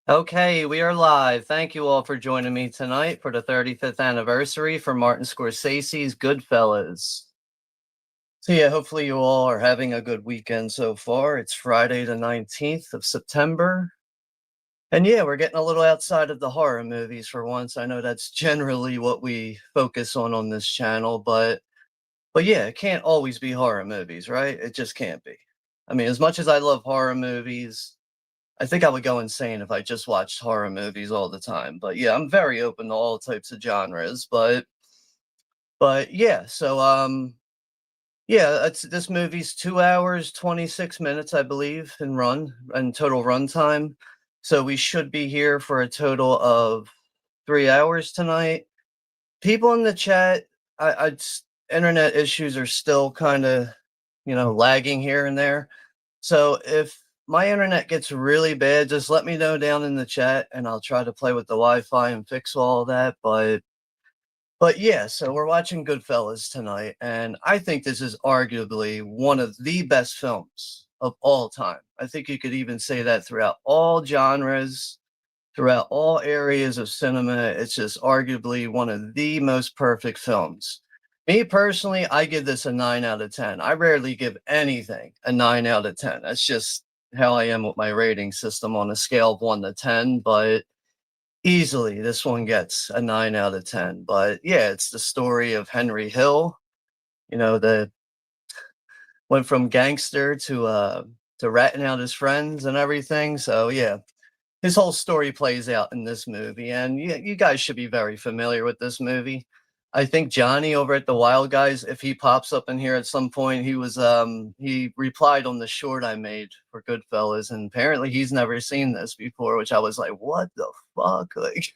Okay, we are live. Thank you all for joining me tonight for the 35th anniversary for Martin Scorsese's Goodfellas. So yeah, hopefully you all are having a good weekend so far. It's Friday the 19th of September. And yeah, we're getting a little outside of the horror movies for once. I know that's generally what we focus on this channel, but yeah, it can't always be horror movies, right? It just can't be. I mean, as much as I love horror movies, I think I would go insane if I just watched horror movies all the time. But yeah, I'm very open to all types of genres. But yeah, yeah, this movie's 2 hours, 26 minutes, I believe, in total runtime. So we should be here for a total of 3 hours tonight. People in the chat, internet issues are still kind of, lagging here and there. So if my internet gets really bad, just let me know down in the chat and I'll try to play with the Wi-Fi and fix all that. But yeah, so we're watching Goodfellas tonight, and I think this is arguably one of the best films of all time. I think you could even say that throughout all genres, throughout all areas of cinema. It's just arguably one of the most perfect films. Me personally, I give this a 9 out of 10. I rarely give anything a 9 out of 10. That's just how I am with my rating system on a scale of 1 to 10, but easily this one gets a 9 out of 10. But yeah, it's the story of Henry Hill, the went from gangster to ratting out his friends and everything. So yeah, his whole story plays out in this movie, and you guys should be very familiar with this movie. I think Johnny over at the Wild Guys, if he pops up in here at some point, he replied on the short I made for Goodfellas, and apparently he's never seen this before, which I was like, what the fuck? Like,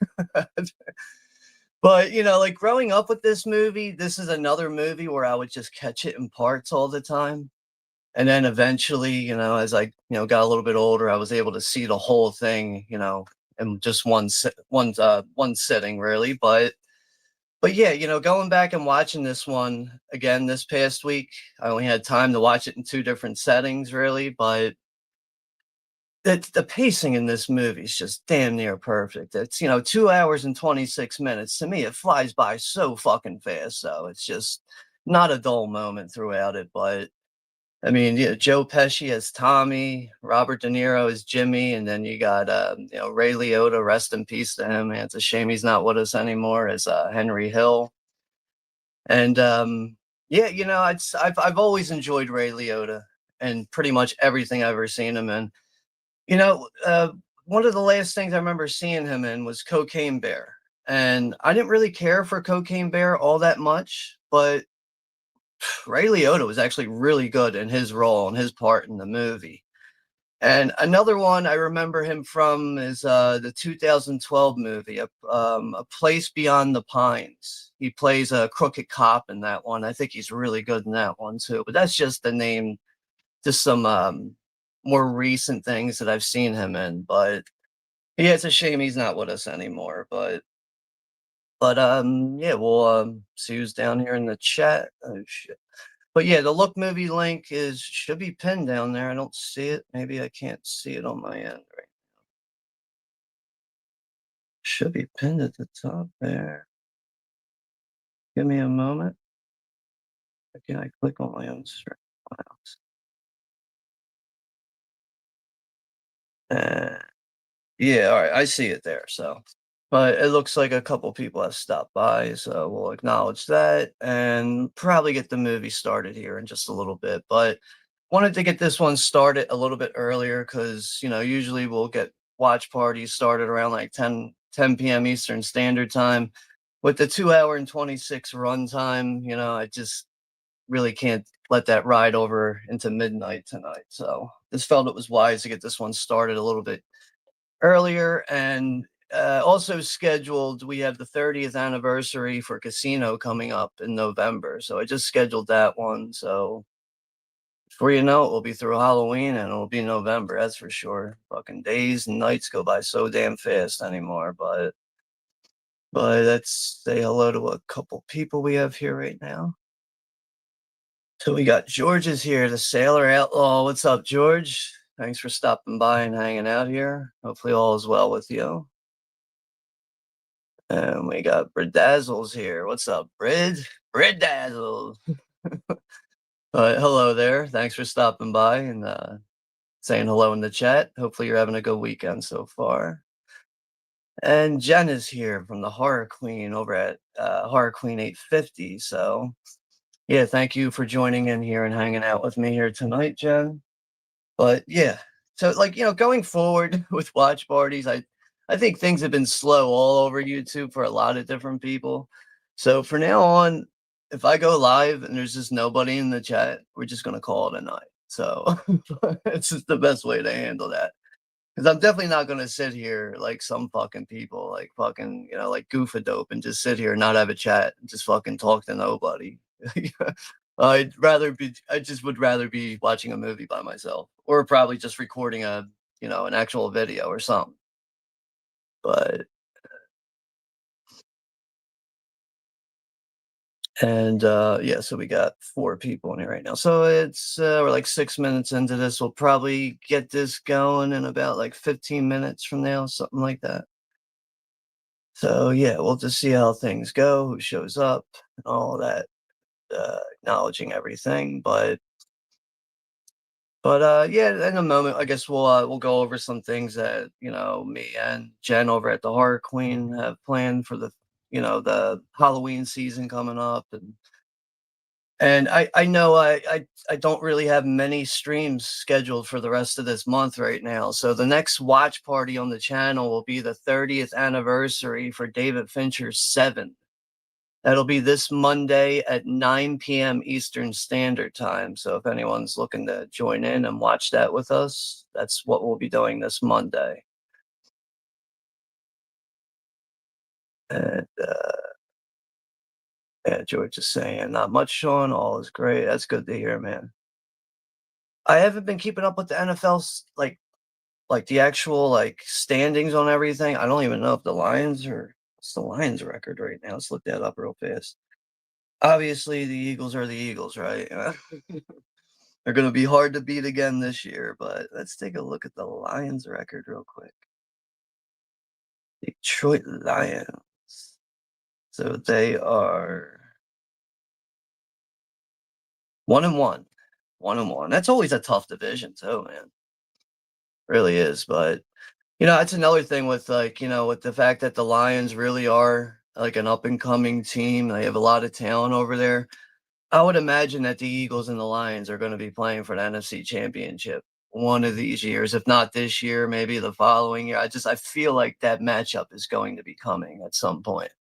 but like growing up with this movie, this is another movie where I would just catch it in parts all the time. And then eventually, as I, got a little bit older, I was able to see the whole thing, in just one sitting really. But yeah, going back and watching this one again this past week, I only had time to watch it in two different settings really, but the pacing in this movie is just damn near perfect. It's 2 hours and 26 minutes. To me, it flies by so fucking fast. So it's just not a dull moment throughout it, but I mean, yeah, Joe Pesci as Tommy, Robert De Niro as Jimmy, and then you got Ray Liotta, rest in peace to him. Man, it's a shame he's not with us anymore, as Henry Hill. And yeah, I've always enjoyed Ray Liotta and pretty much everything I've ever seen him in. You know, uh, One of the last things I remember seeing him in was Cocaine Bear, and I didn't really care for Cocaine Bear all that much, but Ray Liotta was actually really good in his role and his part in the movie. And another one I remember him from is the 2012 movie, A Place Beyond the Pines. He plays a crooked cop in that one. I think he's really good in that one too. But that's just the name, just some more recent things that I've seen him in. But yeah, it's a shame he's not with us anymore. But yeah, we'll see who's down here in the chat. Oh shit. But yeah, the Look movie link should be pinned down there. I don't see it. Maybe I can't see it on my end right. Should be pinned at the top there. Give me a moment. Again, I click on my own stream. Uh, yeah, all right, I see it there. So, but it looks like a couple people have stopped by, so we'll acknowledge that and probably get the movie started here in just a little bit. But wanted to get this one started a little bit earlier because usually we'll get watch parties started around like 10 p.m. Eastern Standard Time. With the 2 hour and 26 run time, I just really can't let that ride over into midnight tonight. So just felt it was wise to get this one started a little bit earlier. And also scheduled, we have the 30th anniversary for Casino coming up in November. So I just scheduled that one. So before you know it, we'll be through Halloween and it'll be November, that's for sure. Fucking days and nights go by so damn fast anymore. But let's say hello to a couple people we have here right now. So we got George is here, the Sailor Outlaw. What's up, George? Thanks for stopping by and hanging out here. Hopefully all is well with you. And we got Bridazzles here. What's up, Brid? Bridazzles. Hello there. Thanks for stopping by and saying hello in the chat. Hopefully you're having a good weekend so far. And Jen is here from the Horror Queen over at Horror Queen 850. So yeah, thank you for joining in here and hanging out with me here tonight, Jen. But yeah, so like going forward with watch parties, I think things have been slow all over YouTube for a lot of different people. So for now on, if I go live and there's just nobody in the chat, we're just gonna call it a night. So it's just the best way to handle that. Because I'm definitely not gonna sit here like some fucking people, like fucking, like Goofadope and just sit here and not have a chat and just fucking talk to nobody. I just would rather be watching a movie by myself or probably just recording an actual video or something. But and yeah, so we got 4 people in here right now. So it's we're like 6 minutes into this. We'll probably get this going in about like 15 minutes from now, something like that. So yeah, we'll just see how things go, who shows up, and all that, acknowledging everything. But yeah, in a moment, I guess we'll go over some things that me and Jen over at the Horror Queen have planned for the Halloween season coming up, and I know I don't really have many streams scheduled for the rest of this month right now. So the next watch party on the channel will be the 30th anniversary for David Fincher's Seven. That'll be this Monday at 9 p.m. Eastern Standard Time. So if anyone's looking to join in and watch that with us, that's what we'll be doing this Monday. And yeah, George is saying, not much, Sean. All is great. That's good to hear, man. I haven't been keeping up with the NFL's like the actual like standings on everything. I don't even know if the Lions are what's the Lions record right now. Let's look that up real fast. Obviously, the Eagles are the Eagles, right? They're going to be hard to beat again this year, but let's take a look at the Lions record real quick. Detroit Lions. So they are 1-1. 1-1. That's always a tough division too, man. Really is. But that's another thing with with the fact that the Lions really are like an up and coming team. They have a lot of talent over there. I would imagine that the Eagles and the Lions are going to be playing for the NFC Championship one of these years, if not this year, maybe the following year. I feel like that matchup is going to be coming at some point.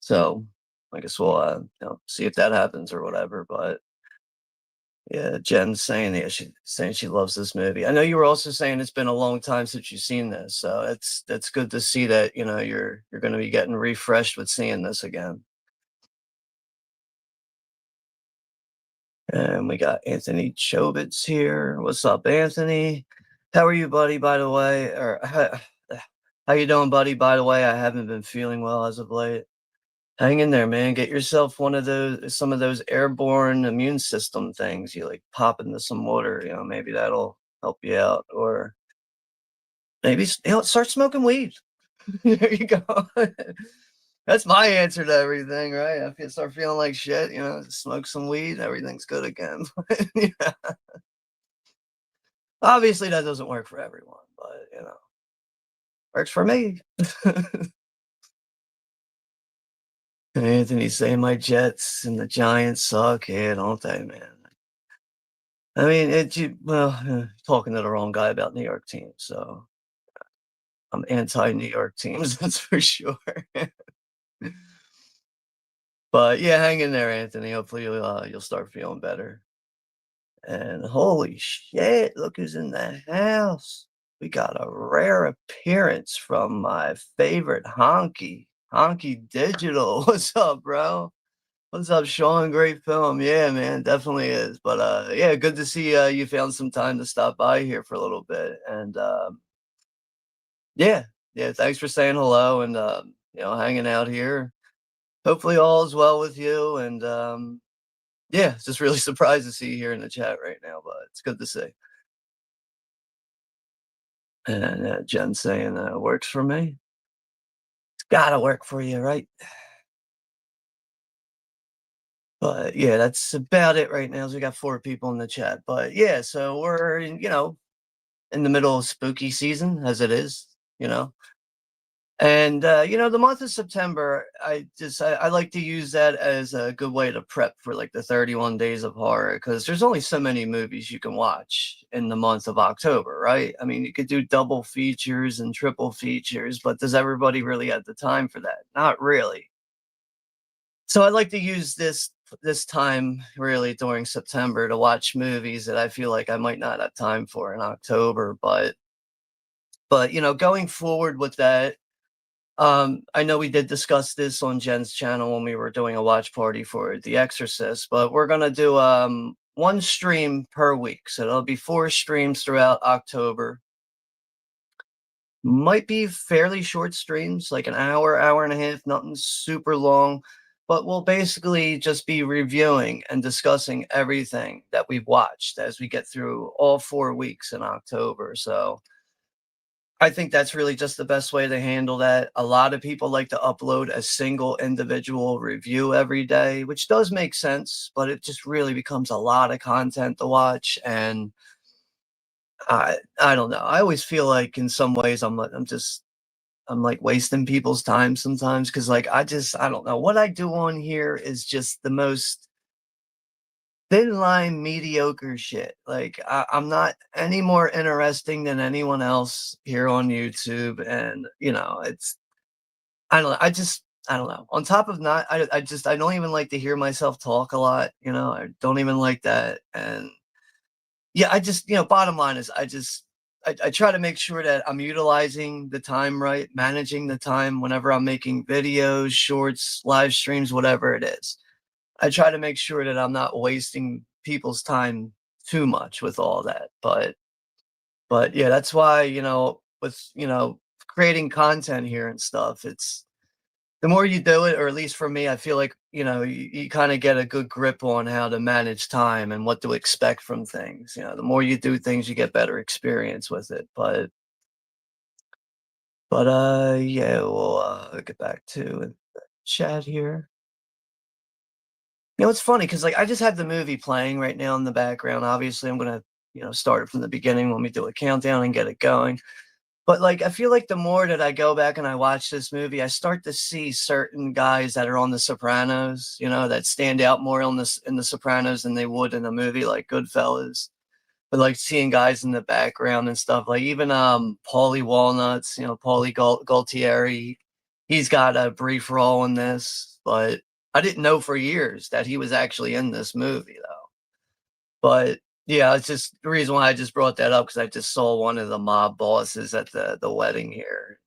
So I guess we'll see if that happens or whatever. But yeah, Jen's saying she's saying she loves this movie. I know you were also saying it's been a long time since you've seen this, so that's good to see that you're going to be getting refreshed with seeing this again. And we got Anthony Chobits here. What's up, Anthony? How are you, buddy, by the way? Or how you doing, buddy? By the way, I haven't been feeling well as of late. Hang in there, man. Get yourself some of those airborne immune system things. You like pop into some water, maybe that'll help you out. Or maybe start smoking weed. There you go. That's my answer to everything, right? If you start feeling like shit, smoke some weed, everything's good again. Yeah. Obviously, that doesn't work for everyone, but works for me. Anthony saying my Jets and the Giants suck. Yeah, don't they, man? I mean, talking to the wrong guy about New York teams. So I'm anti New York teams, that's for sure. But yeah, hang in there, Anthony. Hopefully you'll start feeling better. And holy shit, look who's in the house. We got a rare appearance from my favorite Honky. Honky Digital. What's up, bro? What's up, Sean? Great film. Yeah, man, definitely is. But yeah, good to see you found some time to stop by here for a little bit. And yeah, yeah, thanks for saying hello and hanging out here. Hopefully all is well with you. And yeah, just really surprised to see you here in the chat right now, but it's good to see. And Jen saying works for me. It's gotta work for you, right? But yeah, that's about it right now. So we got 4 people in the chat. But yeah, so we're in the middle of spooky season as it is, you know. And the month of September, I like to use that as a good way to prep for like the 31 days of horror because there's only so many movies you can watch in the month of October, right? I mean, you could do double features and triple features, but does everybody really have the time for that? Not really. So I like to use this time really during September to watch movies that I feel like I might not have time for in October, but going forward with that, I know we did discuss this on Jen's channel when we were doing a watch party for The Exorcist, but we're gonna do one stream per week. So there'll be 4 streams throughout October. Might be fairly short streams, like an hour, hour and a half, nothing super long, but we'll basically just be reviewing and discussing everything that we've watched as we get through all 4 weeks in October. So I think that's really just the best way to handle that. A lot of people like to upload a single individual review every day, which does make sense, but it just really becomes a lot of content to watch. And I don't know. I always feel like in some ways I'm like wasting people's time sometimes because like I don't know what I do on here is just the most thin line mediocre shit. Like I'm not any more interesting than anyone else here on YouTube, and it's I don't know. I don't know. On top of not, I don't even like to hear myself talk a lot. I don't even like that, and yeah, I just bottom line is I try to make sure that I'm utilizing the time right, managing the time whenever I'm making videos, shorts, live streams, whatever it is. I try to make sure that I'm not wasting people's time too much with all that. But yeah, that's why, with, creating content here and stuff, it's the more you do it, or at least for me, I feel like, you kind of get a good grip on how to manage time and what to expect from things. The more you do things, you get better experience with it. But yeah, we'll get back to the chat here. It's funny because like I just have the movie playing right now in the background. Obviously, I'm gonna, start it from the beginning when we do a countdown and get it going. But like I feel like the more that I go back and I watch this movie, I start to see certain guys that are on The Sopranos, that stand out more on this in The Sopranos than they would in a movie like Goodfellas. But like seeing guys in the background and stuff, like even Paulie Walnuts, Paulie Gualtieri, he's got a brief role in this, but I didn't know for years that he was actually in this movie though. But yeah, it's just the reason why I just brought that up because I just saw one of the mob bosses at the wedding here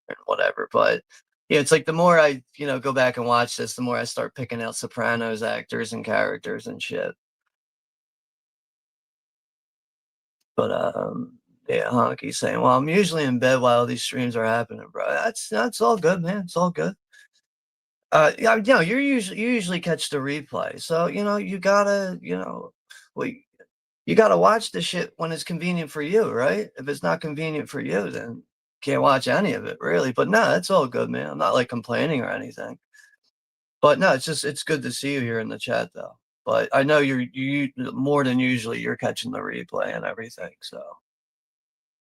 and whatever. But yeah, it's like the more I go back and watch this, the more I start picking out Sopranos actors and characters and shit. But yeah, Honky's saying, "Well, I'm usually in bed while these streams are happening, bro." That's all good, man. It's all good. Yeah, you usually catch the replay, so you gotta well, you gotta watch the shit when it's convenient for you, right? If it's not convenient for you, then can't watch any of it, really. But no, it's all good, man. I'm not like complaining or anything. But no, it's good to see you here in the chat though. But I know you more than usually you're catching the replay and everything, so.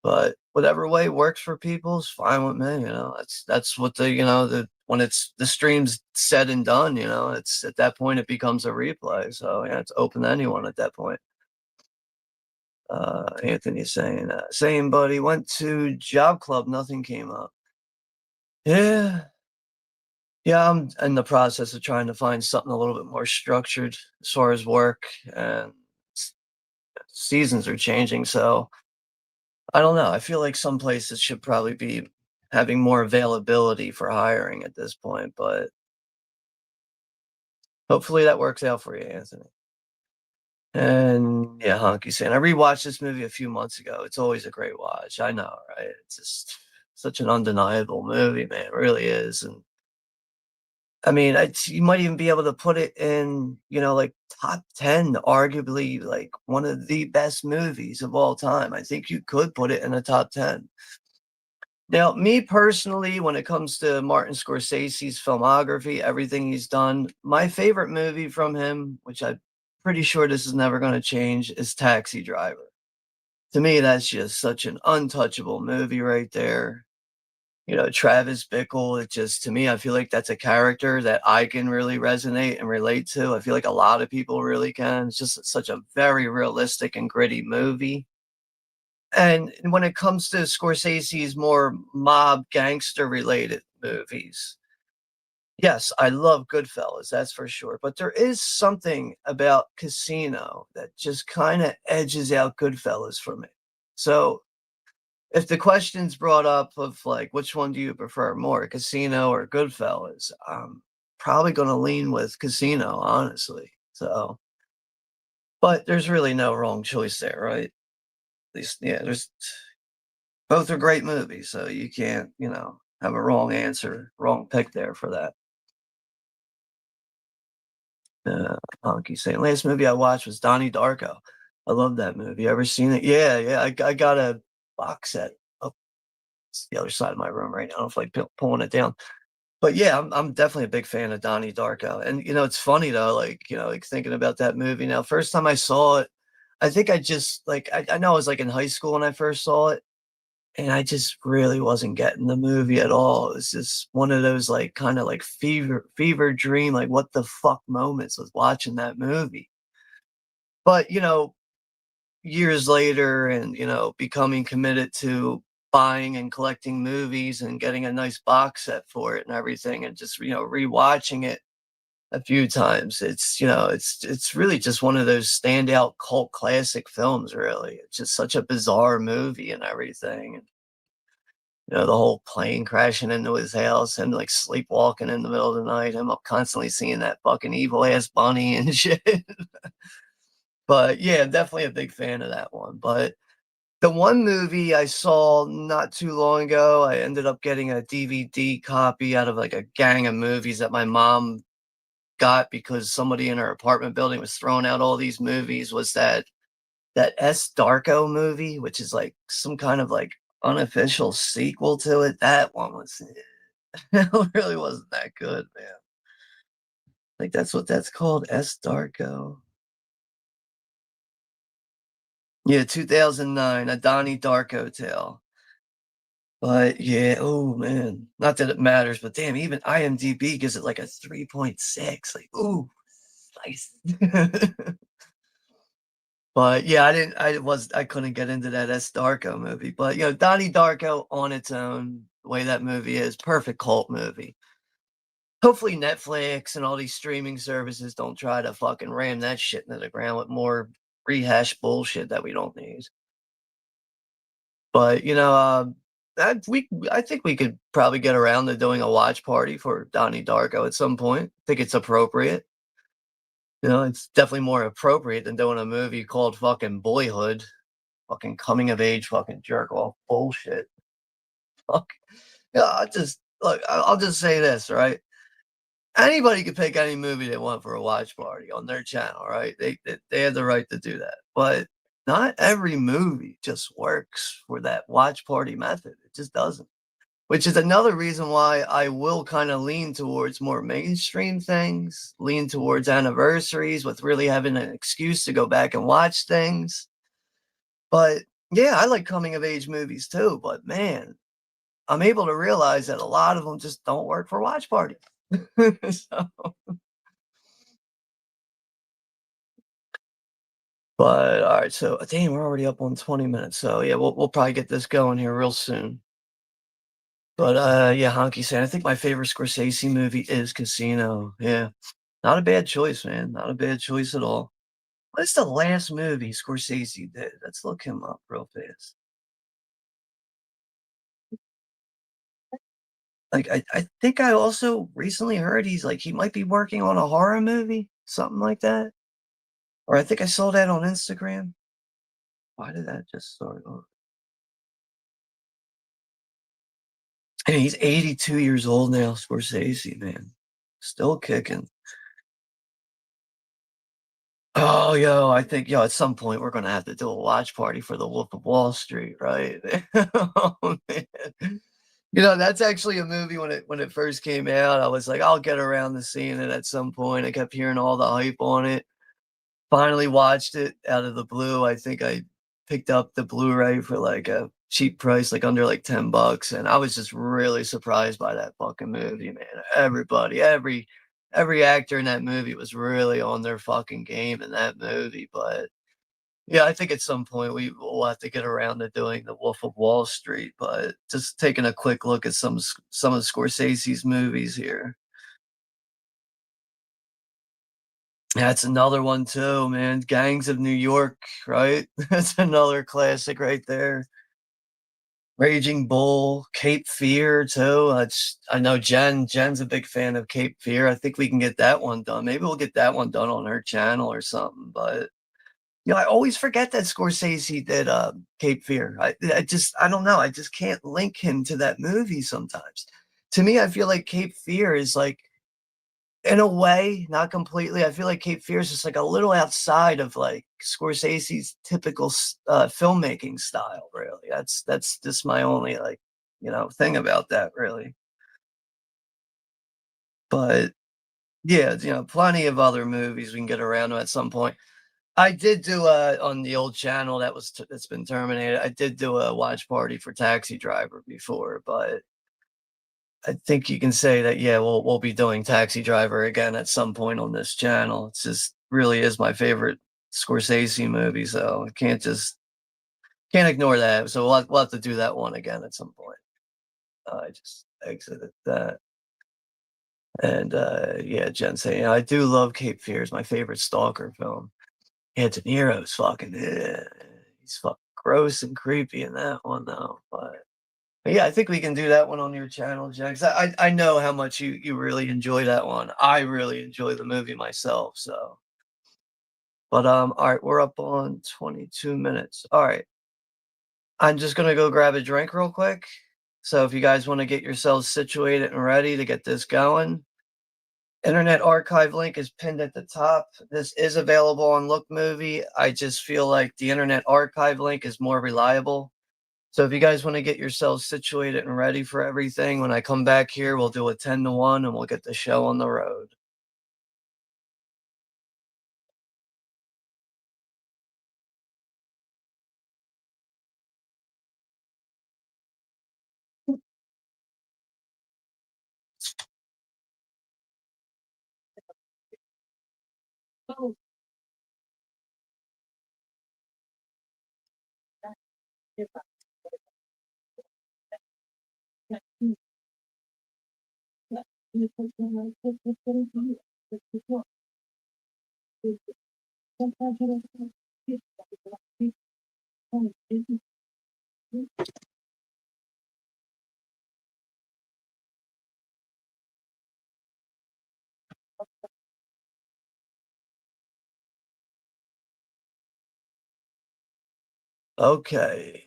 But whatever way works for people is fine with me. That's what the when it's the stream's said and done, it's at that point it becomes a replay. So yeah, it's open to anyone at that point. Anthony's saying, same buddy, went to job club, nothing came up. Yeah. Yeah, I'm in the process of trying to find something a little bit more structured as far as work, and seasons are changing, so I don't know. I feel like some places should probably be having more availability for hiring at this point, but hopefully that works out for you, Anthony. And yeah, Honky saying, I rewatched this movie a few months ago. It's always a great watch. I know, right? It's just such an undeniable movie, man. It really is. And I mean, you might even be able to put it in, like top 10, arguably like one of the best movies of all time. I think you could put it in a top 10. Now, me personally, when it comes to Martin Scorsese's filmography, everything he's done, my favorite movie from him, which I'm pretty sure this is never going to change, is Taxi Driver. To me, that's just such an untouchable movie right there. Travis Bickle, it just to me, I feel like that's a character that I can really resonate and relate to. I feel like a lot of people really can. It's just such a very realistic and gritty movie. And when it comes to Scorsese's more mob gangster related movies, yes, I love Goodfellas, that's for sure. But there is something about Casino that just kind of edges out Goodfellas for me. So if the question's brought up of like, which one do you prefer more, Casino or Goodfellas? Probably going to lean with Casino, honestly. So, but there's really no wrong choice there, right? At least, yeah, there's both are great movies, so you can't, have a wrong answer, wrong pick there for that. Honky saying last movie I watched was Donnie Darko. I love that movie. Ever seen it? Yeah, yeah. I got a box set up the other side of my room right now. I don't feel like pulling it down. But yeah, I'm definitely a big fan of Donnie Darko. And it's funny though, like, like thinking about that movie now. First time I saw it, I think I just like I know I was like in high school when I first saw it, and I just really wasn't getting the movie at all. It was just one of those like kind of like fever dream, like what the fuck moments with watching that movie. But years later and becoming committed to buying and collecting movies and getting a nice box set for it and everything and just rewatching it a few times, it's really just one of those standout cult classic films. Really, it's just such a bizarre movie and everything. And the whole plane crashing into his house and like sleepwalking in the middle of the night, him up constantly seeing that fucking evil ass bunny and shit. But yeah, definitely a big fan of that one. But the one movie I saw not too long ago, I ended up getting a DVD copy out of like a gang of movies that my mom got because somebody in her apartment building was throwing out all these movies, was that S Darko movie, which is like some kind of like unofficial sequel to it. That one was it really wasn't that good, man. Like that's what that's called, S Darko. Yeah, 2009, a Donnie Darko tale. But yeah, oh man, not that it matters, but damn, even IMDb gives it like a 3.6. Like, ooh, nice. But yeah, I couldn't get into that S Darko movie. But Donnie Darko on its own, the way that movie is, perfect cult movie. Hopefully Netflix and all these streaming services don't try to fucking ram that shit into the ground with more rehashed bullshit that we don't need. But I think we could probably get around to doing a watch party for Donnie Darko at some point. I think it's appropriate. It's definitely more appropriate than doing a movie called fucking Boyhood, fucking coming of age, fucking jerk off bullshit. Fuck. Yeah, I'll just say this, right? Anybody can pick any movie they want for a watch party on their channel, right? They have the right to do that. But not every movie just works for that watch party method. It just doesn't. Which is another reason why I will kind of lean towards more mainstream things, lean towards anniversaries with really having an excuse to go back and watch things. But yeah, I like coming of age movies too. But man, I'm able to realize that a lot of them just don't work for watch parties. So, but all right, so damn, we're already up on 20 minutes. So yeah, we'll probably get this going here real soon. But yeah, Honky saying I think my favorite Scorsese movie is Casino. Yeah. Not a bad choice, man. Not a bad choice at all. What's the last movie Scorsese did? Let's look him up real fast. Like, I think I also recently heard he might be working on a horror movie, something like that. Or I think I saw that on Instagram. Why did that just start off? And he's 82 years old now, Scorsese, man. Still kicking. Oh, yo, I think, yo, at some point we're gonna have to do a watch party for The Wolf of Wall Street, right? Oh, man. That's actually a movie when it first came out, I was like, "I'll get around to seeing it at some point." I kept hearing all the hype on it. Finally watched it out of the blue. I think I picked up the Blu-ray for, like, a cheap price, like, under, like, 10 bucks, and I was just really surprised by that fucking movie, man. Everybody, every actor in that movie was really on their fucking game in that movie, but, yeah, I think at some point we will have to get around to doing The Wolf of Wall Street, but just taking a quick look at some of Scorsese's movies here. That's another one too, man. Gangs of New York, right? That's another classic right there. Raging Bull, Cape Fear too. I know Jen's a big fan of Cape Fear. I think we can get that one done. Maybe we'll get that one done on her channel or something. But I always forget that Scorsese did Cape Fear. I don't know. I just can't link him to that movie sometimes. To me, I feel like Cape Fear is like, in a way, not completely. I feel like Cape Fear is just like a little outside of like Scorsese's typical filmmaking style. Really, that's just my only like thing about that. Really, but yeah, plenty of other movies we can get around to at some point. I did do on the old channel that's been terminated. I did do a watch party for Taxi Driver before, but I think you can say that, yeah, we'll be doing Taxi Driver again at some point on this channel. It's just really is my favorite Scorsese movie, so I can't ignore that. So we'll have to do that one again at some point. I just exited that. And yeah, Jen saying, I do love Cape Fear. It's my favorite stalker film. Yeah, De Niro's fucking, he's fucking gross and creepy in that one though. But yeah, I think we can do that one on your channel, Jen. 'Cause I know how much you really enjoy that one. I really enjoy the movie myself. So, but all right, we're up on 22 minutes. All right, I'm just gonna go grab a drink real quick. So if you guys want to get yourselves situated and ready to get this going, Internet Archive link is pinned at the top. This is available on Look Movie. I just feel like the Internet Archive link is more reliable. So if you guys want to get yourselves situated and ready for everything, when I come back here, we'll do a 10 to 1 and we'll get the show on the road. Okay.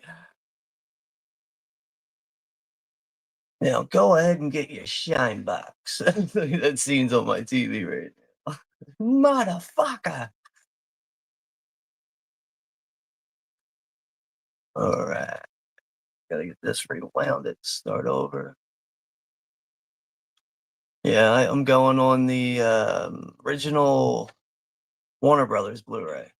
Now go ahead and get your shine box. That scene's on my TV right now. Motherfucker. All right. Gotta get this rewound it. Start over. Yeah, I'm going on the original Warner Brothers Blu-ray.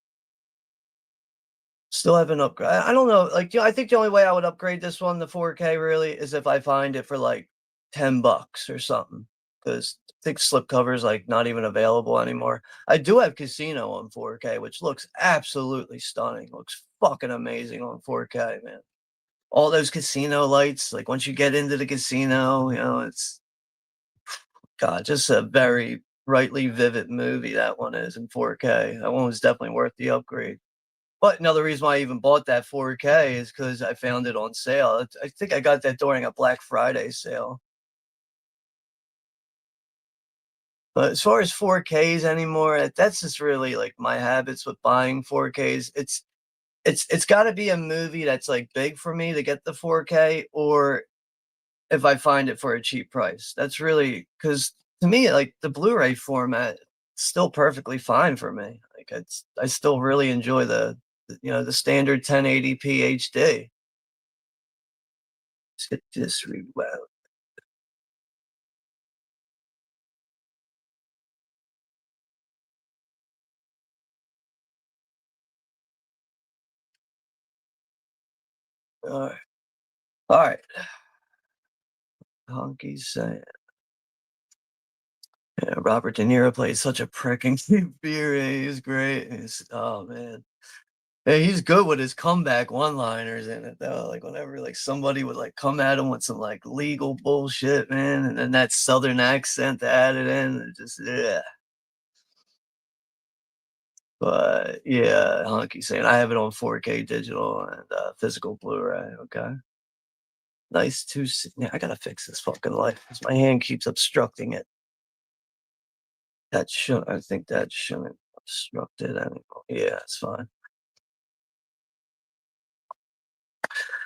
Still haven't upgrade I don't know, like, I think the only way I would upgrade this one to 4K really is if I find it for, like, 10 bucks or something. Because I think slipcover's, like, not even available anymore. I do have Casino on 4K, which looks absolutely stunning, looks fucking amazing on 4K, man. All those casino lights, like, once you get into the casino, it's God, just a very brightly vivid movie that one is in 4K. That one was definitely worth the upgrade. But another reason why I even bought that 4K is because I found it on sale. I think I got that during a Black Friday sale. But as far as 4Ks anymore, that's just really like my habits with buying 4Ks. It's got to be a movie that's like big for me to get the 4K, or if I find it for a cheap price. That's really because to me, like the Blu-ray format, still perfectly fine for me. Like I still really enjoy the standard 1080p HD. Let's get this rewound. All right, all right. Honky saying, yeah, Robert De Niro plays such a pricking beer. He's great. Oh man. Yeah, he's good with his comeback one-liners in it though. Like whenever like somebody would like come at him with some like legal bullshit, man, and then that southern accent to add it in, it just yeah. But yeah, Honky saying I have it on 4K digital and physical Blu-ray. Okay, nice to see. Yeah, I gotta fix this fucking light because my hand keeps obstructing it. That should I think that shouldn't obstruct it anymore. Yeah, it's fine.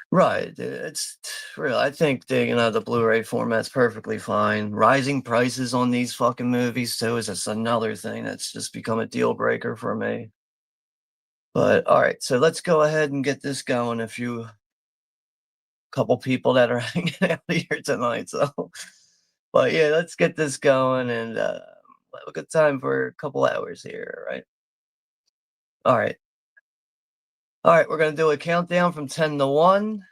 Right, it's real. I think the Blu-ray format's perfectly fine. Rising prices on these fucking movies too is just another thing that's just become a deal breaker for me. But all right, so let's go ahead and get this going. A few couple people that are hanging out here tonight. So, but yeah, let's get this going and have a good time for a couple hours here, right? All right, all right. We're gonna do a countdown from 10 to 1.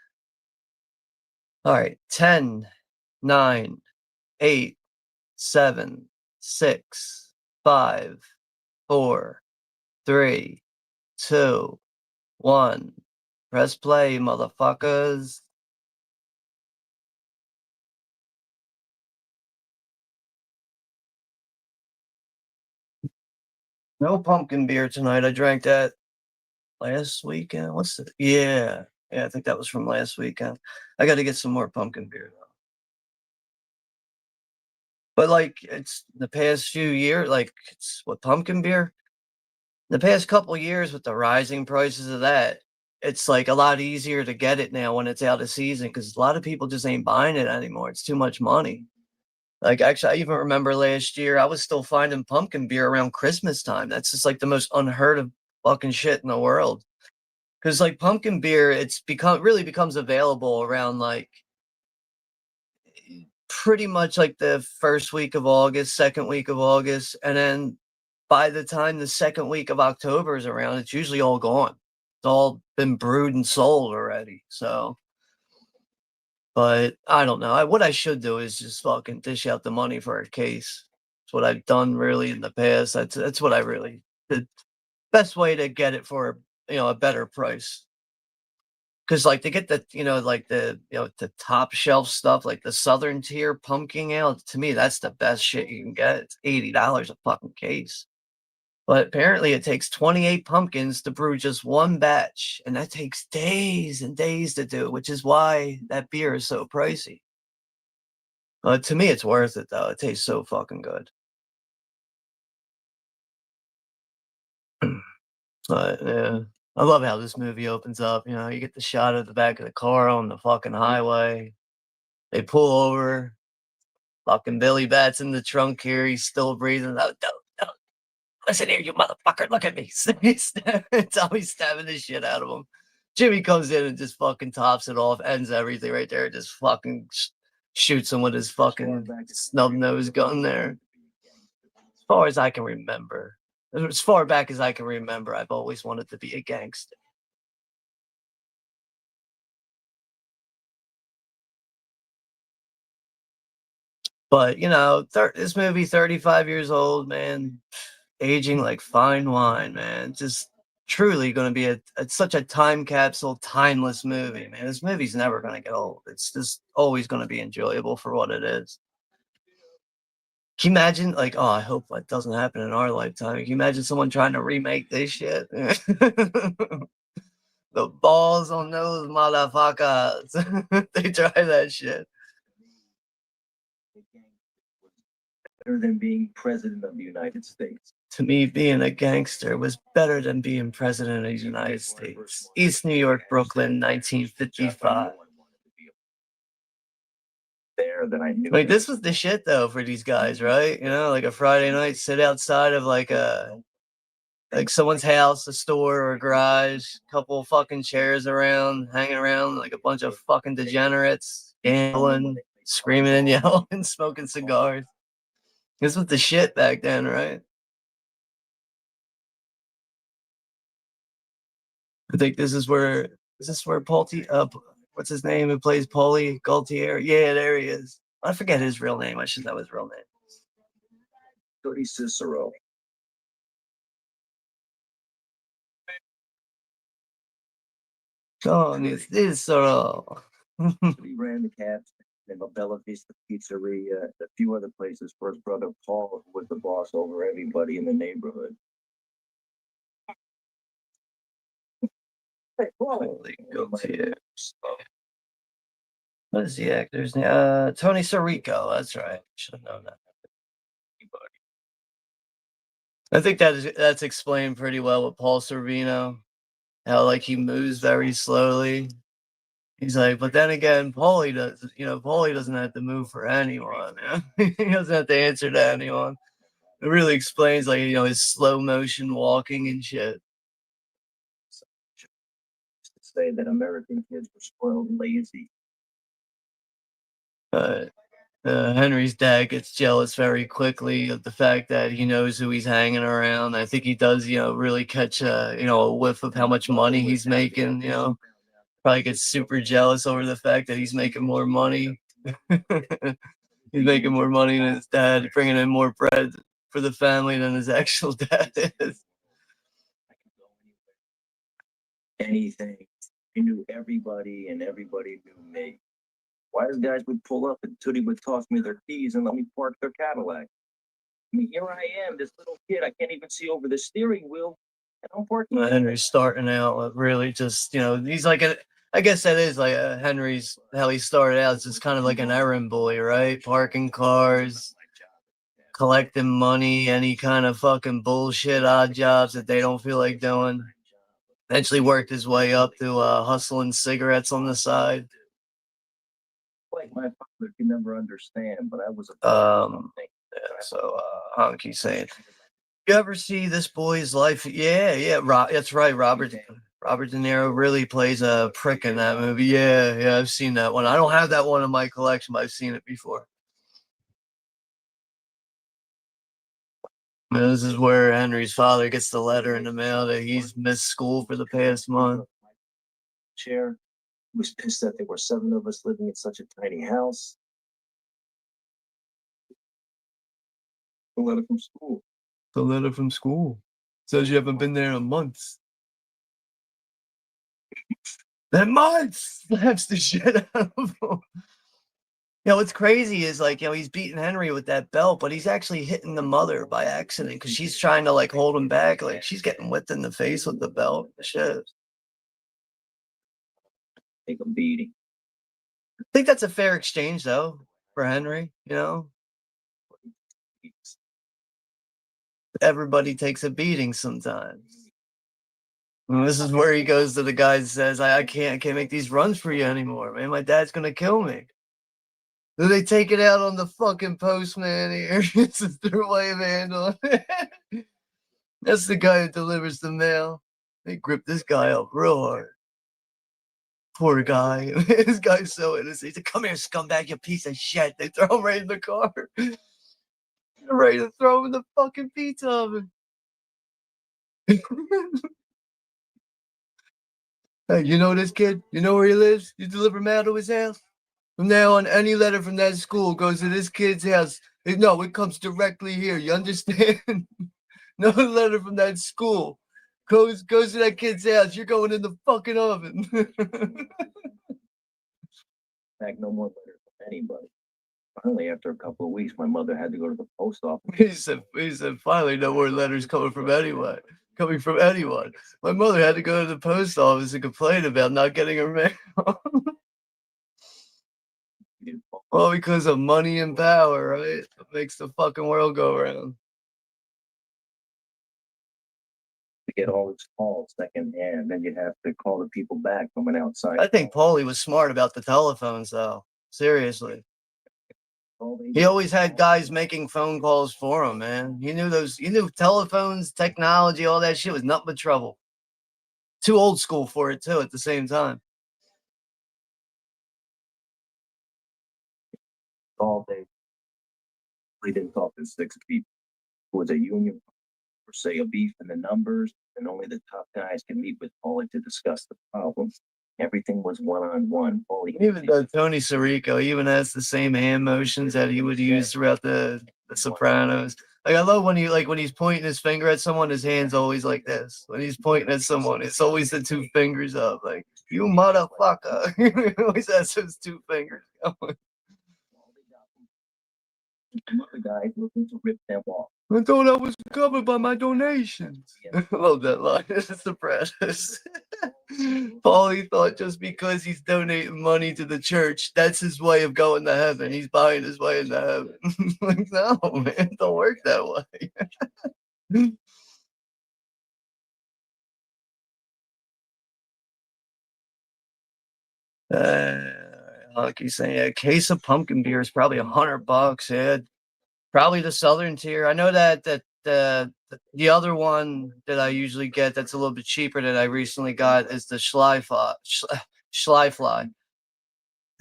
All right, 10, 9, 8, 7, 6, 5, 4, 3, 2, 1. Press play, motherfuckers. No pumpkin beer tonight. I drank that last weekend. What's the yeah. Yeah, I think that was from last weekend. I gotta get some more pumpkin beer though. But like it's the past few years, like it's what pumpkin beer? The past couple years with the rising prices of that, it's like a lot easier to get it now when it's out of season because a lot of people just ain't buying it anymore. It's too much money. Like actually, I even remember last year I was still finding pumpkin beer around Christmas time. That's just like the most unheard of fucking shit in the world. Because like pumpkin beer, it's become really becomes available around like pretty much like the first week of August, second week of August, and then by the time the second week of October is around, it's usually all gone. It's all been brewed and sold already. So, but I don't know. What I should do is just fucking dish out the money for a case. It's what I've done really in the past. That's what I really the best way to get it for a better price. Because like to get like the top shelf stuff, like the Southern tier pumpkin ale, to me, that's the best shit you can get. It's $80 a fucking case. But apparently it takes 28 pumpkins to brew just one batch, and that takes days and days to do, which is why that beer is so pricey. To me, it's worth it though. It tastes so fucking good. But yeah, I love how this movie opens up. You get the shot of the back of the car on the fucking highway. They pull over. Fucking Billy Bat's in the trunk here. He's still breathing. Oh, don't. Listen here, you motherfucker. Look at me. It's always stabbing the shit out of him. Jimmy comes in and just fucking tops it off, ends everything right there. Just fucking shoots him with his fucking snub nose gun there. As far as I can remember, as far back as I can remember, I've always wanted to be a gangster. But this movie, 35 years old, man, aging like fine wine, man. Just truly going to be such a time capsule, timeless movie, man. This movie's never going to get old. It's just always going to be enjoyable for what it is. Can you imagine, like, oh, I hope that doesn't happen in our lifetime. Can you imagine someone trying to remake this shit? The balls on those motherfuckers. They try that shit. Better than being president of the United States. To me, being a gangster was better than being president of the United States. East New York, Brooklyn, 1955. there that I knew. Like, this was the shit though for these guys, right? You know, like a Friday night, sit outside of like someone's house, a store, or a garage, couple of fucking chairs around, hanging around like a bunch of fucking degenerates, gambling, screaming and yelling, smoking cigars. This was the shit back then, right? I think this is where Paulty what's his name who plays Paulie Gaultier? Yeah, there he is. I forget his real name. I should know his real name. Cody Cicero. Tony Cicero. He ran the Cats and the Bella Vista Pizzeria, a few other places for his brother Paul, who was the boss over everybody in the neighborhood. Hey, Holy Gaultier. What is the actor's name? Tony Sirico. That's right. Should have known that. I think that's explained pretty well with Paul Sorvino. How like he moves very slowly. He's like, but then again, Paulie doesn't have to move for anyone. He doesn't have to answer to anyone. It really explains like his slow motion walking and shit. To say that American kids were spoiled and lazy. Henry's dad gets jealous very quickly of the fact that he knows who he's hanging around. I think he does, really catch a whiff of how much money he's making. Probably gets super jealous over the fact that he's making more money. He's making more money than his dad, bringing in more bread for the family than his actual dad is. Anything. He knew everybody and everybody knew me. Wise guys would pull up and Tootie would toss me their keys and let me park their Cadillac. I mean, here I am, this little kid. I can't even see over the steering wheel. And I'm parking. Henry's starting out with really just, he's like I guess that is like Henry's, how he started out. It's just kind of like an errand boy, right? Parking cars, collecting money, any kind of fucking bullshit odd jobs that they don't feel like doing. Eventually worked his way up to hustling cigarettes on the side. Like my father could never understand, but I was Honky saying, you ever see This Boy's Life? Yeah, that's right. Robert De Niro really plays a prick in that movie. Yeah, I've seen that one. I don't have that one in my collection, but I've seen it before. This is where Henry's father gets the letter in the mail that he's missed school for the past month. Chair was pissed that there were 7 of us living in such a tiny house. The letter from school. The letter from school says you haven't been there in months. That months slaps the shit out of him. What's crazy is he's beating Henry with that belt, but he's actually hitting the mother by accident because she's trying to hold him back. Like she's getting whipped in the face with the belt. Shit. Take a beating. I think that's a fair exchange though for Henry, Everybody takes a beating sometimes. And this is where he goes to the guy and says, I can't make these runs for you anymore, man. My dad's gonna kill me. Then they take it out on the fucking postman here. This is their way of handling it. That's the guy who delivers the mail. They grip this guy up real hard. Poor guy. This guy's so innocent. He's like, come here, scumbag, you piece of shit. They throw him right in the car. They're ready to throw him in the fucking pizza oven. Hey, you know this kid? You know where he lives? You deliver mail to his house? From now on, any letter from that school goes to this kid's house. No, it comes directly here. You understand? No letter from that school goes to that kid's house. You're going in the fucking oven. Back no more letters from anybody. Finally, after a couple of weeks, my mother had to go to the post office. He said, finally, no more letters coming from anyone. My mother had to go to the post office and complain about not getting her mail. Well, because of money and power, right? It makes the fucking world go around. To get all his calls secondhand, then you'd have to call the people back from an outside. I think Paulie was smart about the telephones, though. Seriously. He always had guys making phone calls for him, man. You knew telephones, technology, all that shit was nothing but trouble. Too old school for it too at the same time. All day. We didn't talk to 6 people. It was a union for say a beef in the numbers, and only the top guys can meet with Paulie to discuss the problems. Everything was one-on-one. Paulie Even though Tony Sirico even has the same hand motions that he would use throughout the Sopranos. Like I love when he's pointing his finger at someone, his hand's always like this. When he's pointing at someone, it's always the 2 fingers up, like you motherfucker. He always has those 2 fingers going. The guys looking to rip them off. I thought I was covered by my donations. I love that line. It's the precious. Paulie thought just because he's donating money to the church, that's his way of going to heaven. He's buying his way into heaven. Like, no, man, it don't work that way. Honky saying a case of pumpkin beer is probably $100. Yeah, probably the southern tier. I know that the other one that I usually get that's a little bit cheaper that I recently got is the Schleifly.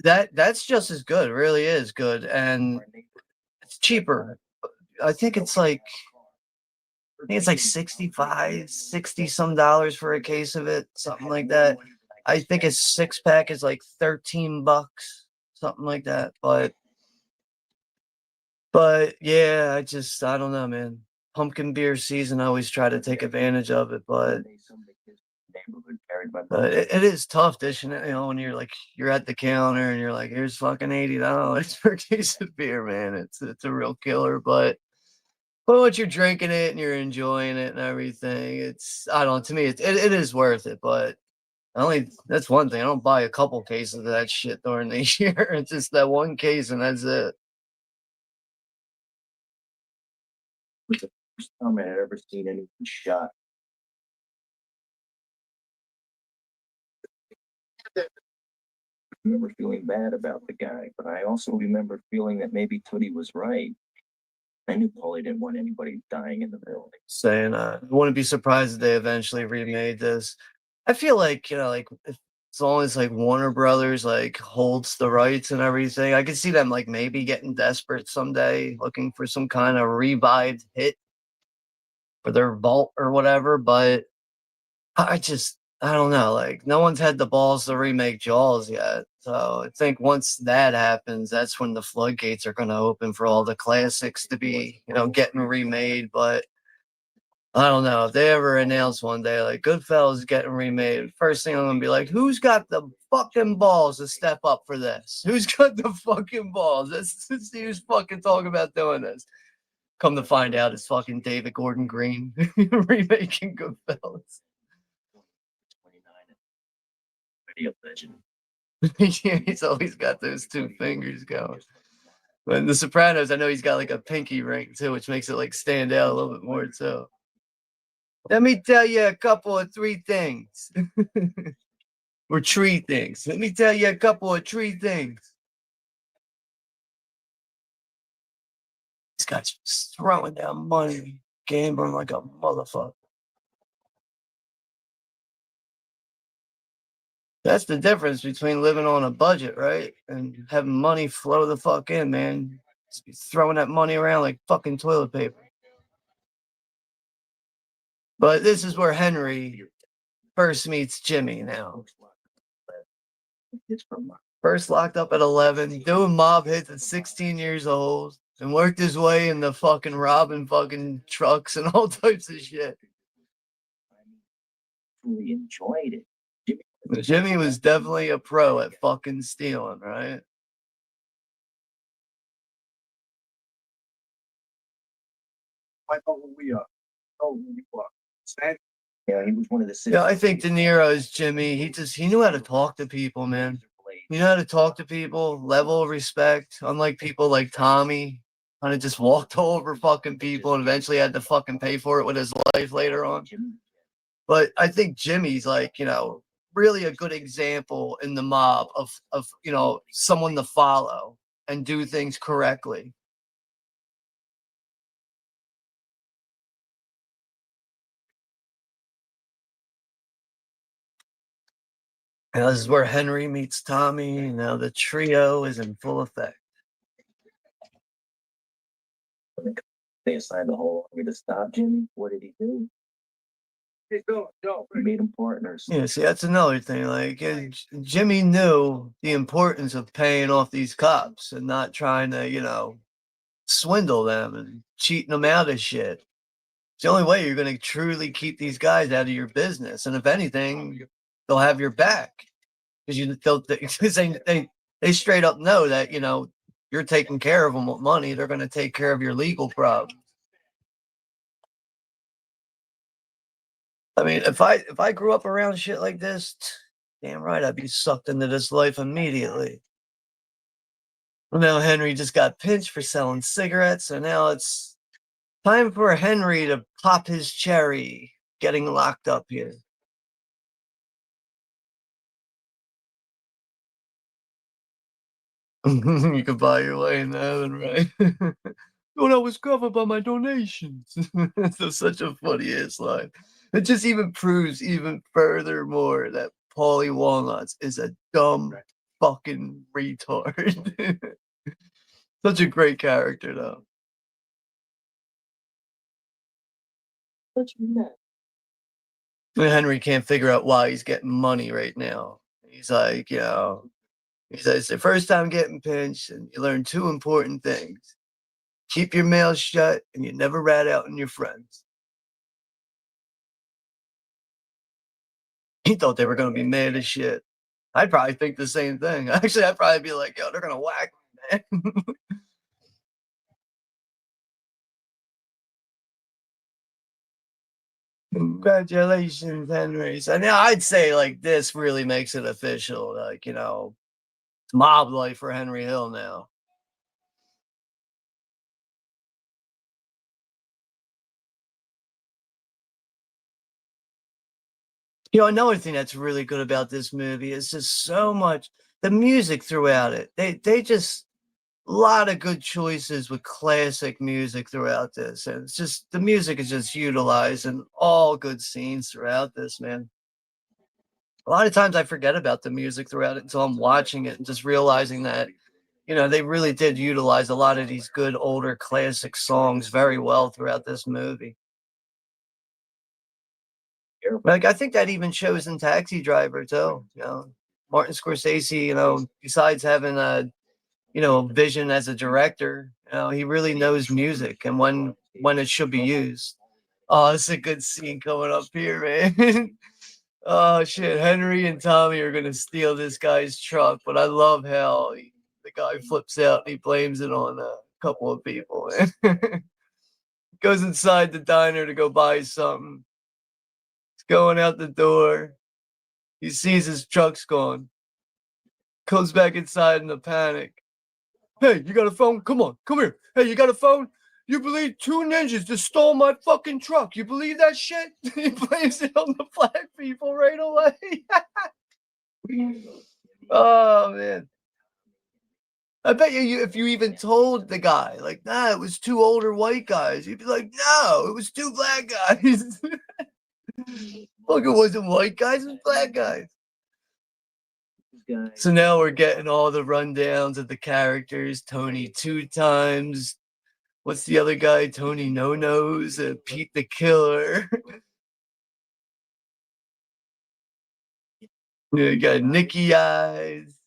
That's just as good. It really is good, and it's cheaper. I think it's like 65, 60 some dollars for a case of it, something like that. I think a 6-pack is like $13, something like that. But yeah, I don't know, man. Pumpkin beer season, I always try to take advantage of it, but it is tough dishing it, when you're at the counter and you're like, here's fucking $80 for a case of beer, man. It's a real killer, but once you're drinking it and you're enjoying it and everything, I don't know, to me it is worth it, but that's one thing. I don't buy a couple cases of that shit during the year. It's just that one case and that's it. Was the first time I had ever seen anyone shot. I remember feeling bad about the guy, but I also remember feeling that maybe Tootie was right. I knew Paulie didn't want anybody dying in the building. Saying, I wouldn't be surprised if they eventually remade this. I feel like, as long as like Warner Brothers holds the rights and everything, I could see them maybe getting desperate someday, looking for some kind of revived hit for their vault or whatever. But I don't know. No one's had the balls to remake Jaws yet. So I think once that happens, that's when the floodgates are going to open for all the classics to be, getting remade. But I don't know if they ever announce one day Goodfellas getting remade. First thing I'm gonna be like, who's got the fucking balls to step up for this? Who's got the fucking balls? Let's see who's fucking talking about doing this. Come to find out, it's fucking David Gordon Green remaking Goodfellas. 29 video legend. Yeah, he's always got those 2 fingers going. But in The Sopranos, I know he's got a pinky ring too, which makes it stand out a little bit more too. Let me tell you a couple of 3 things. Or tree things. Let me tell you a couple of 3 things. This guy's just throwing down money, gambling like a motherfucker. That's the difference between living on a budget, right? And having money flow the fuck in, man. Just throwing that money around like fucking toilet paper. But this is where Henry first meets Jimmy now. First locked up at 11, doing mob hits at 16 years old, and worked his way into fucking robbing fucking trucks and all types of shit. Really enjoyed it. Jimmy was definitely a pro at fucking stealing, right? I know who we are. Know who you are. Stand. Yeah, he was one of the 6. Yeah, I think De Niro is Jimmy. He knew how to talk to people, man. You know how to talk to people, level of respect. Unlike people like Tommy, kind of just walked all over fucking people and eventually had to fucking pay for it with his life later on. But I think Jimmy's really a good example in the mob of someone to follow. and do things correctly. Now, this is where Henry meets Tommy. Now the trio is in full effect. They assigned the whole army to stop Jimmy. What did he do? Hey, go. He made them partners. Yeah, see, that's another thing. Like, Jimmy knew the importance of paying off these cops and not trying to, swindle them and cheating them out of shit. It's the only way you're going to truly keep these guys out of your business. And if anything, they'll have your back because they straight up know that, you're taking care of them with money. They're going to take care of your legal problems. I mean, if I grew up around shit like this, damn right, I'd be sucked into this life immediately. Well, now Henry just got pinched for selling cigarettes, so now it's time for Henry to pop his cherry, getting locked up here. You could buy your way into heaven, right? Thought I was covered by my donations. That's such a funny ass line. It just even proves even furthermore that Paulie Walnuts is a dumb fucking retard. Such a great character, though. Henry can't figure out why he's getting money right now. He's like, he says, it's the first time getting pinched, and you learn two important things. Keep your mouth shut, and you never rat out on your friends. He thought they were going to be mad as shit. I'd probably think the same thing. Actually, I'd probably be like, yo, they're going to whack me, man. Congratulations, Henry. So now I'd say like this really makes it official. Like, it's mob life for Henry Hill now. Another thing that's really good about this movie is just so much the music throughout it. They just a lot of good choices with classic music throughout this. And it's just the music is just utilized in all good scenes throughout this, man. A lot of times I forget about the music throughout it until I'm watching it and just realizing that, they really did utilize a lot of these good older classic songs very well throughout this movie. Like, I think that even shows in Taxi Driver too. Martin Scorsese, besides having a vision as a director, he really knows music and when it should be used. Oh, it's a good scene coming up here, man. Oh shit, Henry and Tommy are gonna steal this guy's truck, but I love how the guy flips out and he blames it on a couple of people. Goes inside the diner to go buy something. Going out the door. He sees his truck's gone. Comes back inside in a panic. Hey, you got a phone? Come on, come here. Hey, you got a phone? You believe two ninjas just stole my fucking truck? You believe that shit? He blames it on the black people right away. Oh, man. I bet you if you even told the guy, like, nah, it was two older white guys, he'd be like, no, it was two black guys. Look, it wasn't white guys, it was black guys. So now we're getting all the rundowns of the characters. Tony Two Times. What's the other guy? Tony No Nose. Pete the Killer. You got Nicky Eyes.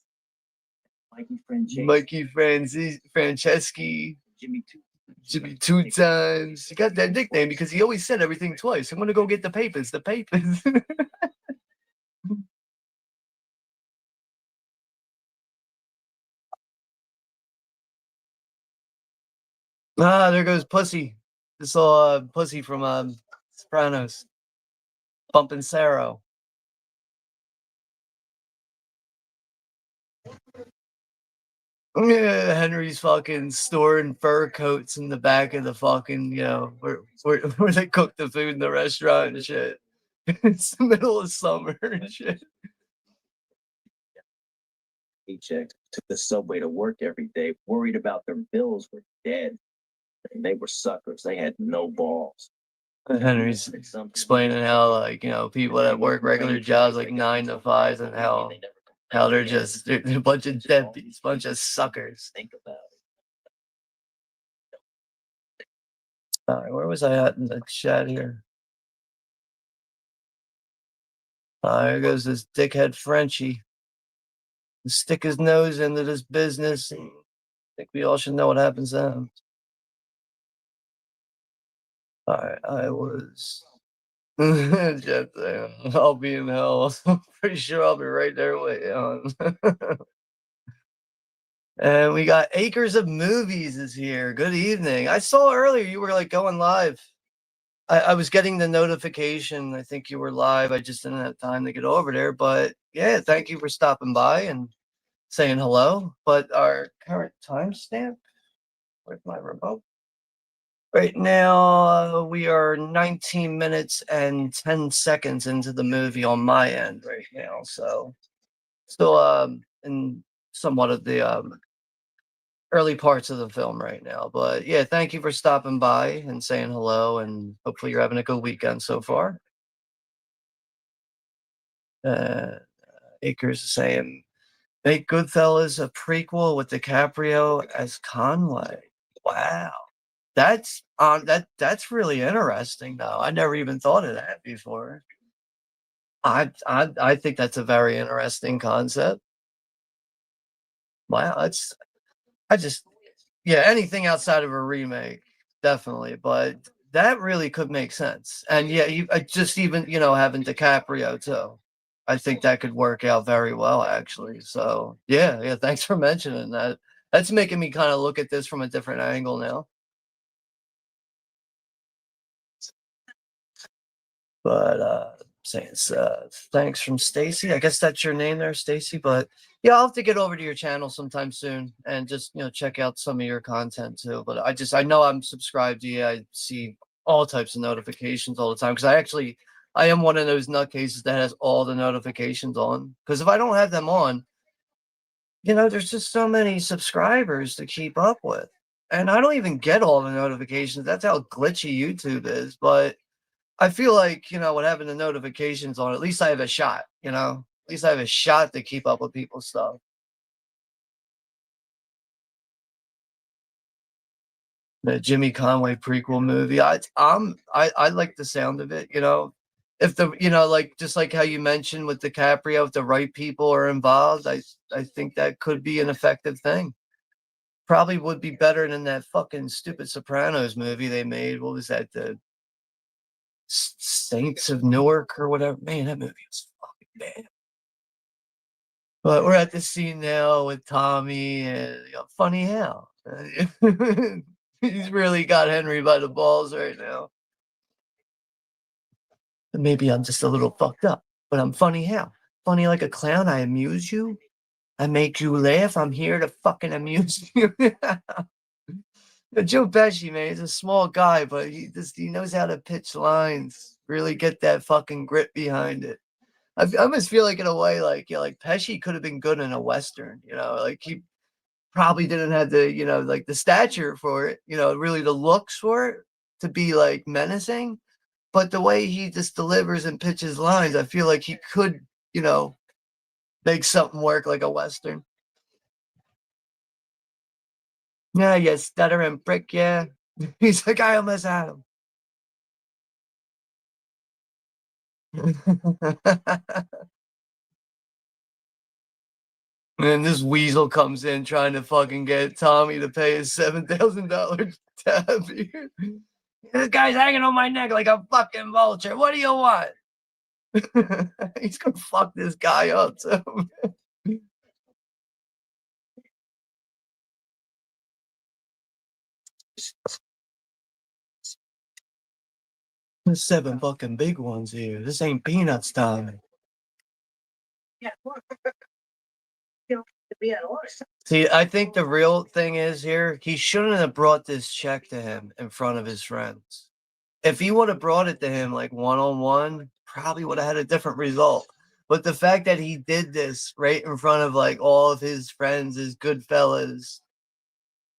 Mikey Franceschi. Jimmy Two Times. He got that nickname because he always said everything twice. I'm gonna go get the papers. The papers. Ah, there goes Pussy. This saw Pussy from Sopranos. Bumping Sarah. Yeah, Henry's fucking storing fur coats in the back of the fucking, where they cook the food in the restaurant and shit. It's the middle of summer and shit. paychecks, took the subway to work every day, worried about their bills were dead. And they were suckers. They had no balls. Henry's explaining how, like, you know, people that work regular jobs like 9 to 5 and how they're just they're a bunch of deadbeats, bunch of suckers. Think about it. All right, where was I at in the chat here? Here goes this dickhead Frenchie. Stick his nose into this business. I think we all should know what happens to him. All right, I was. Jet saying, I'll be in hell. I'm pretty sure I'll be right there with you. And we got Acres of Movies is here. Good evening. I saw earlier you were like going live. I was getting the notification. I think you were live. I just didn't have time to get over there. But yeah, thank you for stopping by and saying hello. But our current timestamp, where's my remote? Right now, we are 19 minutes and 10 seconds into the movie on my end right now. So still in somewhat of the early parts of the film right now. But yeah, thank you for stopping by and saying hello, and hopefully you're having a good weekend so far. Akers is saying, make Goodfellas a prequel with DiCaprio as Conway. Wow. That's really interesting though. I never even thought of that before. I think that's a very interesting concept. Wow, yeah, anything outside of a remake, definitely, but that really could make sense. And yeah, just even, you know, having DiCaprio too. I think that could work out very well actually. So yeah, thanks for mentioning that. That's making me kind of look at this from a different angle now. But saying thanks from Stacy. I guess that's your name there, Stacy. But yeah, I'll have to get over to your channel sometime soon and just, you know, check out some of your content too. But I know I'm subscribed to you. I see all types of notifications all the time because I am one of those nutcases that has all the notifications on. Because if I don't have them on, you know, there's just so many subscribers to keep up with. And I don't even get all the notifications. That's how glitchy YouTube is. But I feel like, you know, with having the notifications on, at least I have a shot, you know, at least I have a shot to keep up with people's stuff. The Jimmy Conway prequel movie. I like the sound of it, you know. If the, you know, like just like how you mentioned with DiCaprio, if the right people are involved, I think that could be an effective thing. Probably would be better than that fucking stupid Sopranos movie they made. What was that? The Saints of Newark or whatever. Man, that movie was fucking bad. But we're at the scene now with Tommy and, you know, funny how he's really got Henry by the balls right now. And maybe I'm just a little fucked up, but I'm funny how? Funny like a clown. I amuse you. I make you laugh. I'm here to fucking amuse you. Joe Pesci, man, he's a small guy, but he knows how to pitch lines, really get that fucking grit behind it. I almost feel like in a way, like, you know, like Pesci could have been good in a Western, you know, like he probably didn't have the, you know, like the stature for it, you know, really the looks for it to be like menacing. But the way he just delivers and pitches lines, I feel like he could, you know, make something work like a Western. Yeah, you stuttering prick, yeah. He's like, I almost had him. And this weasel comes in trying to fucking get Tommy to pay his $7,000 tab here. This guy's hanging on my neck like a fucking vulture. What do you want? He's gonna fuck this guy up too. There's 7 fucking big ones here. This ain't peanuts, Tommy. Yeah. You know, to be at all. See, I think the real thing is here, he shouldn't have brought this check to him in front of his friends. If he would have brought it to him like one-on-one, probably would have had a different result. But the fact that he did this right in front of like all of his friends, his good fellas,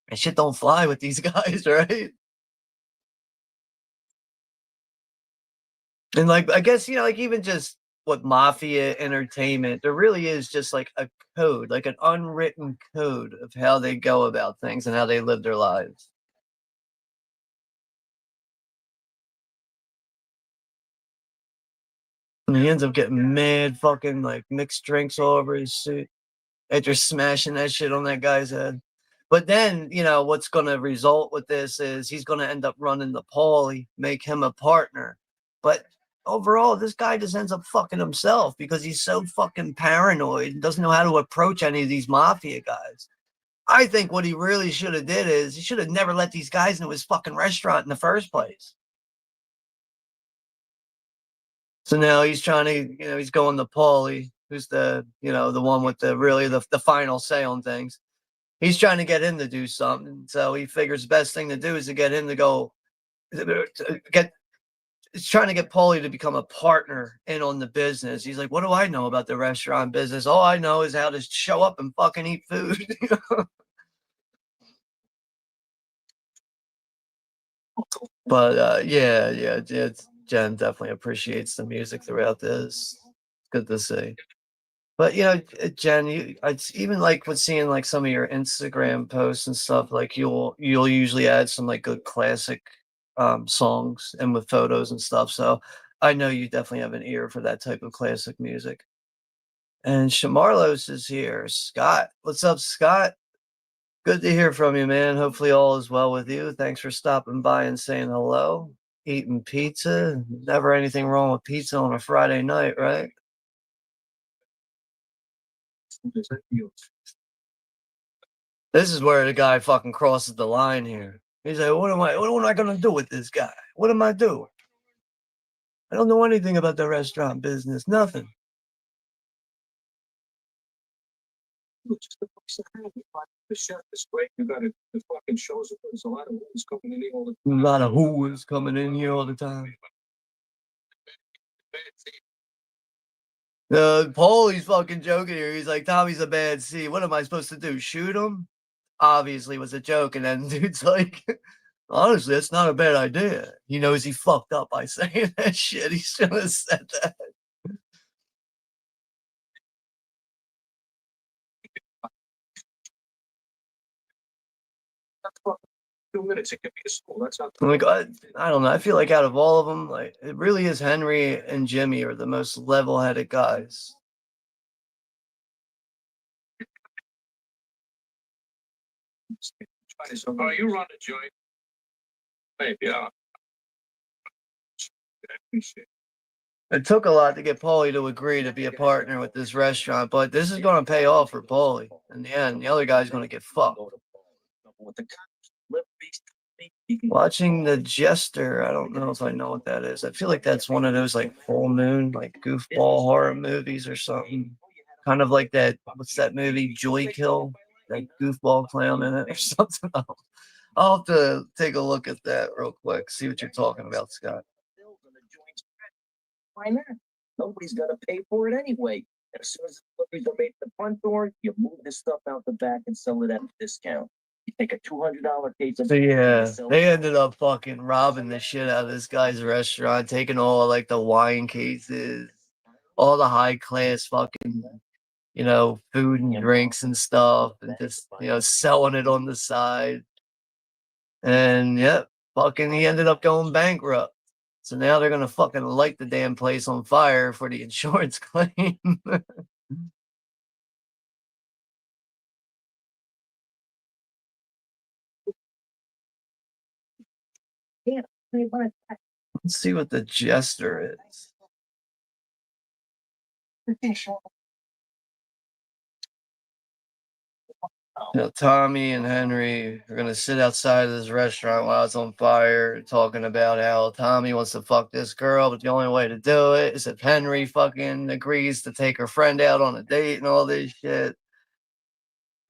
and shit don't fly with these guys, right? And like, I guess, like even just what mafia entertainment, there really is just like a code, like an unwritten code of how they go about things and how they live their lives. And he ends up getting mad fucking like mixed drinks all over his suit after smashing that shit on that guy's head. But then, what's going to result with this is he's going to end up running the Paulie, make him a partner. But overall, this guy just ends up fucking himself because he's so fucking paranoid and doesn't know how to approach any of these mafia guys. I think what he really should have did is he should have never let these guys into his fucking restaurant in the first place. So now he's trying to, he's going to Paulie, who's the one with the final say on things. He's trying to get him to do something. So he figures the best thing to do is to get him to go he's trying to get Paulie to become a partner in on the business. He's like, what do I know about the restaurant business? All I know is how to show up and fucking eat food. But yeah, Jen definitely appreciates the music throughout this. Good to see. But Jen, it's even like with seeing like some of your Instagram posts and stuff, like you'll usually add some like good classic songs and with photos and stuff. So I know you definitely have an ear for that type of classic music. And Shamarlos is here. Scott, what's up, Scott? Good to hear from you, man. Hopefully all is well with you. Thanks for stopping by and saying hello. Eating pizza. Never anything wrong with pizza on a Friday night, right? This is where the guy fucking crosses the line here. He's like, what am I gonna do with this guy? What am I doing? I don't know anything about the restaurant business. Nothing. Just the place to have it. The chef is great. You got the fucking shows. There's a lot of who's coming in here all the time. A lot of who is coming in here all the time. Paulie's fucking joking here. He's like, Tommy's a bad seed. What am I supposed to do? Shoot him? Obviously it was a joke. And then dude's like, honestly, that's not a bad idea. He knows he fucked up by saying that shit. He shouldn't have said that. That's fucking 2 minutes. It could be a school. That's not. Like, I don't know. I feel like out of all of them, like it really is Henry and Jimmy are the most level-headed guys. Oh, you run the joint. Maybe, yeah. It took a lot to get Paulie to agree to be a partner with this restaurant, but this is going to pay off for Paulie. In the end, the other guy's going to get fucked. Watching The Jester, I don't know if I know what that is. I feel like that's one of those like full moon, like goofball horror movies or something. Kind of like that, what's that movie, Joy Kill? That goofball clown in it or something. I'll have to take a look at that real quick, see what you're talking about, Scott. Why not? Nobody's got to pay for it anyway. As soon as the deliveries are made at the front door, you move this stuff out the back and sell it at a discount. You take a $200 case of. So yeah, they ended up fucking robbing the shit out of this guy's restaurant, taking all like the wine cases, all the high class fucking, food and drinks and stuff, and just selling it on the side. And yep, fucking he ended up going bankrupt. So now they're gonna fucking light the damn place on fire for the insurance claim. Yeah, Let's see what The Jester is. Tommy and Henry are gonna sit outside of this restaurant while it's on fire, talking about how Tommy wants to fuck this girl, but the only way to do it is if Henry fucking agrees to take her friend out on a date and all this shit.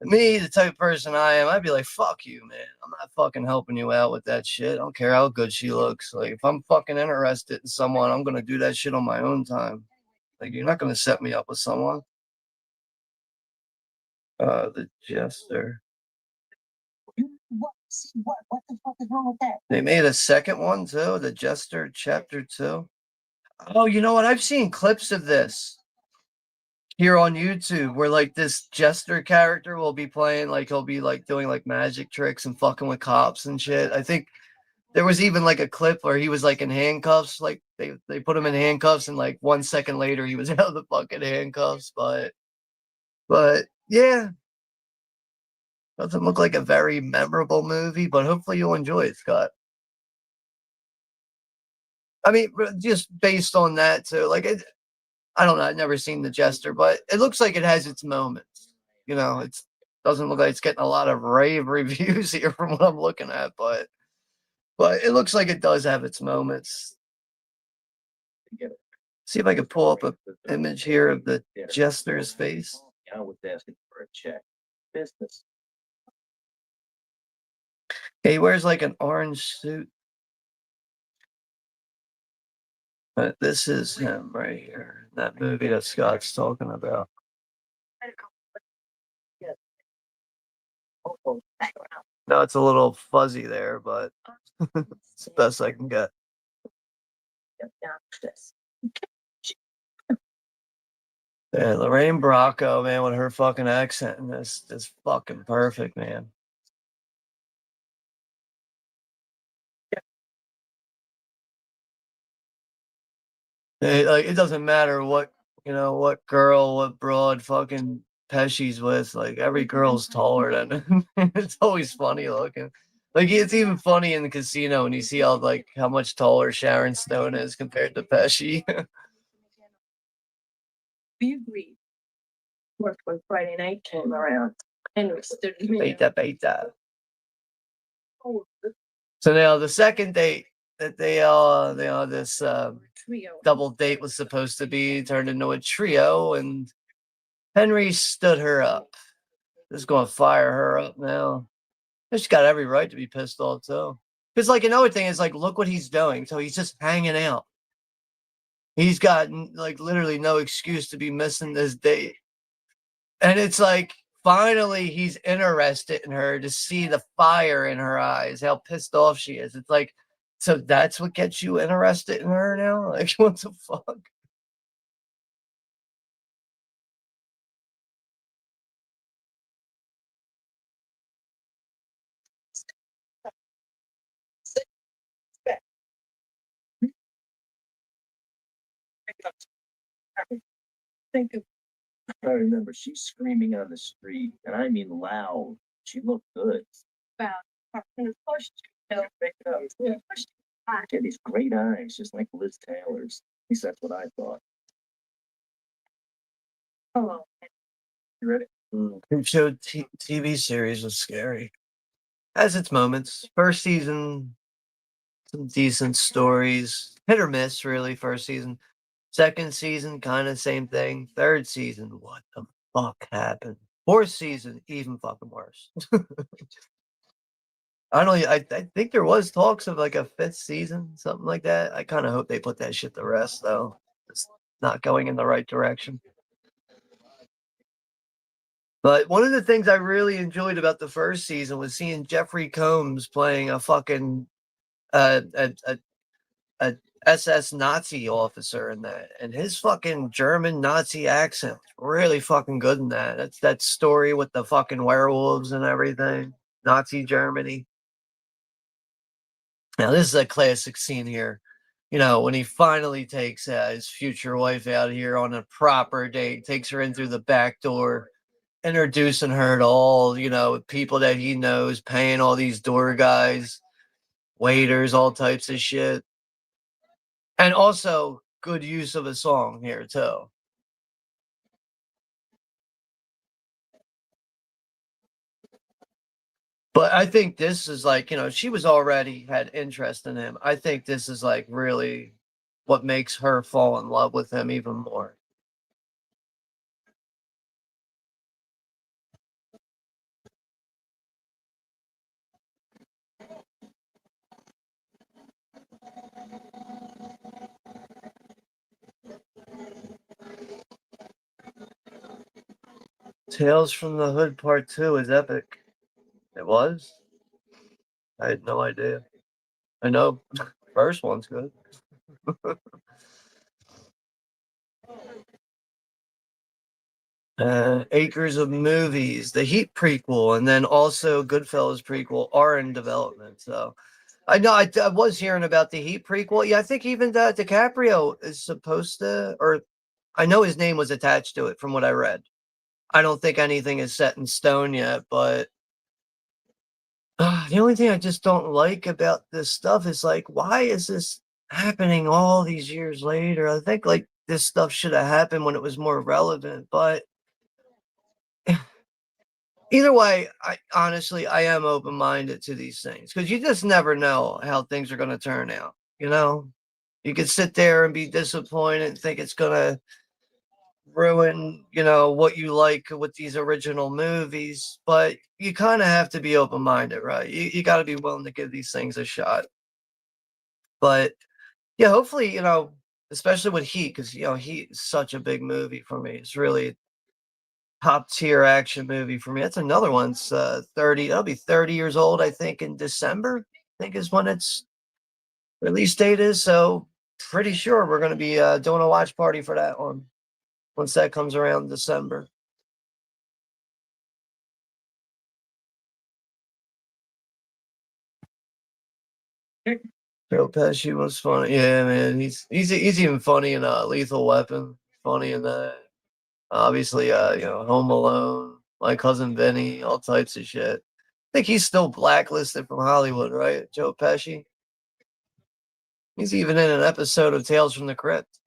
Me, the type of person I am, I'd be like, fuck you, man. I'm not fucking helping you out with that shit. I don't care how good she looks. Like, if I'm fucking interested in someone, I'm gonna do that shit on my own time. Like, you're not going to set me up with someone. The Jester. What? What the fuck is wrong with that? They made a second one too, The Jester Chapter 2. Oh, you know what? I've seen clips of this here on YouTube where like this Jester character will be playing, like he'll be like doing like magic tricks and fucking with cops and shit. I think there was even like a clip where he was like in handcuffs, like they put him in handcuffs, and like 1 second later he was out of the fucking handcuffs. But yeah, doesn't look like a very memorable movie, but hopefully you'll enjoy it, Scott. I mean, just based on that too, like I don't know, I've never seen The Jester, but it looks like it has its moments. You know, it doesn't look like it's getting a lot of rave reviews here from what I'm looking at, but it looks like it does have its moments. See if I can pull up an image here of the Jester's face. I was asking for a check. Business. He wears like an orange suit. But this is him right here, that movie that Scott's talking about. No, it's a little fuzzy there, but it's the best I can get. Yeah, Lorraine Bracco, man, with her fucking accent in this is fucking perfect, man. Like it doesn't matter what what girl, what broad fucking Pesci's with. Like every girl's taller than him. It's always funny looking. Like it's even funny in the casino when you see how much taller Sharon Stone is compared to Pesci. We agreed. Worked when Friday night came around. Henry stood me Beta beta. So now the second date that this trio. double date was supposed to be turned into a trio, and Henry stood her up. Just gonna fire her up now. She's got every right to be pissed off too. Because like another thing is like, look what he's doing. So he's just hanging out. He's got like literally no excuse to be missing this date. And it's like finally he's interested in her, to see the fire in her eyes, how pissed off she is. It's like, so that's what gets you interested in her now? Like, what the fuck? Think of I remember she's screaming on the street, and I mean loud. She looked good. about and of course Yeah, these great eyes, just like Liz Taylor's. At least that's what I thought. hello. You ready? Creep show TV series was scary. Has its moments. First season, some decent stories. Hit or miss, really, first season. Second season, kind of same thing. Third season, what the fuck happened? Fourth season, even fucking worse. I think there was talks of like a fifth season, something like that. I kind of hope they put that shit to rest, though. It's not going in the right direction. But one of the things I really enjoyed about the first season was seeing Jeffrey Combs playing a fucking uh, a, a, a SS Nazi officer in that, and his fucking German Nazi accent really fucking good in that. That's that story with the fucking werewolves and everything. Nazi Germany. Now this is a classic scene here. You know, when he finally takes his future wife out here on a proper date, takes her in through the back door, introducing her to all, people that he knows, paying all these door guys, waiters, all types of shit. And also good use of a song here too. But I think this is like, she was already had interest in him. I think this is like really what makes her fall in love with him even more. Tales from the Hood Part 2 is epic. It was? I had no idea. I know first one's good. Acres of Movies, the Heat prequel, and then also Goodfellas prequel are in development. So I know I was hearing about the Heat prequel. Yeah, I think even DiCaprio is supposed to, or I know his name was attached to it from what I read. I don't think anything is set in stone yet, but the only thing I just don't like about this stuff is like, why is this happening all these years later? I think like this stuff should have happened when it was more relevant, but either way, I honestly I am open minded to these things because you just never know how things are going to turn out. You know, you could sit there and be disappointed and think it's going to ruin, what you like with these original movies, but you kind of have to be open minded, right? You got to be willing to give these things a shot. But yeah, hopefully, especially with Heat, because Heat is such a big movie for me. It's really top tier action movie for me. That's another one's 30. That'll be 30 years old, I think, in December. I think is when its release date is. So pretty sure we're going to be doing a watch party for that one once that comes around in December. Joe Pesci was funny. Yeah, man, he's even funny in Lethal Weapon. Funny in that. Obviously, Home Alone, My Cousin Vinny, all types of shit. I think he's still blacklisted from Hollywood, right? Joe Pesci. He's even in an episode of Tales from the Crypt.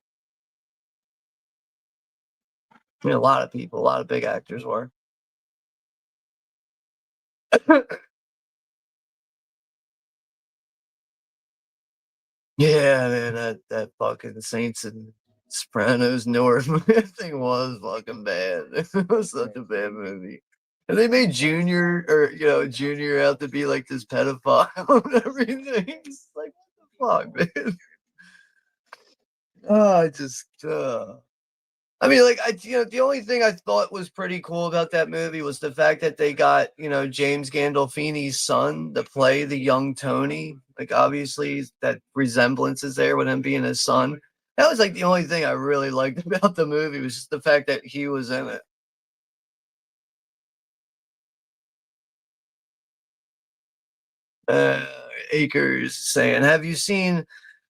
I mean, a lot of people, a lot of big actors were. Yeah, man, that fucking Saints and Sopranos North thing was fucking bad. It was such a bad movie. And they made Junior or Junior out to be like this pedophile and everything. It's like what the fuck, man. Oh, I mean, like the only thing I thought was pretty cool about that movie was the fact that they got, James Gandolfini's son to play the young Tony. Like obviously that resemblance is there with him being his son. That was like the only thing I really liked about the movie was just the fact that he was in it. Uh, Akers saying, "Have you seen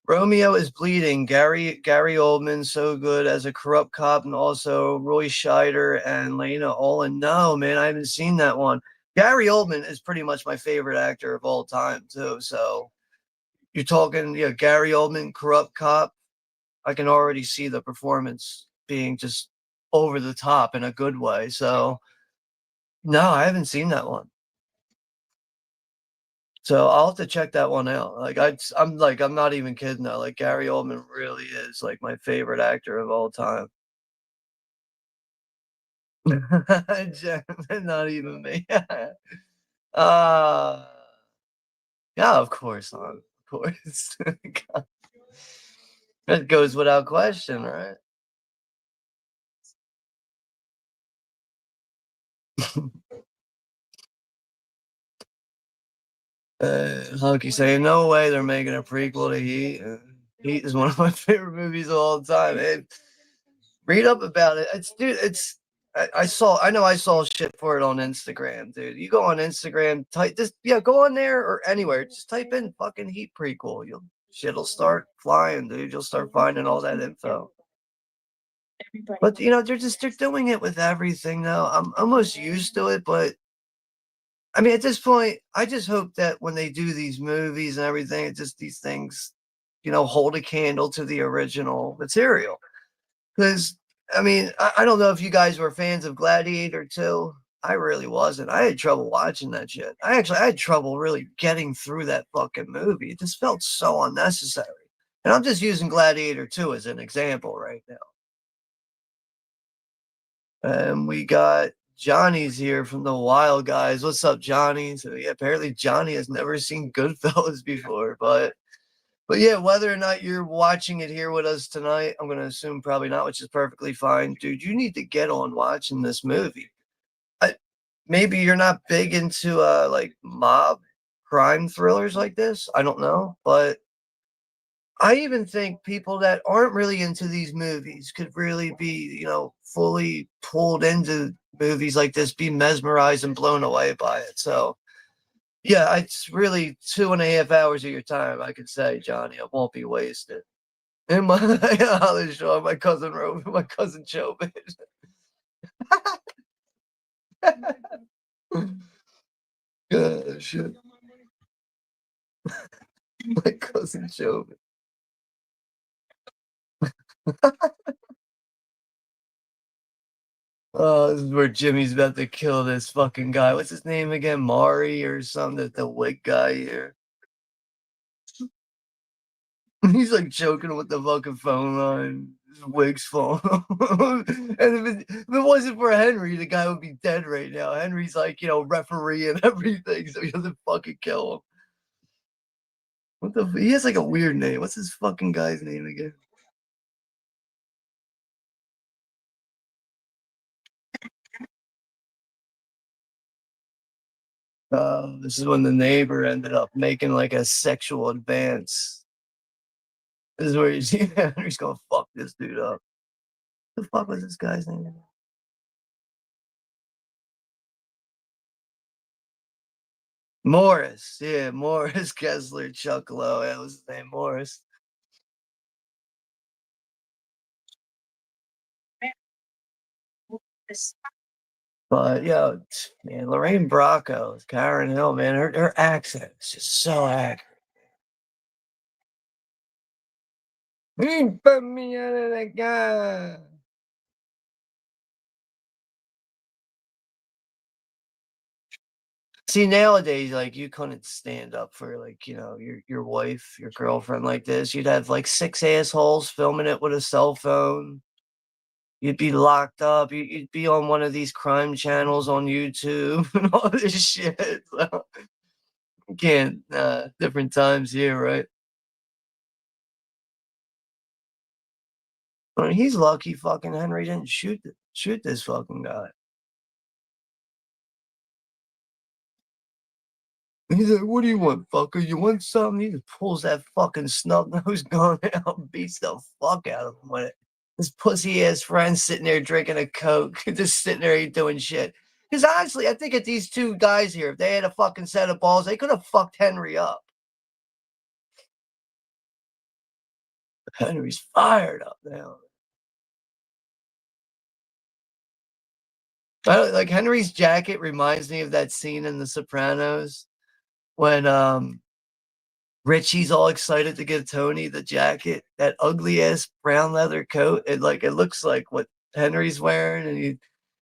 Romeo is Bleeding? Gary Oldman so good as a corrupt cop, and also Roy Scheider and Lena Olin." No, man, I haven't seen that one. Gary Oldman is pretty much my favorite actor of all time too. So you're talking, Gary Oldman, corrupt cop. I can already see the performance being just over the top in a good way. So no, I haven't seen that one. So I'll have to check that one out. Like I'm not even kidding though. Like Gary Oldman really is like my favorite actor of all time. Not even me. uh yeah, of course, of course. That goes without question, right? Hunky saying, "No way they're making a prequel to Heat." Heat is one of my favorite movies of all time. Read up about it. It's I know I saw shit for it on Instagram, dude. You go on Instagram, type this, yeah, go on there or anywhere. Just type in fucking Heat prequel. Shit'll start flying, dude. You'll start finding all that info. But they're doing it with everything now. I'm almost used to it, but I mean, at this point, I just hope that when they do these movies and everything, it's just these things, hold a candle to the original material. Because, I mean, I don't know if you guys were fans of Gladiator 2. I really wasn't. I had trouble watching that shit. I had trouble really getting through that fucking movie. It just felt so unnecessary. And I'm just using Gladiator 2 as an example right now. And we got Johnny's here from the Wild Guys. What's up, Johnny? So yeah, apparently Johnny has never seen Goodfellas before, but yeah, whether or not you're watching it here with us tonight, I'm gonna assume probably not, which is perfectly fine. Dude, you need to get on watching this movie. maybe you're not big into like mob crime thrillers like this. I don't know, but I even think people that aren't really into these movies could really be, fully pulled into movies like this, be mesmerized and blown away by it. So, yeah, it's really 2.5 hours of your time, I could say, Johnny. It won't be wasted. And my other show, my cousin Robin, my cousin Chobin. Shit. My cousin Chobin. Oh, this is where Jimmy's about to kill this fucking guy. What's his name again? Mari or something? The wig guy here. He's like joking with the fucking phone line. His wig's falling off. And if it wasn't for Henry, the guy would be dead right now. Henry's like, referee and everything, so he doesn't fucking kill him. He has like a weird name. What's his fucking guy's name again? This is when the neighbor ended up making like a sexual advance. This is where you see Henry's gonna fuck this dude up. The fuck was this guy's name? Morris. Yeah, Morris Kessler Chuck Lowe. That was his name, Morris. But yeah, man, Lorraine Bracco, Karen Hill, man, her accent is just so accurate. Put me out of the gun. See, nowadays, like you couldn't stand up for like, your wife, your girlfriend like this. You'd have like 6 assholes filming it with a cell phone. You'd be locked up. You'd be on one of these crime channels on YouTube and all this shit. So, you can't, different times here, right? I mean, he's lucky fucking Henry didn't shoot this fucking guy. He's like, "What do you want, fucker? You want something?" He just pulls that fucking snub nose gun out and beats the fuck out of him with it. His pussy ass friend sitting there drinking a Coke, just sitting there ain't doing shit. Because honestly, I think if these two guys here, if they had a fucking set of balls, they could have fucked Henry up. Henry's fired up now. Like Henry's jacket reminds me of that scene in The Sopranos when Richie's all excited to give Tony the jacket, that ugly ass brown leather coat. It looks like what Henry's wearing, and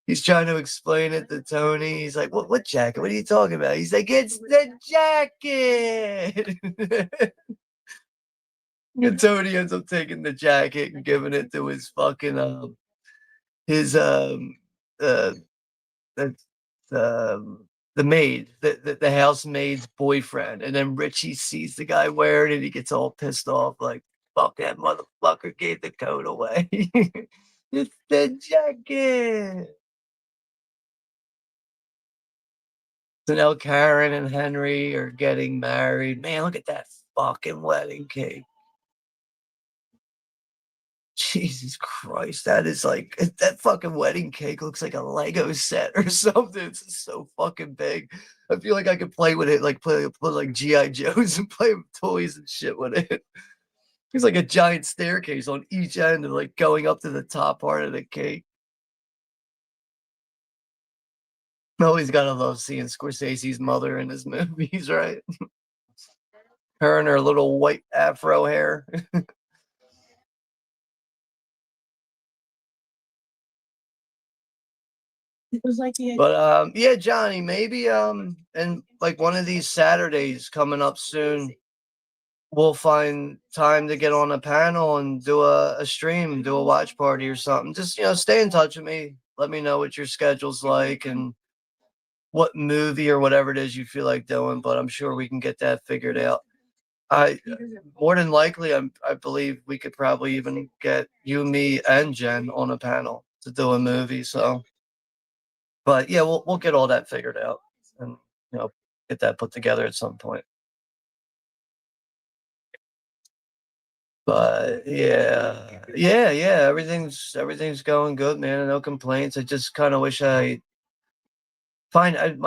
he's trying to explain it to Tony. He's like, "What jacket? What are you talking about?" He's like, "It's the jacket." And Tony ends up taking the jacket and giving it to his fucking his uh that's the maid, the housemaid's boyfriend, and then Richie sees the guy wearing it, he gets all pissed off, like, "Fuck that motherfucker gave the coat away." It's the jacket. So now Karen and Henry are getting married. Man, look at that fucking wedding cake. Jesus Christ, that is like that fucking wedding cake looks like a Lego set or something. It's so fucking big. I feel like I could play with it, like put like GI Joes and play with toys and shit with it. It's like a giant staircase on each end and like going up to the top part of the cake. Always gotta love seeing Scorsese's mother in his movies, right? Her and her little white afro hair. It was like he had But yeah, Johnny, maybe and like one of these Saturdays coming up soon, we'll find time to get on a panel and do a stream, do a watch party or something. Just stay in touch with me. Let me know what your schedule's like and what movie or whatever it is you feel like doing. But I'm sure we can get that figured out. I more than likely, I believe we could probably even get you, me, and Jen on a panel to do a movie. So But yeah, we'll get all that figured out and get that put together at some point. But yeah, everything's going good, man. No complaints. I just kind of wish my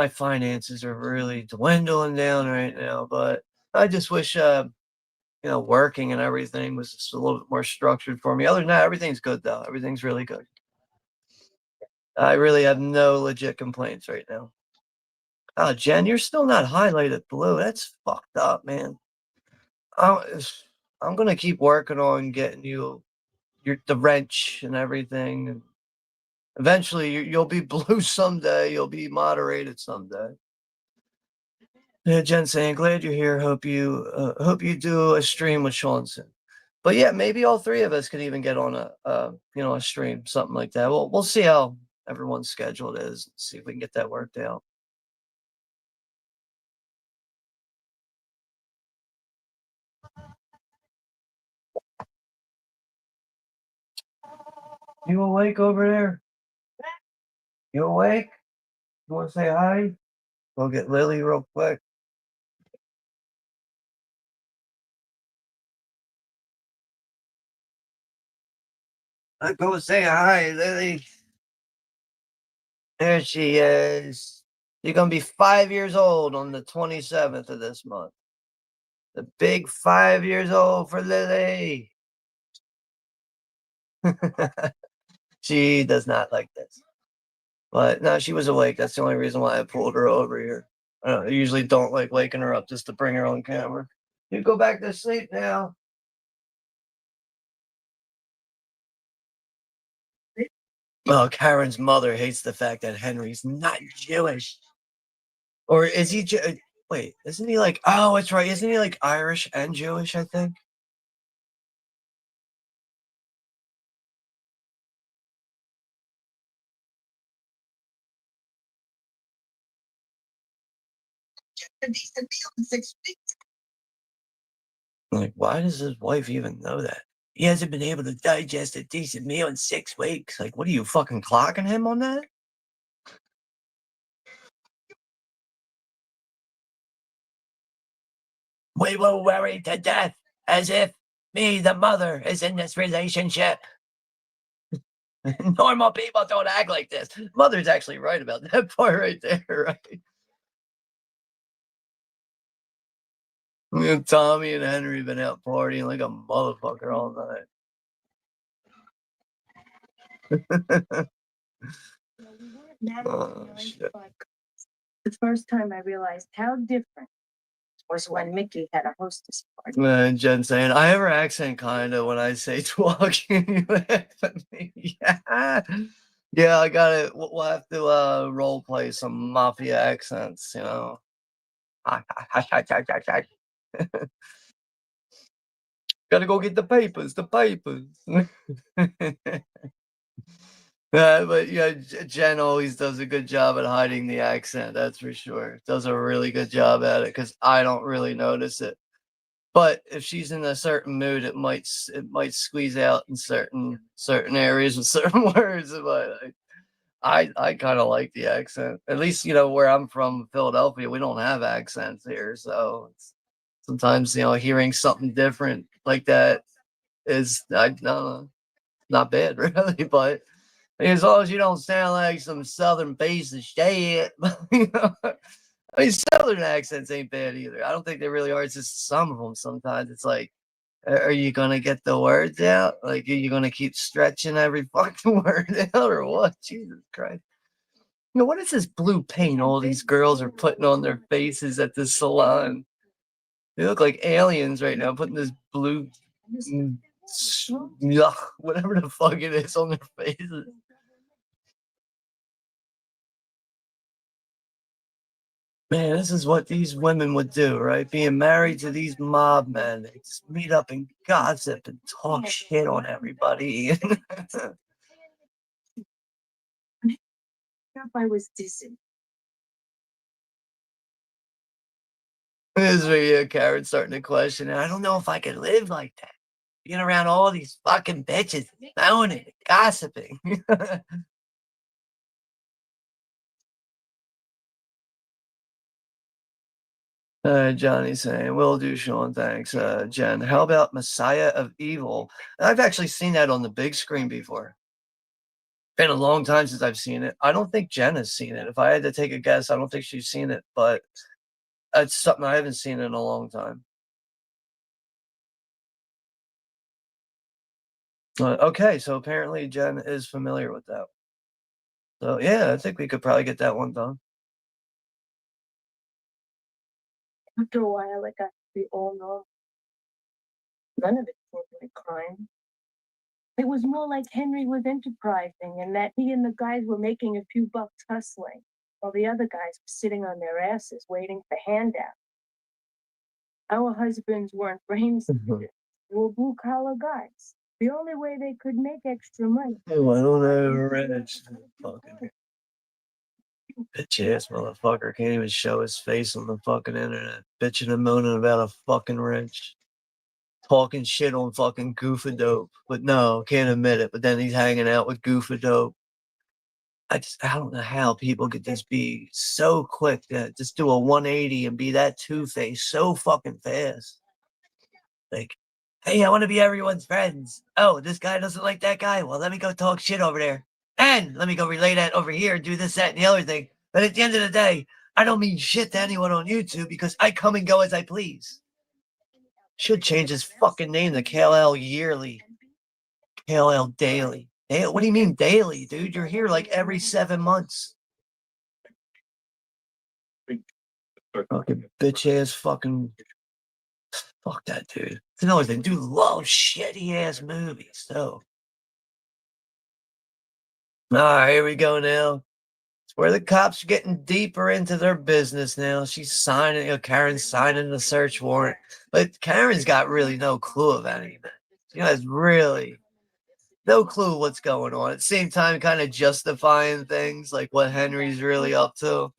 finances are really dwindling down right now, but I just wish working and everything was just a little bit more structured for me. Other than that, everything's good though. Everything's really good. I really have no legit complaints right now. Oh, Jen, you're still not highlighted blue. That's fucked up, man. I'm gonna keep working on getting you the wrench and everything. And eventually, you'll be blue someday. You'll be moderated someday. Yeah, Jen saying, glad you're here. Hope you do a stream with Sean soon. But yeah, maybe all three of us could even get on a stream, something like that. We'll see how everyone's schedule is. See if we can get that worked out. You awake over there? You awake? You want to say hi? Go get Lily real quick. Go say hi, Lily. There she is. You're going to be 5 years old on the 27th of this month. The big 5 years old for Lily. She does not like this. But no, she was awake. That's the only reason why I pulled her over here. I usually don't like waking her up just to bring her on camera. You go back to sleep now. Oh, Karen's mother hates the fact that Henry's not Jewish. Or is he? Wait, isn't he like? Oh, it's right. Isn't he like Irish and Jewish? I think. Like, why does his wife even know that? He hasn't been able to digest a decent meal in 6 weeks. Like, what are you fucking clocking him on that? We will worry to death as if me, the mother, is in this relationship. Normal people don't act like this. Mother's actually right about that part right there, right? Me and Tommy and Henry been out partying like a motherfucker all night. Oh, shit. The first time I realized how different was when Mickey had a hostess party. Man, Jen saying, I have her accent kind of when I say talking. You laugh at me. Yeah. Yeah, I got it. We'll have to role play some mafia accents, Gotta go get the papers. But yeah, Jen always does a good job at hiding the accent. That's for sure. Does a really good job at it because I don't really notice it. But if she's in a certain mood, it might squeeze out in certain areas with certain words. But I kind of like the accent. At least where I'm from, Philadelphia, we don't have accents here, so sometimes hearing something different like that is I don't know, not bad really, but as long as you don't sound like some southern piece of shit. I mean, southern accents ain't bad either. I don't think they really are. It's just some of them sometimes. It's like, are you gonna get the words out? Like, are you gonna keep stretching every fucking word out or what? Jesus Christ. What is this blue paint all these girls are putting on their faces at the salon? They look like aliens right now, putting this blue, whatever the fuck it is on their faces. Man, this is what these women would do, right? Being married to these mob men. They just meet up and gossip and talk shit on everybody. If I was dizzy. This is where Karen's starting to question it. I don't know if I could live like that. Being around all these fucking bitches, moaning, gossiping. Johnny's saying, "Will do, Sean. Thanks." Jen, how about Messiah of Evil? I've actually seen that on the big screen before. Been a long time since I've seen it. I don't think Jen has seen it. If I had to take a guess, I don't think she's seen it, but it's something I haven't seen in a long time. Okay, so apparently Jen is familiar with that. So yeah, I think we could probably get that one done. After a while, it got to be all normal. None of it seemed like crime. It was more like Henry was enterprising and that he and the guys were making a few bucks hustling, while the other guys were sitting on their asses waiting for handouts. Our husbands weren't brains, they were blue collar guys. The only way they could make extra money. Oh, I don't know, Rich. Fucking bitch ass motherfucker can't even show his face on the fucking internet. Bitching and moaning about a fucking wrench. Talking shit on fucking Goofadope. But no, can't admit it. But then he's hanging out with Goofadope. I don't know how people could just be so quick to just do a 180 and be that two-faced so fucking fast. Like, hey, I want to be everyone's friends. Oh, this guy doesn't like that guy. Well, let me go talk shit over there. And let me go relay that over here and do this, that, and the other thing. But at the end of the day, I don't mean shit to anyone on YouTube because I come and go as I please. Should change his fucking name to KLL Yearly. KLL Daily. What do you mean daily, dude? You're here like every 7 months. Fucking bitch ass fucking. Fuck that dude. It's another thing. Dude loves shitty ass movies, though. All right, here we go now. It's where the cops are getting deeper into their business now. She's signing, Karen's signing the search warrant. But Karen's got really no clue of anything. She has really no clue what's going on. At the same time, kind of justifying things like what Henry's really up to.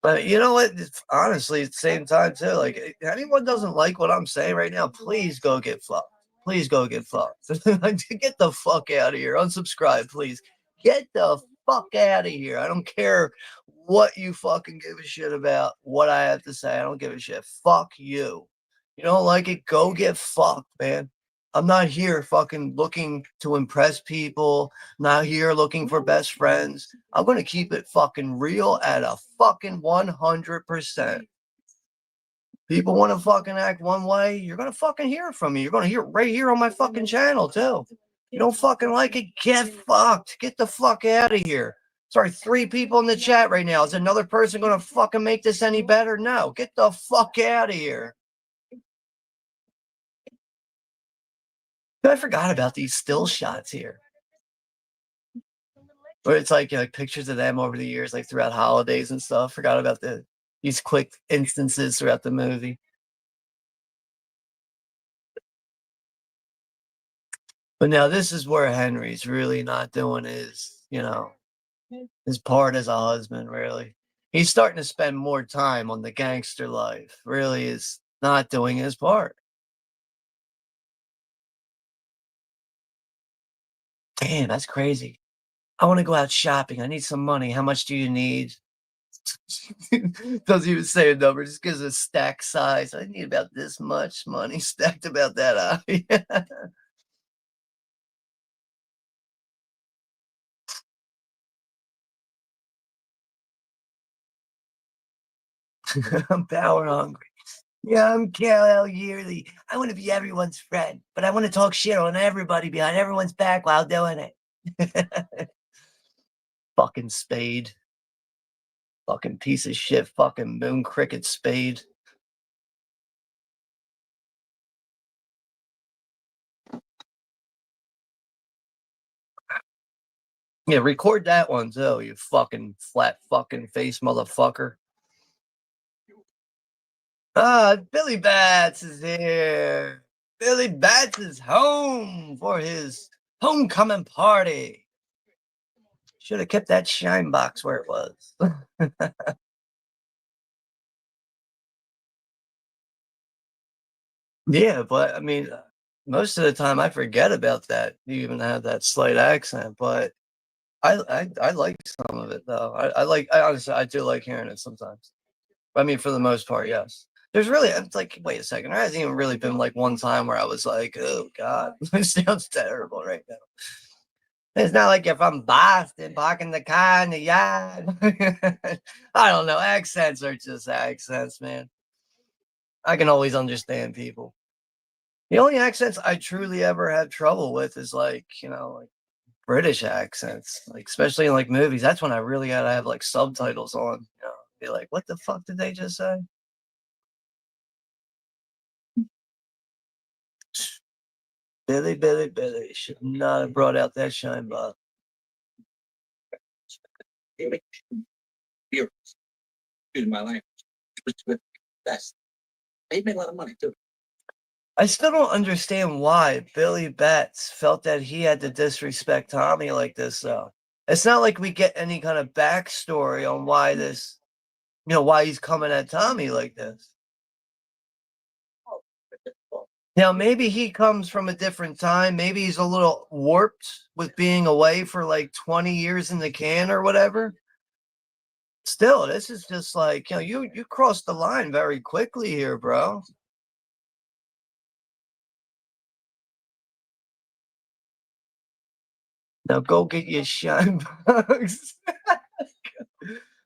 But you know what? Honestly, at the same time, too, like, if anyone doesn't like what I'm saying right now, please go get fucked. Please go get fucked. Get the fuck out of here. Unsubscribe, please. Get the fuck out of here. I don't care what you fucking give a shit about, what I have to say. I don't give a shit. Fuck you. You don't like it? Go get fucked, man. I'm not here fucking looking to impress people. Not here looking for best friends. I'm going to keep it fucking real at a fucking 100%. People want to fucking act one way, you're going to fucking hear it from me. You're going to hear it right here on my fucking channel, too. You don't fucking like it? Get fucked. Get the fuck out of here. Sorry, 3 people in the chat right now. Is another person going to fucking make this any better? No. Get the fuck out of here. I forgot about these still shots here. Where it's like pictures of them over the years, like throughout holidays and stuff. Forgot about these quick instances throughout the movie. But now this is where Henry's really not doing his part as a husband, really. He's starting to spend more time on the gangster life. Really is not doing his part. Damn, that's crazy. I want to go out shopping. I need some money. How much do you need? Doesn't even say a number, just gives a stack size. I need about this much money stacked about that high. I'm power hungry. Yeah, I'm KL Yearly. I want to be everyone's friend, but I want to talk shit on everybody behind everyone's back while doing it. Fucking Spade. Fucking piece of shit. Fucking Moon Cricket Spade. Yeah, record that one too, you fucking flat fucking face motherfucker. Billy Bats is here. Billy Bats is home for his homecoming party. Should have kept that shine box where it was. Yeah, but I mean, most of the time I forget about that. You even have that slight accent, but I like some of it though. I honestly I do like hearing it sometimes. I mean, for the most part, yes. There's really it's like wait a second, there hasn't even really been like one time where I was like, oh god, this sounds terrible right now. It's not like if I'm Boston parking the car in the yard. I don't know. Accents are just accents, man. I can always understand people. The only accents I truly ever had trouble with is like, like British accents, like especially in like movies. That's when I really gotta have like subtitles on, be like, what the fuck did they just say? Billy should not have brought out that shine box. They make heroes. Excuse my language. Which is the best. They made a lot of money too. I still don't understand why Billy Batts felt that he had to disrespect Tommy like this, though. It's not like we get any kind of backstory on why this, why he's coming at Tommy like this. Now, maybe he comes from a different time. Maybe he's a little warped with being away for like 20 years in the can or whatever. Still, this is just like, you crossed the line very quickly here, bro. Now go get your shine box.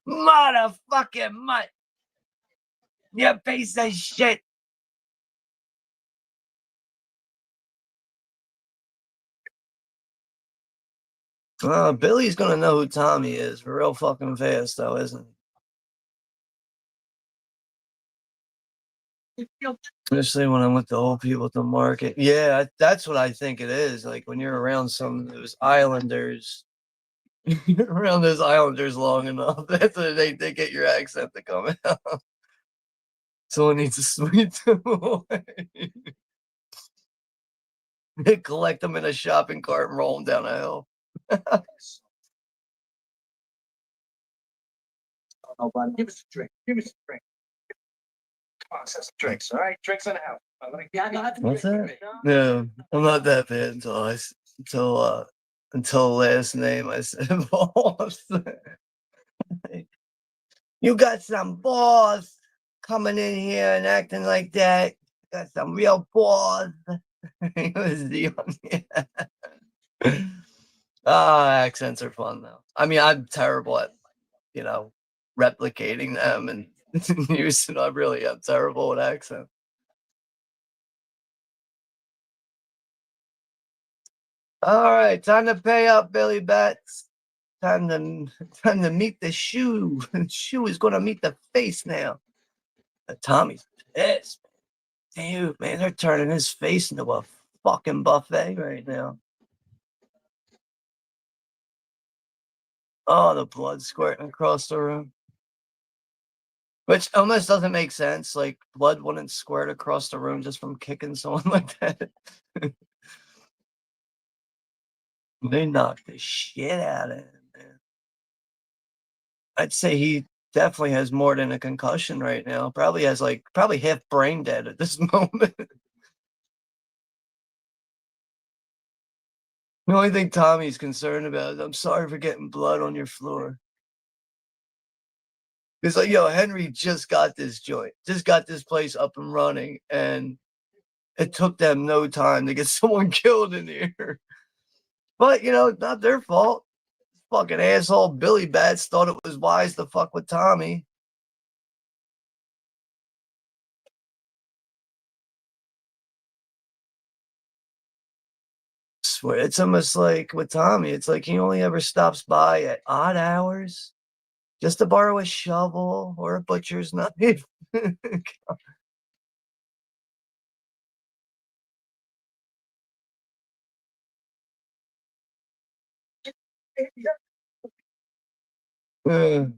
Motherfucking mutt. You piece of shit. Billy's gonna know who Tommy is real fucking fast, though, isn't he? Especially when I'm with the old people at the market. Yeah, that's what I think it is. Like when you're around some of those islanders, you're around those islanders long enough, that's what they get your accent to come out. Someone needs to sweep them away. They collect them in a shopping cart and roll them down a hill. Oh, buddy, give us a drink. Give us a drink. Come on, let's have some drinks. All right, drinks in the house. What's that? No, I'm not that bad until last name I said balls. You got some balls coming in here and acting like that. Got some real balls. He was the accents are fun though. I mean, I'm terrible at replicating them and using. I really am terrible at accents. All right, time to pay up, Billy Bats. Time to meet the shoe. The shoe is gonna meet the face now. Tommy's pissed. Dude, man, they're turning his face into a fucking buffet right now. Oh, the blood squirting across the room. Which almost doesn't make sense. Like, blood wouldn't squirt across the room just from kicking someone like that. They knocked the shit out of him, man. I'd say he definitely has more than a concussion right now. Probably has probably half brain dead at this moment. The only thing Tommy's concerned about is, I'm sorry for getting blood on your floor. It's like, Henry just got this joint, just got this place up and running, and it took them no time to get someone killed in here. But, it's not their fault. Fucking asshole Billy Bats thought it was wise to fuck with Tommy. Swear, it's almost like with Tommy, it's like he only ever stops by at odd hours just to borrow a shovel or a butcher's knife.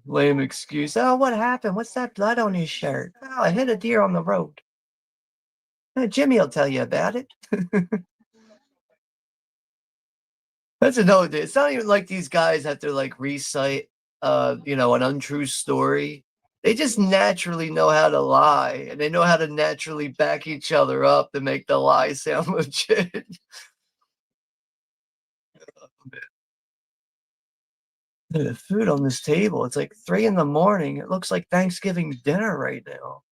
Lame excuse. Oh, what happened? What's that blood on his shirt? Oh, I hit a deer on the road. Jimmy will tell you about it. That's another thing. It's not even like these guys have to recite an untrue story. They just naturally know how to lie, and they know how to naturally back each other up to make the lie sound legit. The food on this table, it's like 3 in the morning. It looks like Thanksgiving dinner right now.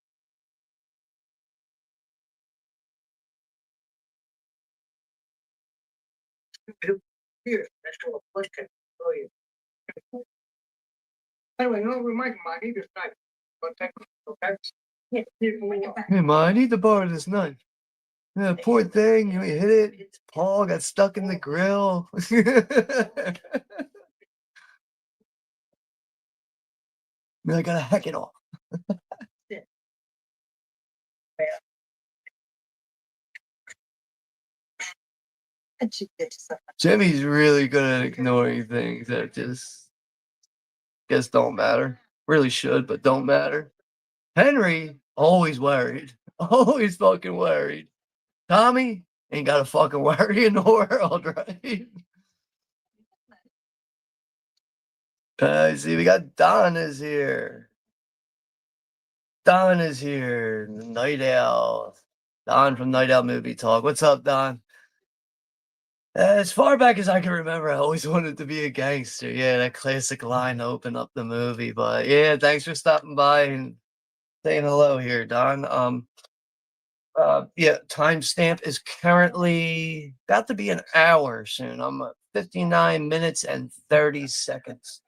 Here, that's called a push cut. Oh, yeah. Anyway, no, remind me, I need this knife. Okay? Yeah, here, bring it back. Hey, Ma, I need to borrow this knife. Yeah, poor thing, you hit it. Its paw got stuck in the grill. I gotta hack it off. And she did something. Jimmy's really good at ignoring things that just guess don't matter. Really should, but don't matter. Henry, always worried. Always fucking worried. Tommy ain't got a fucking worry in the world, right? See, we got Don is here. Don is here. Night Owl. Don from Night Owl Movie Talk. What's up, Don? As far back as I can remember, I always wanted to be a gangster. Yeah, that classic line to open up the movie. But yeah, thanks for stopping by and saying hello here, Don. Yeah, timestamp is currently about to be an hour soon. I'm at 59 minutes and 30 seconds.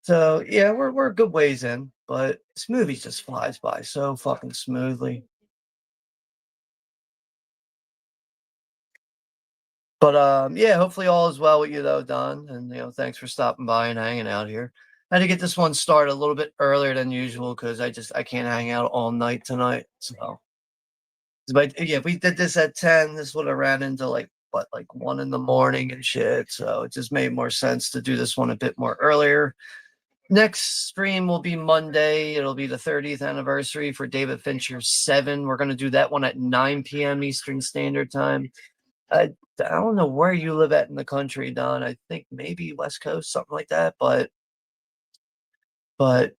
So yeah, we're a good ways in, but this movie just flies by so fucking smoothly. But yeah, hopefully all is well with you though, Don. And thanks for stopping by and hanging out here. I had to get this one started a little bit earlier than usual because I can't hang out all night tonight. So but yeah, if we did this at 10, this would have ran into like 1 in the morning and shit. So it just made more sense to do this one a bit more earlier. Next stream will be Monday. It'll be the 30th anniversary for David Fincher's 7. We're going to do that one at 9 p.m. Eastern Standard Time. I don't know where you live at in the country, Don. I think maybe West Coast, something like that. But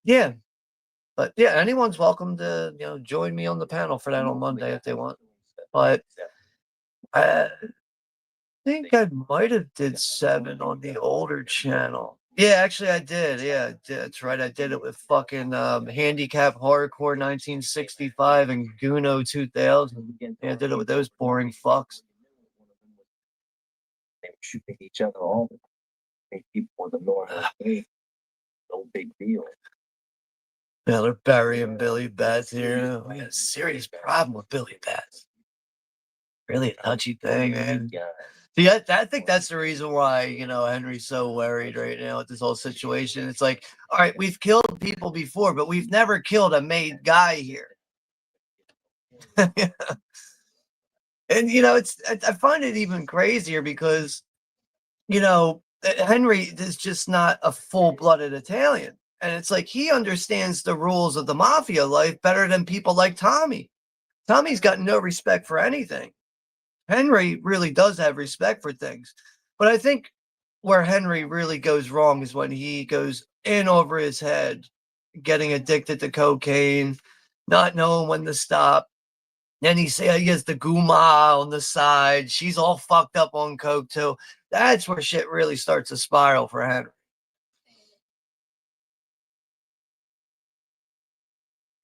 yeah, anyone's welcome to join me on the panel for that on Monday if they want. But I think I might have did 7 on the older channel. Yeah, actually I did. Yeah, that's right. I did it with fucking Handicap Hardcore 1965 and Guno 2000. Yeah, I did it with those boring fucks. They were shooting each other all the time. Make people with a normal day. No big deal. Yeah, they're burying Billy Bats here. We got a serious problem with Billy Bats. Really a touchy thing, man. Yeah. See, I think that's the reason why, Henry's so worried right now with this whole situation. It's like, all right, we've killed people before, but we've never killed a made guy here. And, I find it even crazier because, Henry is just not a full-blooded Italian. And it's like he understands the rules of the mafia life better than people like Tommy. Tommy's got no respect for anything. Henry really does have respect for things. But I think where Henry really goes wrong is when he goes in over his head, getting addicted to cocaine, not knowing when to stop. Then he has the Guma on the side. She's all fucked up on coke too. That's where shit really starts to spiral for Henry.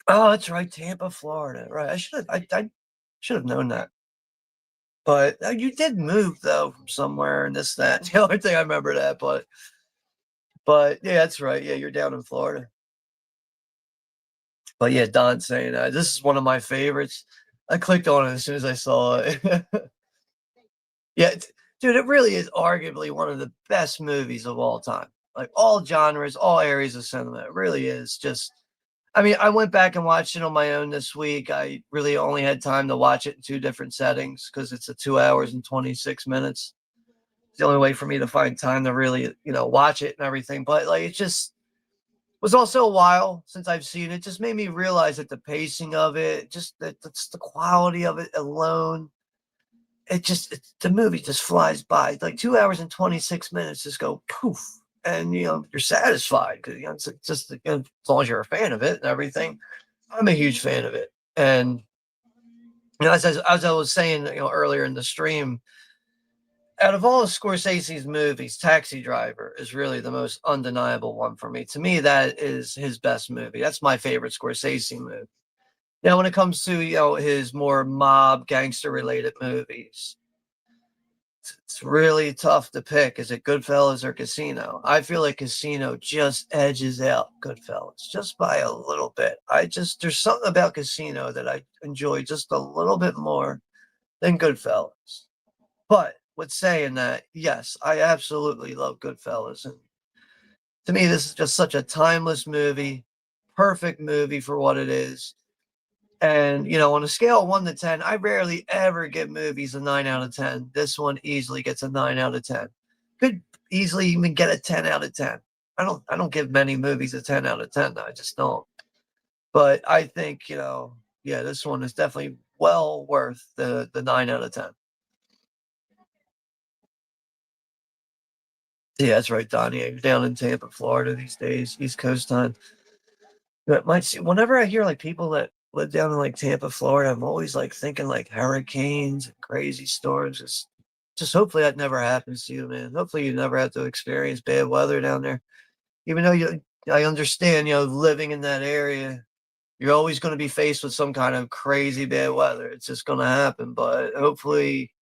Oh, that's right, Tampa, Florida. Right, I should have known that. But you did move though from somewhere and this that. The only thing I remember that, but yeah, that's right. Yeah, you're down in Florida. But yeah, Don saying this is one of my favorites. I clicked on it as soon as I saw it. Yeah, dude, it really is arguably one of the best movies of all time. Like all genres, all areas of cinema. It really is just. I mean, I went back and watched it on my own this week. I really only had time to watch it in 2 different settings because it's a 2 hours and 26 minutes. It's the only way for me to find time to really, watch it and everything. But like, it just was also a while since I've seen it. Just made me realize that the pacing of it, just that's the quality of it alone. The movie just flies by. Like 2 hours and 26 minutes just go poof. And you're satisfied because it's just as long as you're a fan of it and everything. I'm a huge fan of it, and as I was saying earlier in the stream, out of all of Scorsese's movies, Taxi Driver is really the most undeniable one for me. To me, that is his best movie. That's my favorite Scorsese movie. Now, when it comes to his more mob gangster related movies, it's really tough to pick. Is it Goodfellas or Casino? I feel like Casino just edges out Goodfellas just by a little bit. There's something about Casino that I enjoy just a little bit more than Goodfellas. But with saying that, yes, I absolutely love Goodfellas. And to me, this is just such a timeless movie, perfect movie for what it is. And, on a scale of 1 to 10, I rarely ever give movies a 9 out of 10. This one easily gets a 9 out of 10. Could easily even get a 10 out of 10. I don't give many movies a 10 out of 10. I just don't. But I think, yeah, this one is definitely well worth the 9 out of 10. Yeah, that's right, Donnie. You're down in Tampa, Florida these days, East Coast time. But whenever I hear like people that live down in like Tampa, Florida, I'm always like thinking like hurricanes and crazy storms. Just hopefully that never happens to you, man. Hopefully you never have to experience bad weather down there. Even though I understand, living in that area, you're always going to be faced with some kind of crazy bad weather. It's just going to happen. But hopefully,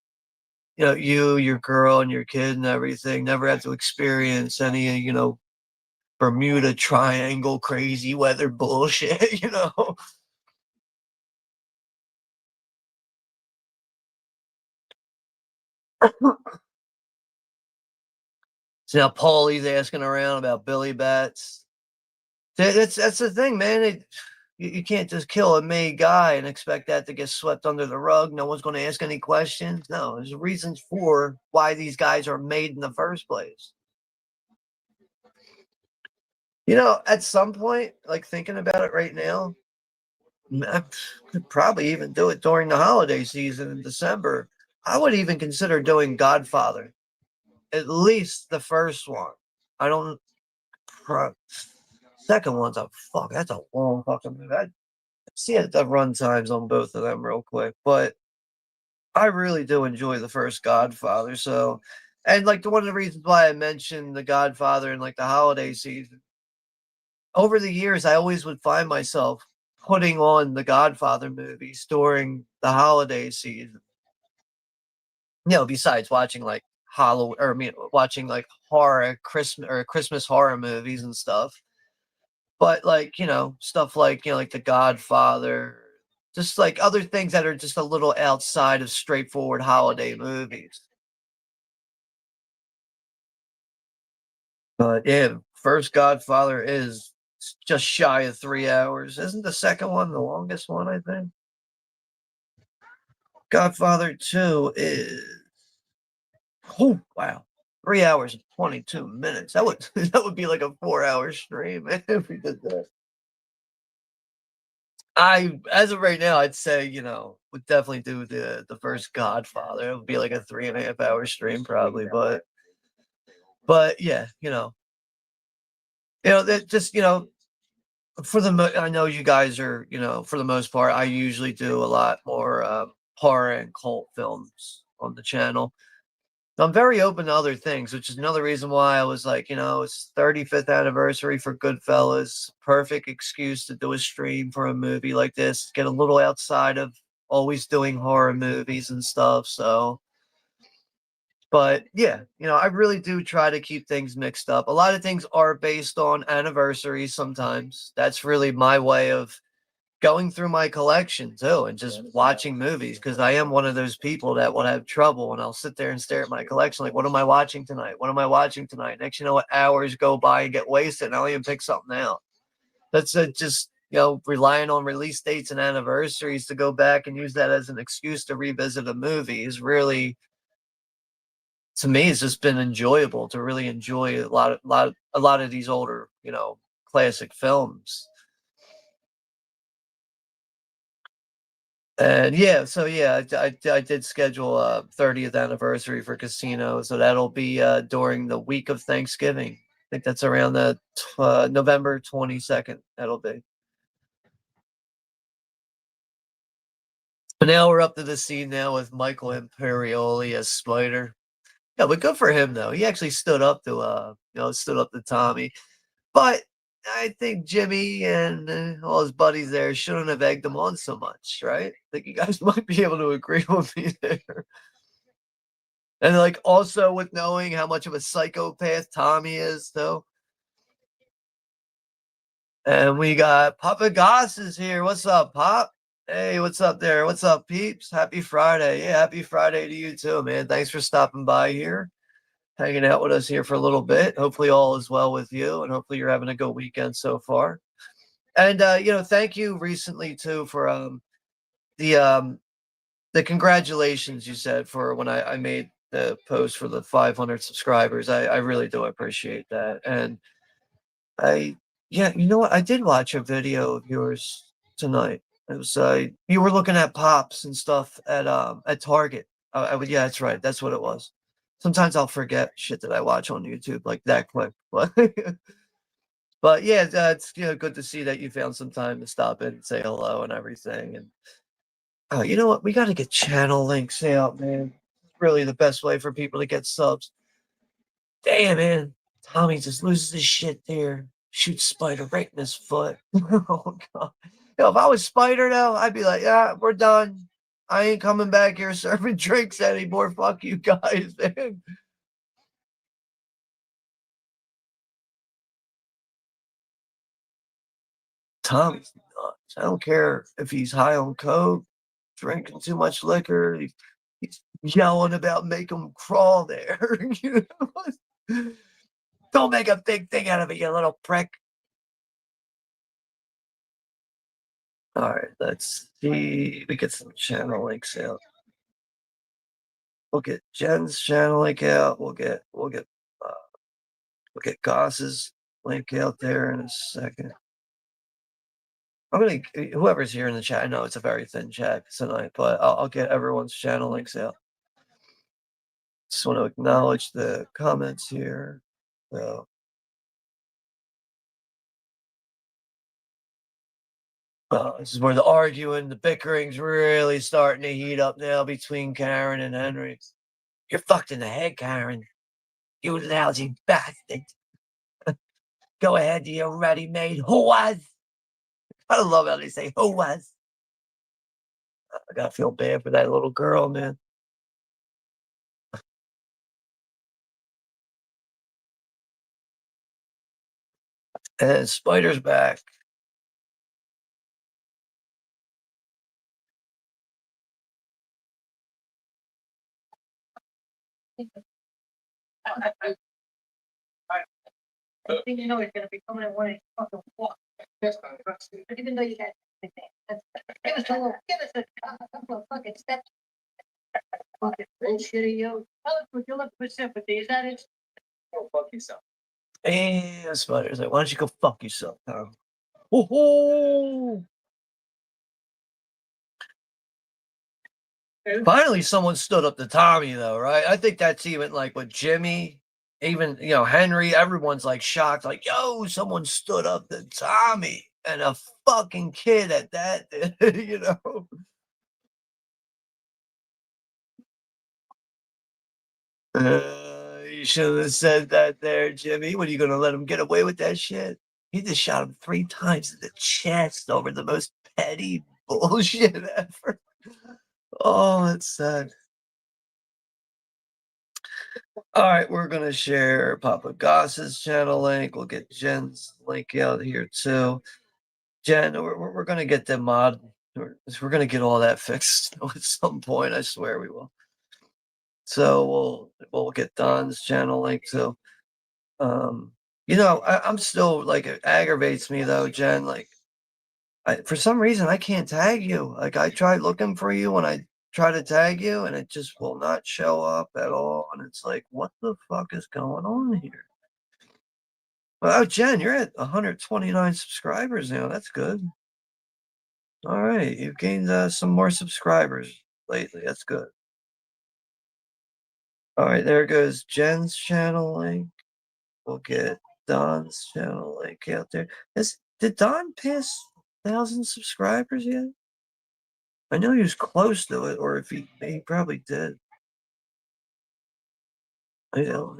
you, your girl, and your kid and everything never have to experience any, Bermuda Triangle crazy weather bullshit. So now Paulie's asking around about Billy Bats. That's the thing, man. You can't just kill a made guy and expect that to get swept under the rug. No one's going to ask any questions. No, there's reasons for why these guys are made in the first place. At some point, like thinking about it right now, I could probably even do it during the holiday season in December. I would even consider doing Godfather, at least the first one. I don't. Second one's a fuck. That's a long fucking movie. I see the run times on both of them real quick, but I really do enjoy the first Godfather. So, and like one of the reasons why I mentioned the Godfather in like the holiday season, over the years, I always would find myself putting on the Godfather movies during the holiday season. Besides watching like watching like horror Christmas horror movies and stuff. But like, stuff like, like The Godfather, just like other things that are just a little outside of straightforward holiday movies. But yeah, first Godfather is just shy of 3 hours. Isn't the second one the longest one, I think? Godfather 2 is, oh wow, 3 hours and 22 minutes. That would that would be like a 4 hour stream if we did that. As of right now, I'd say, would definitely do the first Godfather. It would be like a 3.5 hour stream probably, but yeah, that just, I know you guys are, for the most part, I usually do a lot more horror and cult films on the channel. I'm very open to other things, which is another reason why I was like, it's 35th anniversary for Goodfellas. Perfect excuse to do a stream for a movie like this. Get a little outside of always doing horror movies and stuff. So, but yeah, I really do try to keep things mixed up. A lot of things are based on anniversaries sometimes. That's really my way of going through my collection too and just watching movies, because I am one of those people that will have trouble and I'll sit there and stare at my collection like, what am I watching tonight? What am I watching tonight? Next, what, hours go by and get wasted and I'll even pick something out. That's just, relying on release dates and anniversaries to go back and use that as an excuse to revisit a movie is really, to me, it's just been enjoyable to really enjoy a lot of these older, classic films. And yeah, so yeah, I did schedule a 30th anniversary for Casino, so that'll be during the week of Thanksgiving. I think that's around the November 22nd. That'll be. But now we're up to the scene now with Michael Imperioli as Spider. Yeah, but good for him though. He actually stood up to stood up to Tommy. But I think Jimmy and all his buddies there shouldn't have egged him on so much, right? I think you guys might be able to agree with me there. And like also with knowing how much of a psychopath Tommy is, though. And we got Papa Goss is here. What's up, Pop? Hey, what's up there? What's up, peeps? Happy Friday. Yeah, happy Friday to you too, man. Thanks for stopping by here, hanging out with us here for a little bit. Hopefully all is well with you, and hopefully you're having a good weekend so far. And thank you recently too for the um the congratulations you said for when I made the post for the 500 subscribers. I really do appreciate that. And I yeah, you know what? I did watch a video of yours tonight. It was you were looking at pops and stuff at Target. Yeah, that's right. That's what it was. Sometimes I'll forget shit that I watch on YouTube like that quick. But but yeah, it's good to see that you found some time to stop in and say hello and everything. And oh, you know what? We got to get channel links out, man. It's really the best way for people to get subs. Damn, man. Tommy just loses his shit there. Shoots Spider right in his foot. Oh, God. If I was Spider, though, I'd be like, yeah, we're done. I ain't coming back here serving drinks anymore. Fuck you guys, man. Tommy's nuts. I don't care if he's high on coke, drinking too much liquor. He's yelling about make him crawl there. Don't make a big thing out of it, you little prick. All right, let's see. We get some channel links out. We'll get Jen's channel link out. We'll get Goss's link out there in a second. I'm gonna whoever's here in the chat. I know it's a very thin chat tonight, but I'll get everyone's channel links out. Just want to acknowledge the comments here. So, this is where the arguing, the bickering's really starting to heat up now between Karen and Henry. You're fucked in the head, Karen. You lousy bastard. Go ahead, you ready-made whores. I love how they say whores. I gotta feel bad for that little girl, man. And Spider's back. I think you know he's gonna be coming at one of these fucking walks. Even though you got give us a couple of fucking steps. Fucking bullshit, yo. Tell us what you're looking for sympathy. Is that it? Go fuck yourself. And Spider's like, why don't you go fuck yourself, pal? Oh, finally, someone stood up to Tommy, though, right? I think that's even like with Jimmy, even Henry. Everyone's like shocked, like, "Yo, someone stood up to Tommy and a fucking kid at that." You should have said that there, Jimmy. What are you gonna let him get away with that shit? He just shot him 3 times in the chest over the most petty bullshit ever. Oh, that's sad. All right, we're gonna share Papa Goss's channel link. We'll get Jen's link out here too. Jen, we're gonna get the mod. We're gonna get all that fixed at some point. I swear we will. So we'll get Don's channel link too. I'm still like it aggravates me though, Jen. Like, for some reason I can't tag you. Like I tried looking for you when I try to tag you, and it just will not show up at all. And it's like, what the fuck is going on here? Well, Jen, you're at 129 subscribers now. That's good. All right, you've gained some more subscribers lately. That's good. All right, there goes Jen's channel link. We'll get Don's channel link out there. Did Don pass 1,000 subscribers yet? I know he was close to it, or if he probably did. You know,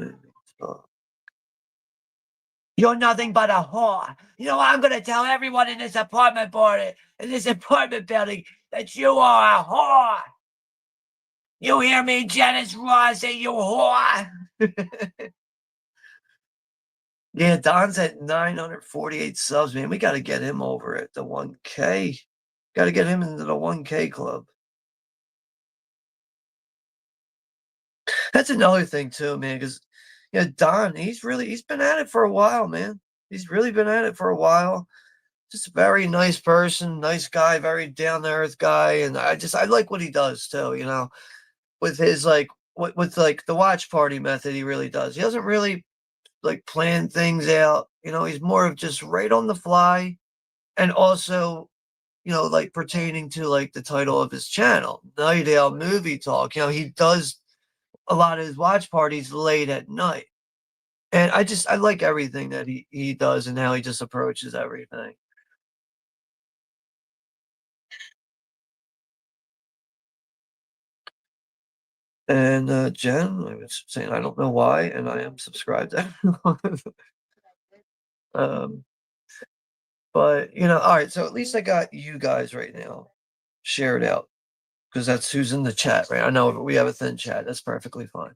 you're nothing but a whore. You know, I'm gonna tell everyone in this apartment building, that you are a whore. You hear me, Janice Rossi, you whore? Yeah, Don's at 948 subs, man. We got to get him over at the 1K. Got to get him into the 1K club. That's another thing too, man, because yeah, Don, he's been at it for a while, man. He's really been at it for a while. Just a very nice person, nice guy, very down to earth guy, and I like what he does too, you know, with his like with like the watch party method. He really does. He doesn't really like plan things out, you know. He's more of just right on the fly, and also, you know, like pertaining to like the title of his channel, Night Owl Movie Talk. You know, he does a lot of his watch parties late at night, and I like everything that he does and how he just approaches everything. And Jen, I was saying I don't know why, and I am subscribed to everyone. um, but you know, all right. So at least I got you guys right now shared out, because that's who's in the chat, right? I know we have a thin chat. That's perfectly fine.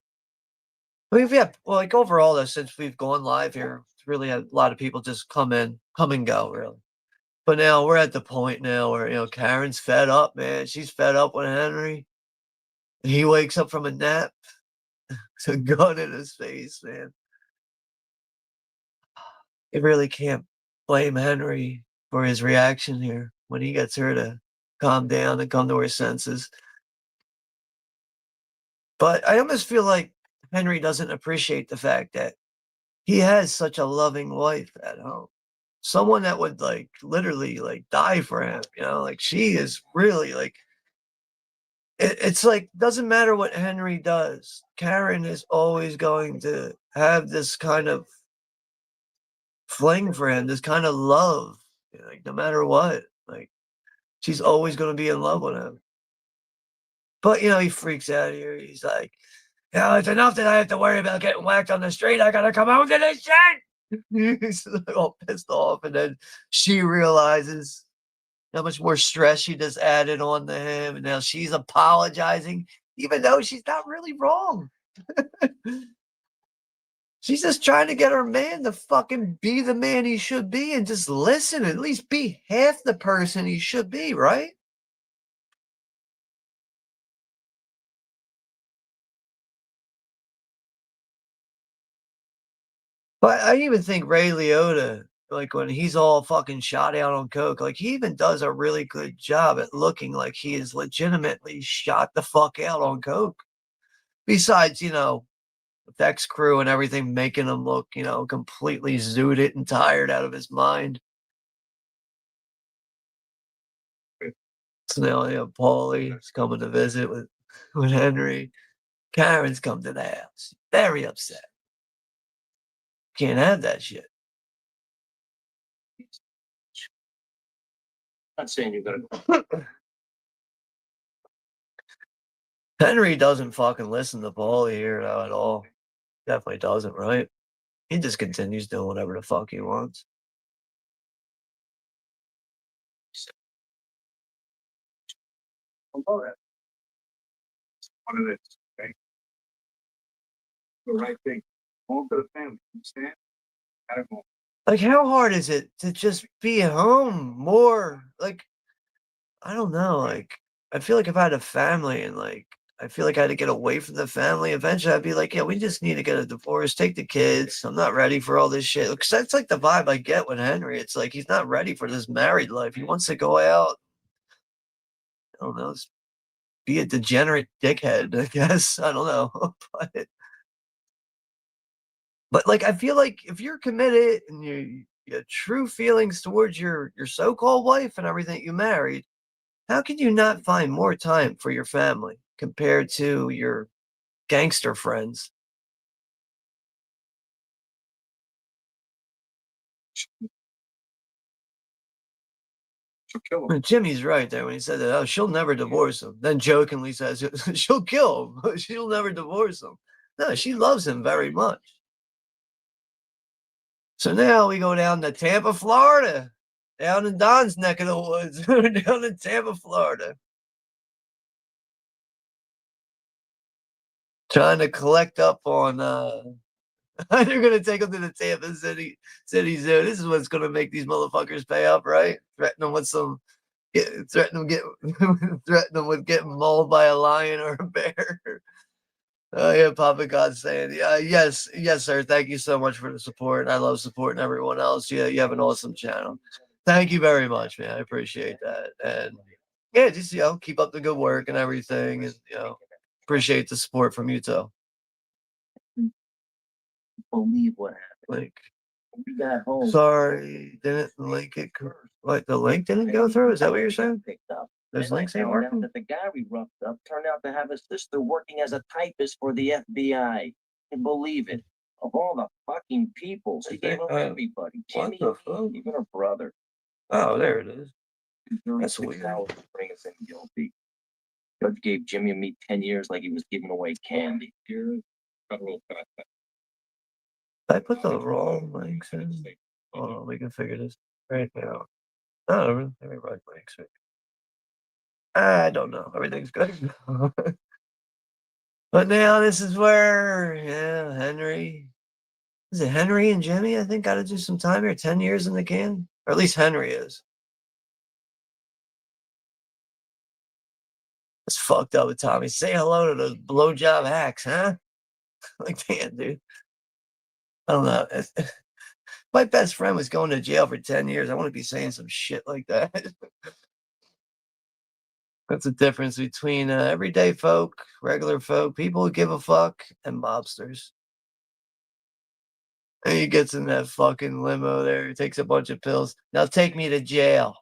We've well, like overall though, since we've gone live here, it's really had a lot of people just come and go, really. But now we're at the point now where, you know, Karen's fed up, man. She's fed up with Henry. He wakes up from a nap, it's a gun in his face, man. You really can't blame Henry for his reaction here when he gets her to calm down and come to her senses. But I almost feel like Henry doesn't appreciate the fact that he has such a loving wife at home. Someone that would like literally like die for him, you know, like she is really like it's like doesn't matter what Henry does. Karen is always going to have this kind of fling for him, this kind of love, you know, like no matter what. Like she's always going to be in love with him. But you know, he freaks out here. He's like, you know, it's enough that I have to worry about getting whacked on the street. I gotta come home to this shit. He's all pissed off, and then she realizes how much more stress she just added on to him, and now she's apologizing, even though she's not really wrong. She's just trying to get her man to fucking be the man he should be and just listen, at least be half the person he should be, right? But I even think Ray Liotta, like when he's all fucking shot out on coke, like he even does a really good job at looking like he is legitimately shot the fuck out on coke. Besides, you know, effects crew and everything making him look, you know, completely zooted and tired out of his mind. So now, you know, Paulie's coming to visit with Henry. Karen's come to the house. Very upset. Can't have that shit. Not saying you gotta go. Henry doesn't fucking listen to Paulie here though, at all. Definitely doesn't, right? He just continues doing whatever the fuck he wants. One of this, okay? The right thing. Home to the family. Understand? Gotta go. Like, how hard is it to just be at home more? Like, I don't know. Like, I feel like if I had a family and like, I feel like I had to get away from the family. Eventually, I'd be like, yeah, we just need to get a divorce, take the kids. I'm not ready for all this shit. Because that's like the vibe I get with Henry. It's like he's not ready for this married life. He wants to go out. I don't know. Be a degenerate dickhead, I guess. I don't know. But like I feel like if you're committed and you have true feelings towards your so-called wife and everything you married, how can you not find more time for your family compared to your gangster friends? She'll kill him. Jimmy's right there when he said that. Oh, she'll never divorce him. Then jokingly says she'll kill him. She'll never divorce him. No, she loves him very much. So now we go down to Tampa, Florida, down in Don's neck of the woods. We're down in Tampa, Florida. Trying to collect up on they're gonna take them to the Tampa City Zoo. This is what's gonna make these motherfuckers pay up, right? Threaten them with some threaten them with getting mauled by a lion or a bear. Oh yeah, Papa God's saying, yeah, yes, sir. Thank you so much for the support. I love supporting everyone else. Yeah, you have an awesome channel. Thank you very much, man. I appreciate that. And yeah, just keep up the good work and everything, and appreciate the support from you too. Believe what happened. Like, We got home. sorry, didn't link it. Like the link didn't go through. Is that what you're saying? Picked up. There's links ain't Found out working. that the guy we roughed up turned out to have a sister working as a typist for the FBI. And believe it, of all the fucking people, she gave up everybody. Jimmy, even her brother. Oh, there it is. That's 6 weird. hours to bring us in guilty. Judge gave Jimmy and me 10 years like he was giving away candy. I put the wrong links in. Hold on, we can figure this right now. Oh, let me right links. I don't know. Everything's good. But now this is where, Henry. Is it Henry and Jimmy? I think got to do some time here. 10 years in the can, or at least Henry is. It's fucked up with Tommy. Say hello to those blowjob hacks, huh? Like, damn, dude. I don't know. My best friend was going to jail for 10 years. I want to be saying some shit like that. That's the difference between everyday folk, regular folk, people who give a fuck, and mobsters. And he gets in that fucking limo there. He takes a bunch of pills. Now take me to jail.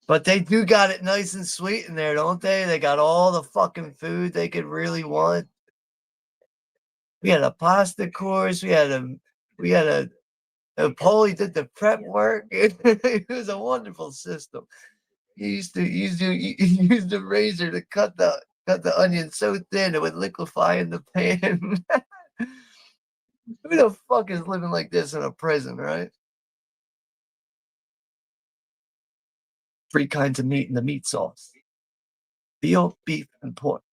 But they do got it nice and sweet in there, don't they? They got all the fucking food they could really want. We had a pasta course. We had a Paulie did the prep work. It was a wonderful system. He used the razor to cut the onion so thin it would liquefy in the pan. Who the fuck is living like this in a prison, right? 3 kinds of meat in the meat sauce: veal, beef, and pork.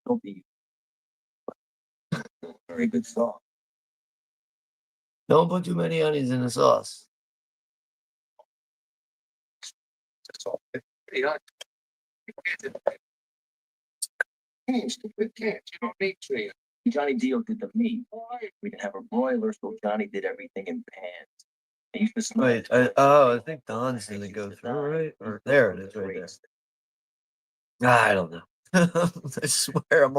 Don't be very good sauce. Don't put too many onions in the sauce. Johnny Dio did the meat. We didn't have a broiler, so Johnny did everything in pans. I used to smell Wait, I think Don's gonna go through, right? Or there it is, right there. I don't know. I swear I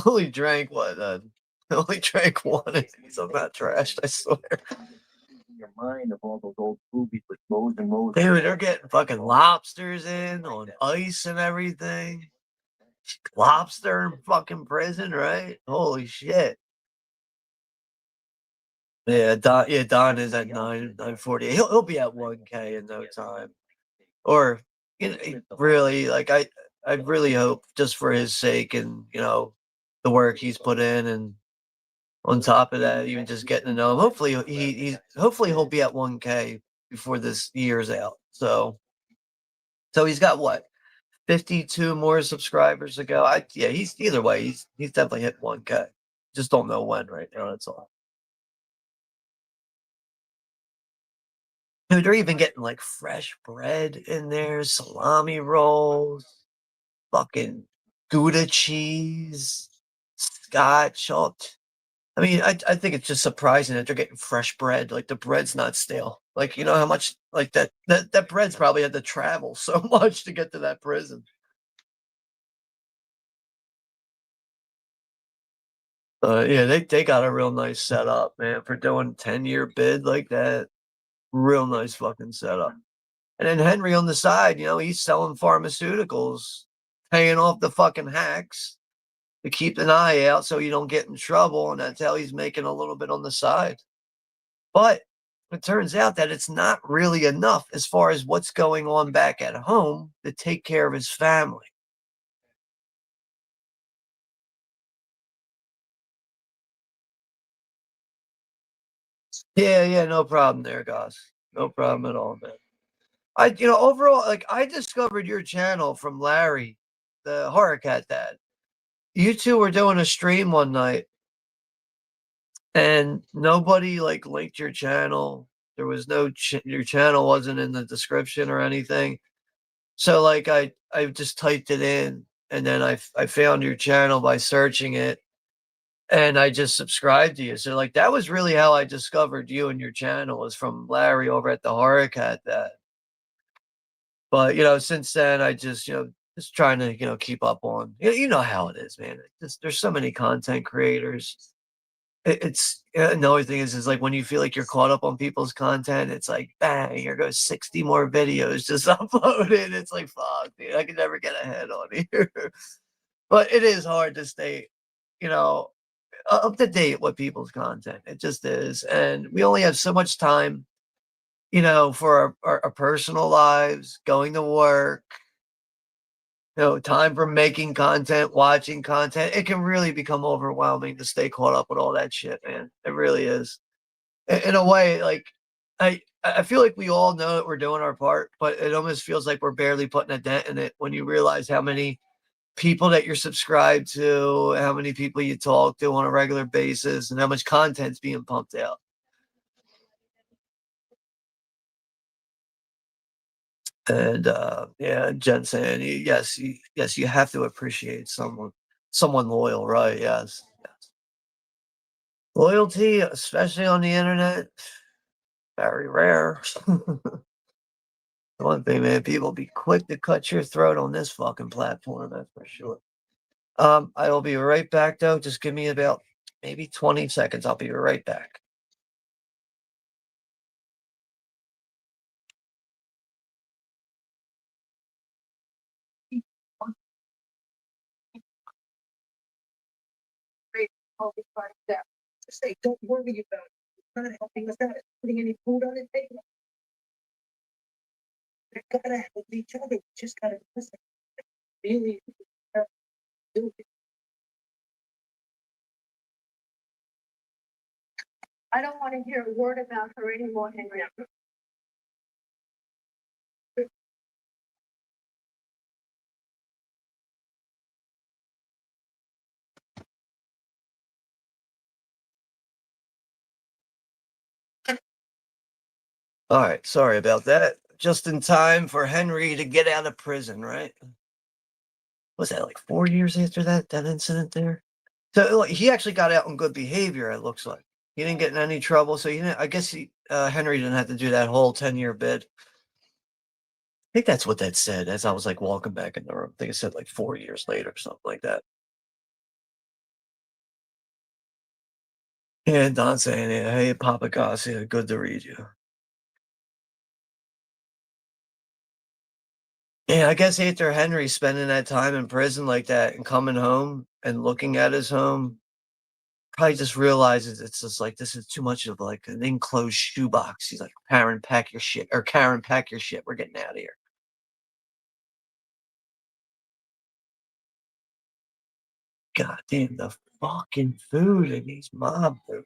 only drank I only drank one of these. I'm not trashed, I swear. Your mind of all those old movies with rows and rows. Dude, they're getting fucking lobsters in on ice and everything. Lobster in fucking prison, right? Holy shit. Yeah, Don is at 940. He'll be at 1K in no time. Or really, like I really hope, just for his sake and the work he's put in, and on top of that, even just getting to know him. Hopefully hopefully he'll be at 1K before this year's out. So he's got what, 52 more subscribers to go. He's either way, he's definitely hit 1K. Just don't know when right now, that's all. Dude, they're even getting like fresh bread in there, salami rolls, fucking Gouda cheese, scotch. I mean, I think it's just surprising that they're getting fresh bread. Like, the bread's not stale. Like, you know how much like that bread's probably had to travel so much to get to that prison. Yeah, they got a real nice setup, man, for doing 10-year bid like that. Real nice fucking setup. And then Henry on the side, he's selling pharmaceuticals, paying off the fucking hacks to keep an eye out so you don't get in trouble. And that's how he's making a little bit on the side. But it turns out that it's not really enough as far as what's going on back at home to take care of his family. Yeah, no problem there, Goss. No problem at all, man. Overall, like I discovered your channel from Larry, the horror cat dad. You two were doing a stream one night, and nobody like linked your channel. There was no your channel wasn't in the description or anything. So like I just typed it in, and then I found your channel by searching it, and I just subscribed to you. So like that was really how I discovered you and your channel was from Larry over at the horror cat dad. But since then I just just trying to keep up on you know how it is, man. There's so many content creators. It's and the only thing is like when you feel like you're caught up on people's content, it's like bang, here goes 60 more videos just uploaded. It's like fuck, dude, I can never get ahead on here. But it is hard to stay, you know, up to date with people's content. It just is, and we only have so much time, for our personal lives, going to work, time for making content, watching content. It can really become overwhelming to stay caught up with all that shit, man. It really is. In a way, like I feel like we all know that we're doing our part, but it almost feels like we're barely putting a dent in it when you realize how many people that you're subscribed to, how many people you talk to on a regular basis, and how much content's being pumped out. And yeah, Jen saying yes, yes, you have to appreciate someone loyal, right? Yes, yes. Loyalty, especially on the internet, very rare. One thing, man, people be quick to cut your throat on this fucking platform, that's for sure. I will be right back though. Just give me about maybe 20 seconds. I'll be right back. All these parties there. Just say, don't worry about it. It's not helping us out. It's putting any food on the table. We gotta help each other. We just gotta listen. Really do it. I don't want to hear a word about her anymore, Henry. All right, sorry about that. Just in time for Henry to get out of prison, right? Was that like 4 years after that incident there? So like, he actually got out on good behavior. It looks like he didn't get in any trouble. So he didn't. I guess Henry didn't have to do that whole 10-year bid. I think that's what that said. As I was like walking back in the room, I think it said like 4 years later or something like that. Yeah, Don saying, "Hey, Papa Garcia, good to read you." Yeah, I guess after Henry spending that time in prison like that and coming home and looking at his home, probably just realizes it's just like this is too much of like an enclosed shoebox. He's like, Karen, pack your shit, or Karen, pack your shit. We're getting out of here. God damn the fucking food in these mob movies.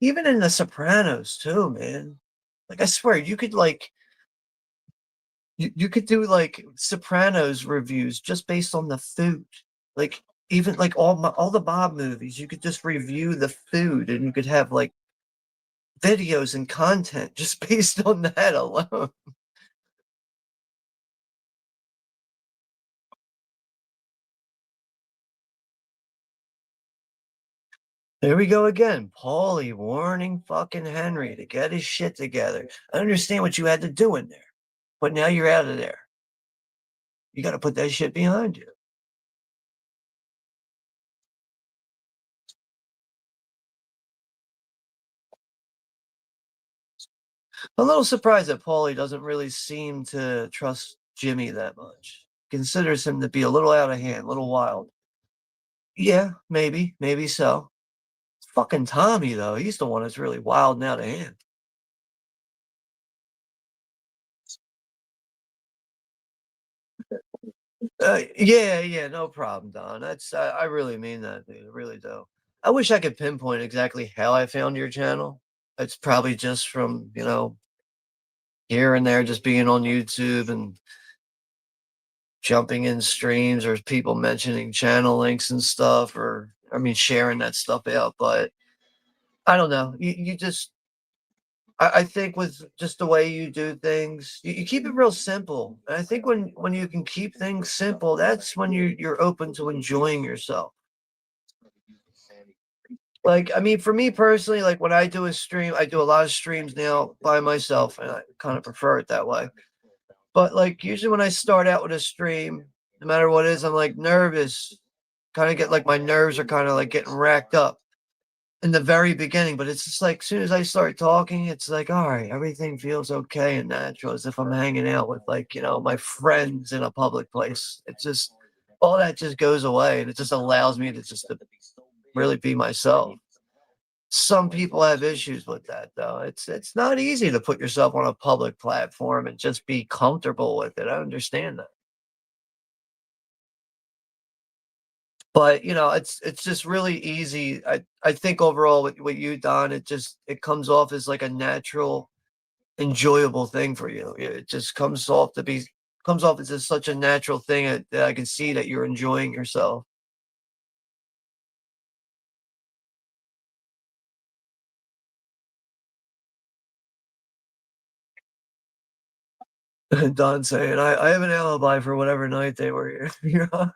Even in The Sopranos too, man. Like I swear, you could like you could do like Sopranos reviews just based on the food. Like even like all the mob movies, you could just review the food and you could have like videos and content just based on that alone. There we go again. Paulie warning fucking Henry to get his shit together. I understand what you had to do in there, but now you're out of there. You got to put that shit behind you. I'm a little surprised that Paulie doesn't really seem to trust Jimmy that much. Considers him to be a little out of hand, a little wild. Yeah, maybe so. Fucking Tommy, though, he's the one that's really wild and out of hand. Yeah, no problem, Don. I really mean that, dude. I really do. I wish I could pinpoint exactly how I found your channel, it's probably just from, you know, here and there, just being on YouTube and jumping in streams or people mentioning channel links and stuff, or I mean, sharing that stuff out. But I don't know. You just, I think with just the way you do things, you keep it real simple. And I think when you can keep things simple, that's when you're open to enjoying yourself. Like, I mean, for me personally, like when I do a stream, I do a lot of streams now by myself, and I kind of prefer it that way. But like usually when I start out with a stream, no matter what it is, I'm like nervous. Kind of get like my nerves are kind of like getting racked up in the very beginning. But it's just like as soon as I start talking, it's like, all right, everything feels okay and natural, as if I'm hanging out with like, you know, my friends in a public place. It's just all that just goes away, and it just allows me to just to really be myself. Some people have issues with that though. It's not easy to put yourself on a public platform and just be comfortable with it. I understand that. But, you know, it's just really easy. I think overall with what you done, it comes off as like a natural, enjoyable thing for you. It just comes off as just such a natural thing that I can see that you're enjoying yourself. Don saying, I have an alibi for whatever night they were here. You're on.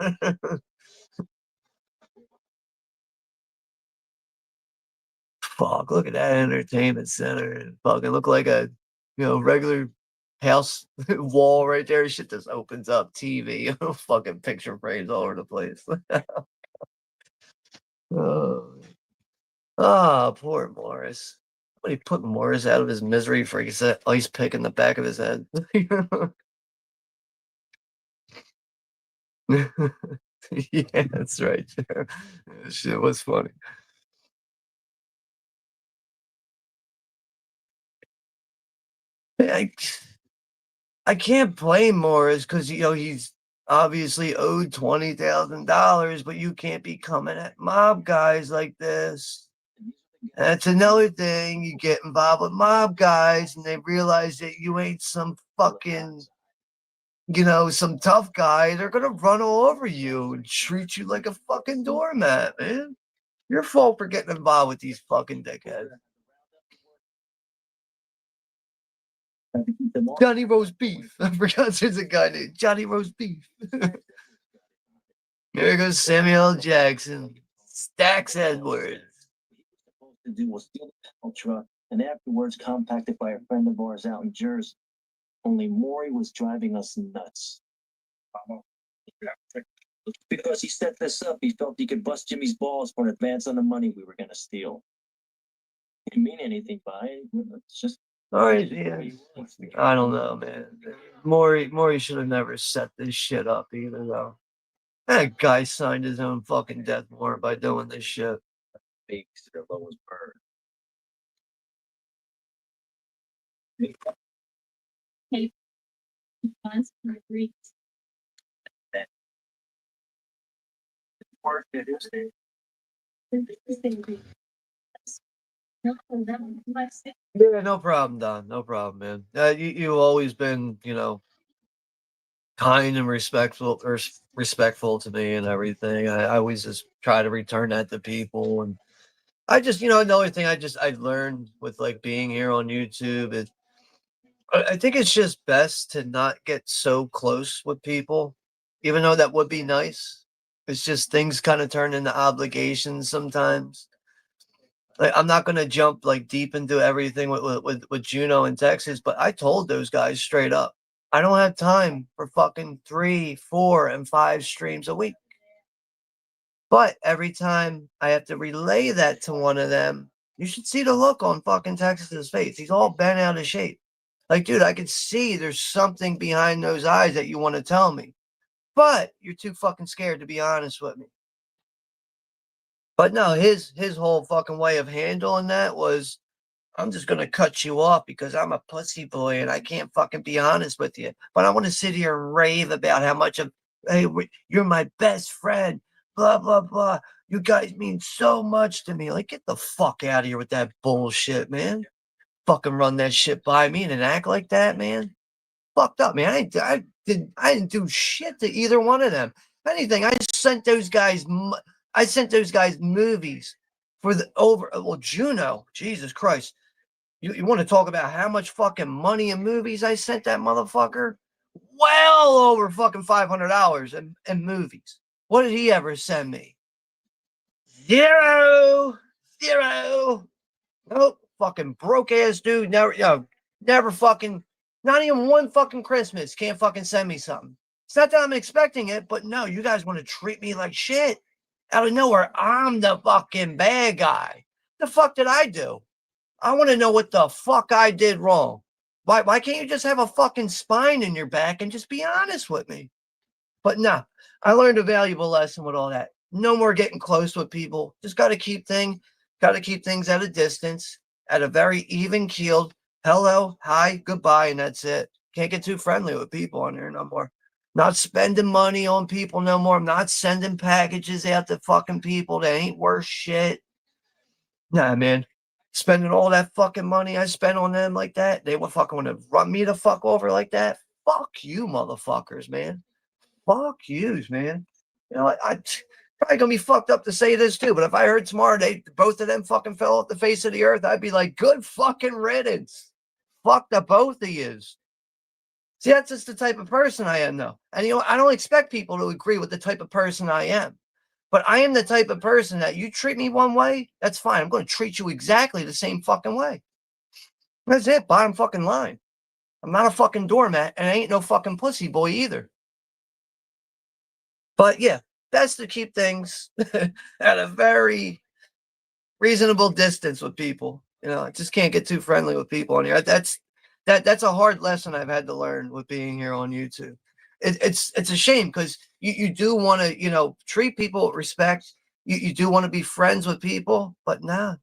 Fuck, look at that entertainment center and fucking look like a, you know, regular house wall right there. Shit just opens up TV, fucking picture frames all over the place. Oh, poor Morris. Somebody put Morris out of his misery for he said ice pick in the back of his head. Yeah, that's right. Shit was funny. I, I can't blame Morris because you know he's obviously owed $20,000, but you can't be coming at mob guys like this. That's another thing. You get involved with mob guys, and they realize that you ain't some fucking, you know, some tough guy. They're gonna run all over you and treat you like a fucking doormat, man. Your fault for getting involved with these fucking dickheads. Johnny Roast Beef. I forgot there's a guy named Johnny Roast Beef. There goes Samuel L. Jackson. Stacks Edwards. Supposed to do was steal the panel truck and afterwards compacted by a friend of ours out in Jersey. Only Maury was driving us nuts. Because he set this up, he felt he could bust Jimmy's balls for an advance on the money we were going to steal. He didn't mean anything by it. It's just. All right, yeah. I don't know, man. Maury should have never set this shit up either, though. That guy signed his own fucking death warrant by doing this shit. Bakes to their lowest bird. Hey, once for three. Work it is. Yeah, no problem, Don. No problem, man. You've always been, you know, kind and respectful to me and everything. I always just try to return that to people, and I just, you know, another thing I learned with like being here on YouTube is I think it's just best to not get so close with people, even though that would be nice. It's just things kind of turn into obligations sometimes. Like I'm not gonna jump like deep into everything with Juno in Texas, but I told those guys straight up, I don't have time for fucking 3, 4, and 5 streams a week. But every time I have to relay that to one of them, you should see the look on fucking Texas's face. He's all bent out of shape. Like, dude, I could see there's something behind those eyes that you want to tell me, but you're too fucking scared to be honest with me. But no, his whole fucking way of handling that was, I'm just gonna cut you off because I'm a pussy boy and I can't fucking be honest with you. But I want to sit here and rave about how much of, hey, you're my best friend, blah blah blah. You guys mean so much to me. Like, get the fuck out of here with that bullshit, man. Fucking run that shit by me and then act like that, man. Fucked up, man. I didn't do shit to either one of them. If anything, I sent those guys movies for the Juno. Jesus Christ. You want to talk about how much fucking money and movies I sent that motherfucker? Well over fucking $500 in movies. What did he ever send me? Zero. Nope. Fucking broke ass dude. Never fucking, not even one fucking Christmas. Can't fucking send me something. It's not that I'm expecting it, but no, you guys want to treat me like shit. Out of nowhere, I'm the fucking bad guy. The fuck did I do? I want to know what the fuck I did wrong. Why can't you just have a fucking spine in your back and just be honest with me? But no, I learned a valuable lesson with all that. No more getting close with people. Just got to keep things at a distance, at a very even keeled hello, hi, goodbye, and that's it. Can't get too friendly with people on here no more. Not spending money on people no more. I'm not sending packages out to fucking people that ain't worth shit. Nah, man. Spending all that fucking money I spent on them like that, they would fucking want to run me the fuck over like that. Fuck you, motherfuckers, man. Fuck yous, man. You know, I probably gonna be fucked up to say this too, but if I heard tomorrow both of them fucking fell off the face of the earth, I'd be like, good fucking riddance. Fuck the both of yous. See, that's just the type of person I am, though. And you know, I don't expect people to agree with the type of person I am. But I am the type of person that you treat me one way, that's fine. I'm going to treat you exactly the same fucking way. That's it. Bottom fucking line. I'm not a fucking doormat, and I ain't no fucking pussy boy either. But yeah, best to keep things at a very reasonable distance with people. You know, I just can't get too friendly with people on here. That's a hard lesson I've had to learn with being here on YouTube. It's a shame because you do want to, you know, treat people with respect. You do want to be friends with people, but nah,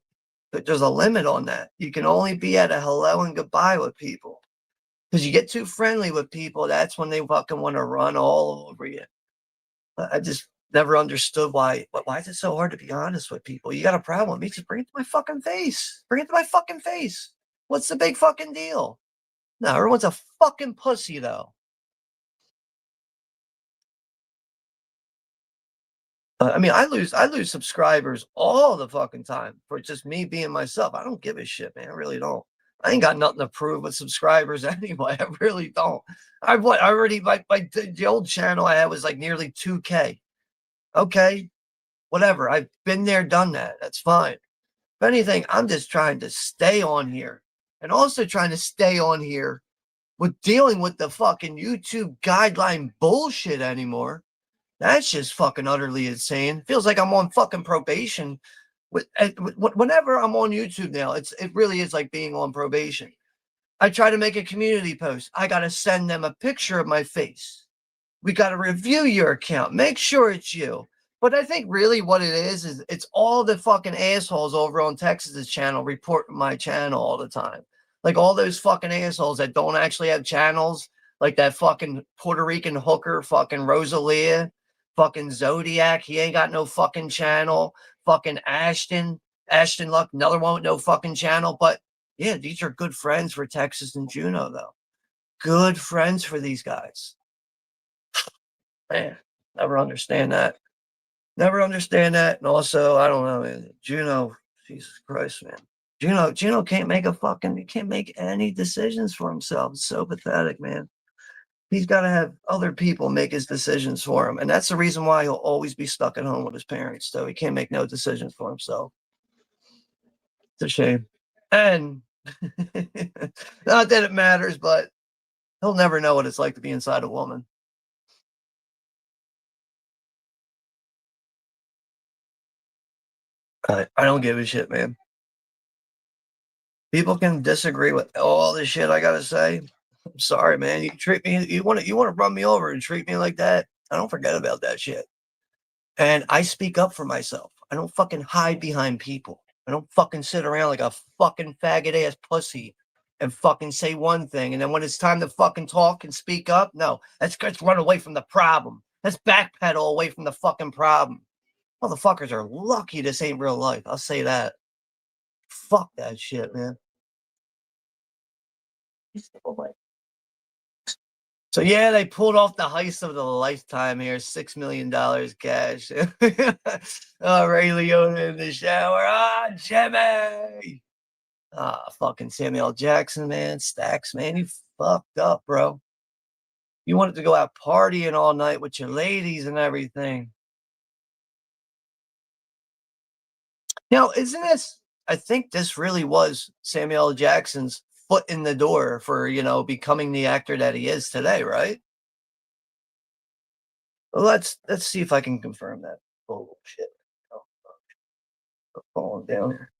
there's a limit on that. You can only be at a hello and goodbye with people. Because you get too friendly with people, that's when they fucking want to run all over you. I just never understood why is it so hard to be honest with people? You got a problem with me? Just bring it to my fucking face. Bring it to my fucking face. What's the big fucking deal? No, everyone's a fucking pussy though. I mean, I lose subscribers all the fucking time for just me being myself. I don't give a shit, man. I really don't. I ain't got nothing to prove with subscribers anyway. I really don't. I already the old channel I had was like nearly 2K. Okay, whatever. I've been there, done that. That's fine. If anything, I'm just trying to stay on here and also trying to stay on here with dealing with the fucking YouTube guideline bullshit anymore. That's just fucking utterly insane. Feels like I'm on fucking probation. Whenever I'm on YouTube now, it really is like being on probation. I try to make a community post. I got to send them a picture of my face. We got to review your account. Make sure it's you. But I think really what it is it's all the fucking assholes over on Texas's channel reporting my channel all the time. Like all those fucking assholes that don't actually have channels, like that fucking Puerto Rican hooker, fucking Rosalia, fucking Zodiac. He ain't got no fucking channel. Fucking Ashton Luck, another one with no fucking channel. But yeah, these are good friends for Texas and Juno, though. Good friends for these guys. Man, never understand that. Never understand that. And also, I don't know, man. Juno, Jesus Christ, man. Juno can't make any decisions for himself. It's so pathetic, man. He's got to have other people make his decisions for him. And that's the reason why he'll always be stuck at home with his parents. So he can't make no decisions for himself. It's a shame. And not that it matters, but he'll never know what it's like to be inside a woman. I don't give a shit, man. People can disagree with all the shit I gotta say. I'm sorry, man. You treat me, you want to run me over and treat me like that. I don't forget about that shit. And I speak up for myself. I don't fucking hide behind people. I don't fucking sit around like a fucking faggot ass pussy and fucking say one thing. And then when it's time to fucking talk and speak up, no, let's run away from the problem. Let's backpedal away from the fucking problem. Motherfuckers are lucky this ain't real life. I'll say that. Fuck that shit, man. So yeah, they pulled off the heist of the lifetime here. $6 million cash. Ray Liotta in the shower. Ah, Jimmy. Ah, fucking Samuel Jackson, man. Stacks, man. You fucked up, bro. You wanted to go out partying all night with your ladies and everything. Now, isn't this? I think this really was Samuel Jackson's foot in the door for, becoming the actor that he is today, right? Well, let's see if I can confirm that bullshit. Oh, fuck. Falling down here.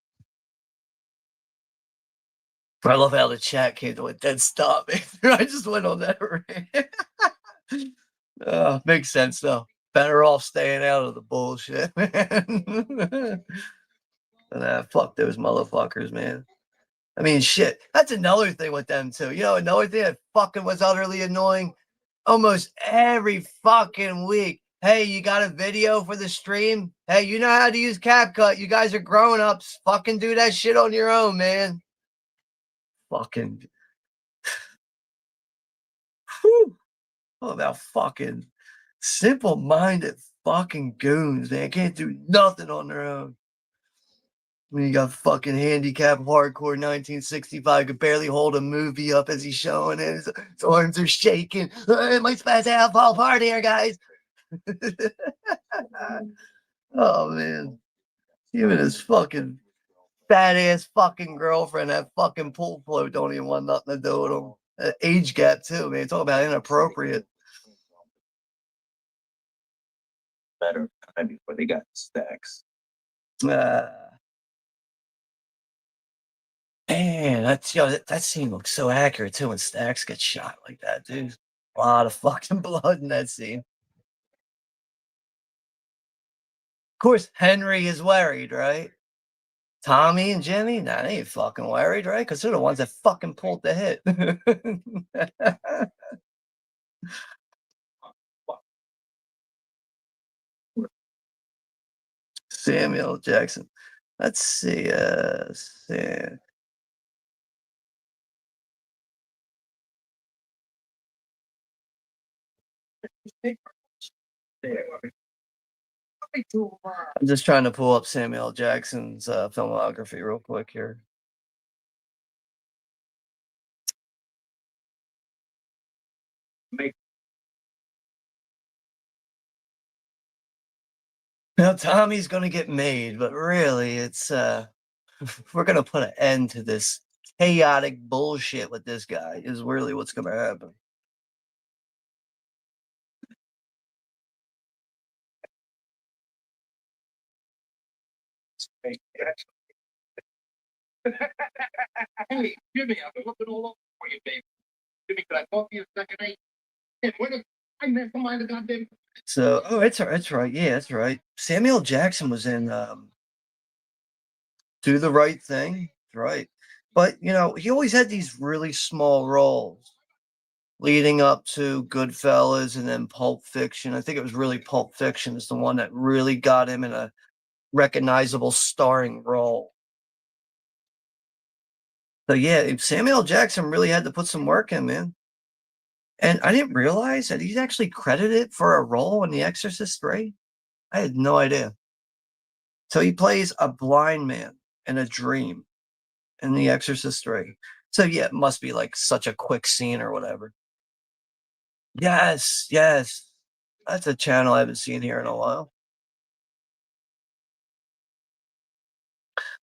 I love how the chat came to a dead stop. I just went on that rant. Makes sense though. Better off staying out of the bullshit, man. Fuck those motherfuckers, man. I mean, shit. That's another thing with them too. Another thing that fucking was utterly annoying. Almost every fucking week. Hey, you got a video for the stream? Hey, you know how to use CapCut. You guys are grown ups. Fucking do that shit on your own, man. Fucking. Whew. All about fucking simple-minded fucking goons, man. Can't do nothing on their own. When you got fucking handicap hardcore 1965 could barely hold a movie up as he's showing it. His arms are shaking. My spaz out, fall apart here, guys. Oh man. Even his fucking fat ass fucking girlfriend, that fucking pool float don't even want nothing to do with him. Age gap too, man. Talk about inappropriate. Better time before they got Stacks. Man, that scene looks so accurate too when Stacks gets shot like that, dude. A lot of fucking blood in that scene. Of course, Henry is worried, right? Tommy and Jimmy, nah, they ain't fucking worried, right? Because they're the ones that fucking pulled the hit. Samuel Jackson. Let's see. I'm just trying to pull up Samuel Jackson's filmography real quick here. Now Tommy's gonna get made, but really it's we're gonna put an end to this chaotic bullshit with this guy is really what's gonna happen. Hey, Jimmy, I've been looking all over for you, baby. Jimmy, could I talk to you a second, Hey, I meant to mind the goddamn. So, that's right. Yeah, that's right. Samuel Jackson was in Do the Right Thing. Right. But, he always had these really small roles leading up to Goodfellas and then Pulp Fiction. I think it was really Pulp Fiction is the one that really got him in a recognizable starring role. So yeah, Samuel Jackson really had to put some work in, man. And I didn't realize that he's actually credited for a role in The Exorcist 3. I had no idea. So he plays a blind man in a dream in The Exorcist 3. So yeah, it must be like such a quick scene or whatever. Yes. That's a channel I haven't seen here in a while.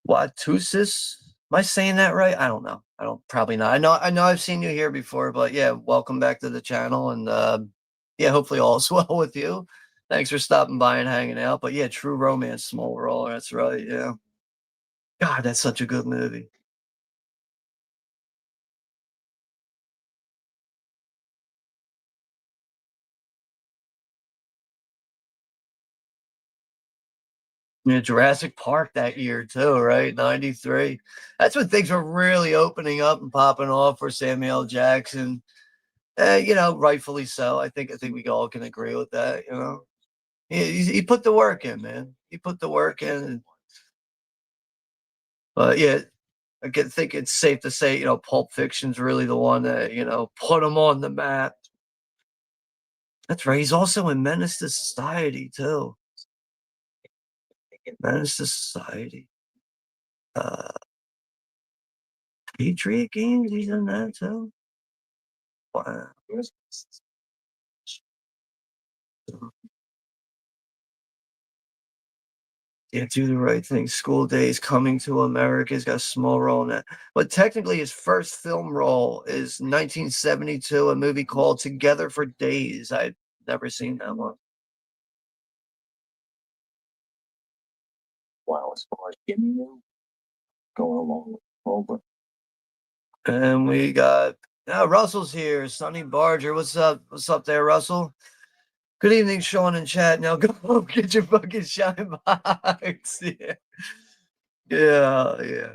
Watusis? Am I saying that right? I don't know. Probably not. I know I've seen you here before, but yeah, welcome back to the channel. And yeah, hopefully all is well with you. Thanks for stopping by and hanging out. But yeah, True Romance, Small World. That's right. Yeah. God, that's such a good movie. Yeah, Jurassic Park that year too, right? 93. That's when things were really opening up and popping off for Samuel Jackson. Rightfully so. I think we all can agree with that, He put the work in, man. He put the work in. But yeah, I think it's safe to say, Pulp Fiction's really the one that, put him on the map. That's right. He's also in Menace to Society, too. Menace to Society. Patriot Games, he's in that, too. Wow. Yeah, Do the Right Thing. School Days, Coming to America. He's got a small role in that. But technically, his first film role is 1972, a movie called Together for Days. I've never seen that one. Wow, as far as Jimmy knew, going along with Cobra. And we got Russell's here. Sonny Barger. What's up? What's up there, Russell? Good evening, Sean in chat. Now go get your fucking shine box. Yeah.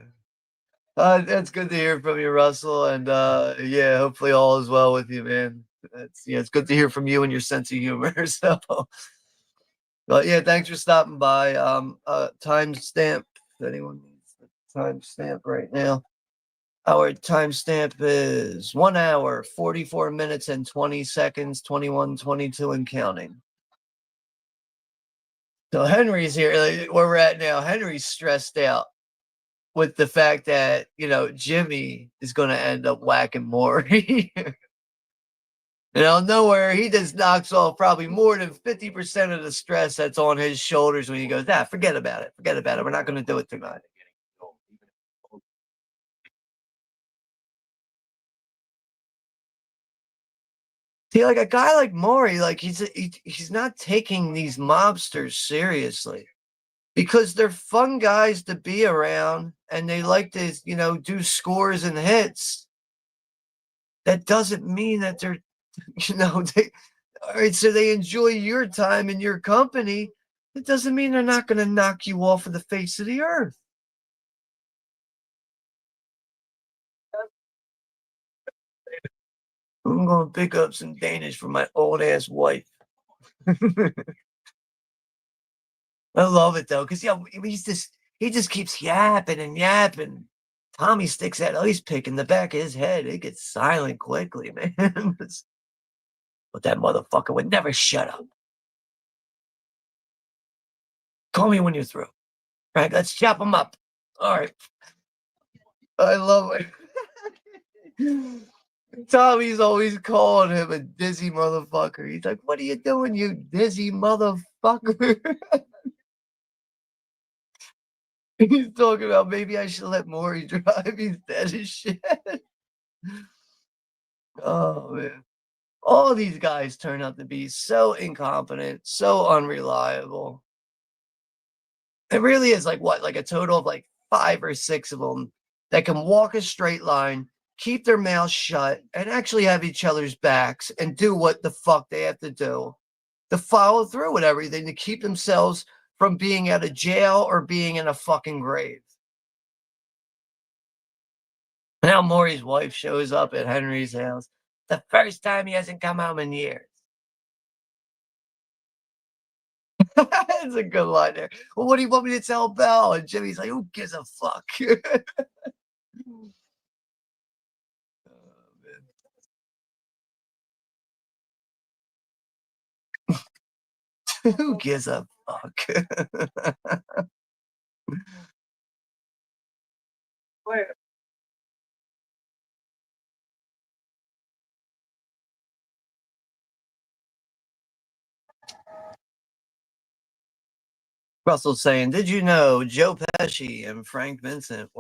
That's good to hear from you, Russell. And yeah, hopefully all is well with you, man. It's good to hear from you and your sense of humor. So, but yeah, thanks for stopping by. Timestamp. If anyone needs the timestamp right now. Our timestamp is 1 hour, 44 minutes and 20 seconds, 21, 22 and counting. So Henry's here, where we're at now. Henry's stressed out with the fact that, Jimmy is going to end up whacking Maury. Nowhere, he just knocks off probably more than 50% of the stress that's on his shoulders when he goes, forget about it. Forget about it. We're not going to do it tonight. See, like a guy like Maury, like he's not taking these mobsters seriously because they're fun guys to be around and they like to, do scores and hits. That doesn't mean that they're, all right, so they enjoy your time and your company. It doesn't mean they're not going to knock you off of the face of the earth. I'm going to pick up some Danish for my old ass wife. I love it though, because he just keeps yapping and yapping. Tommy sticks that ice pick in the back of his head. It gets silent quickly, man. But that motherfucker would never shut up. Call me when you're through. All right, let's chop him up. All right. I love it. Tommy's always calling him a dizzy motherfucker. He's like, what are you doing, you dizzy motherfucker? He's talking about maybe I should let Maury drive. He's dead as shit. Oh, man. All these guys turn out to be so incompetent, so unreliable. It really is like a total of like 5 or 6 of them that can walk a straight line, keep their mouths shut, and actually have each other's backs and do what the fuck they have to do to follow through with everything to keep themselves from being out of jail or being in a fucking grave. Now Maury's wife shows up at Henry's house. The first time he hasn't come home in years. That's a good line there. Well, what do you want me to tell Belle? And Jimmy's like, who gives a fuck? Who gives a fuck? Where? Russell's saying, did you know Joe Pesci and Frank Vincent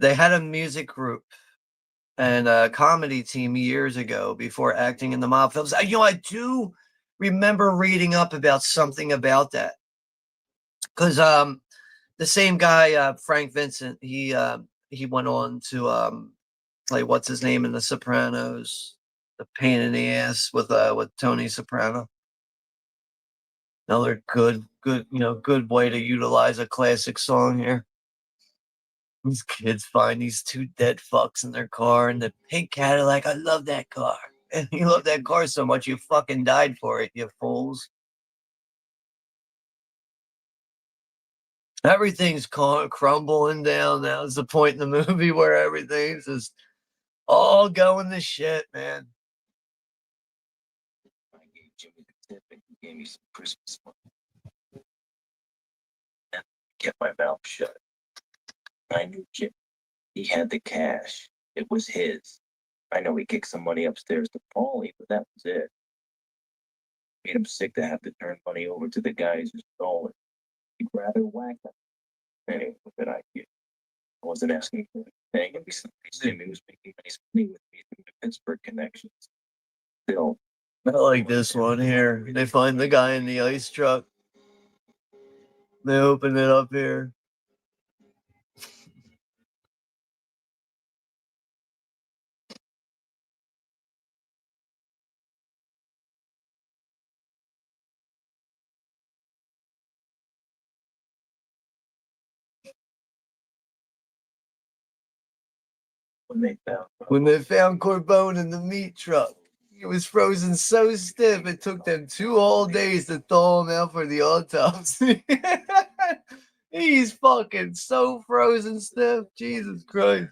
they had a music group and a comedy team years ago before acting in the mob films? I do remember reading up about something about that. Because the same guy, Frank Vincent, he went on to like what's his name in The Sopranos, the pain in the ass with Tony Soprano. Another good way to utilize a classic song here. These kids find these 2 dead fucks in their car in the pink Cadillac. I love that car. And you love that car so much you fucking died for it, you fools. Everything's crumbling down. That was the point in the movie where everything's just all going to shit, man. I gave Jimmy the tip and he gave me some Christmas money. And kept my mouth shut. I knew Jimmy. He had the cash. It was his. I know he kicked some money upstairs to Paulie, but that was it. Made him sick to have to turn money over to the guys who stole it. He'd rather whack them. Anyway, what did I get? I wasn't asking for anything. And besides, Jimmy was making nice money with me through the Pittsburgh connections. Still, I like this one here. They find the guy in the ice truck. They open it up here. when they found Corbone in the meat truck, he was frozen so stiff it took them 2 whole days to thaw him out for the autopsy. He's fucking so frozen stiff. Jesus Christ.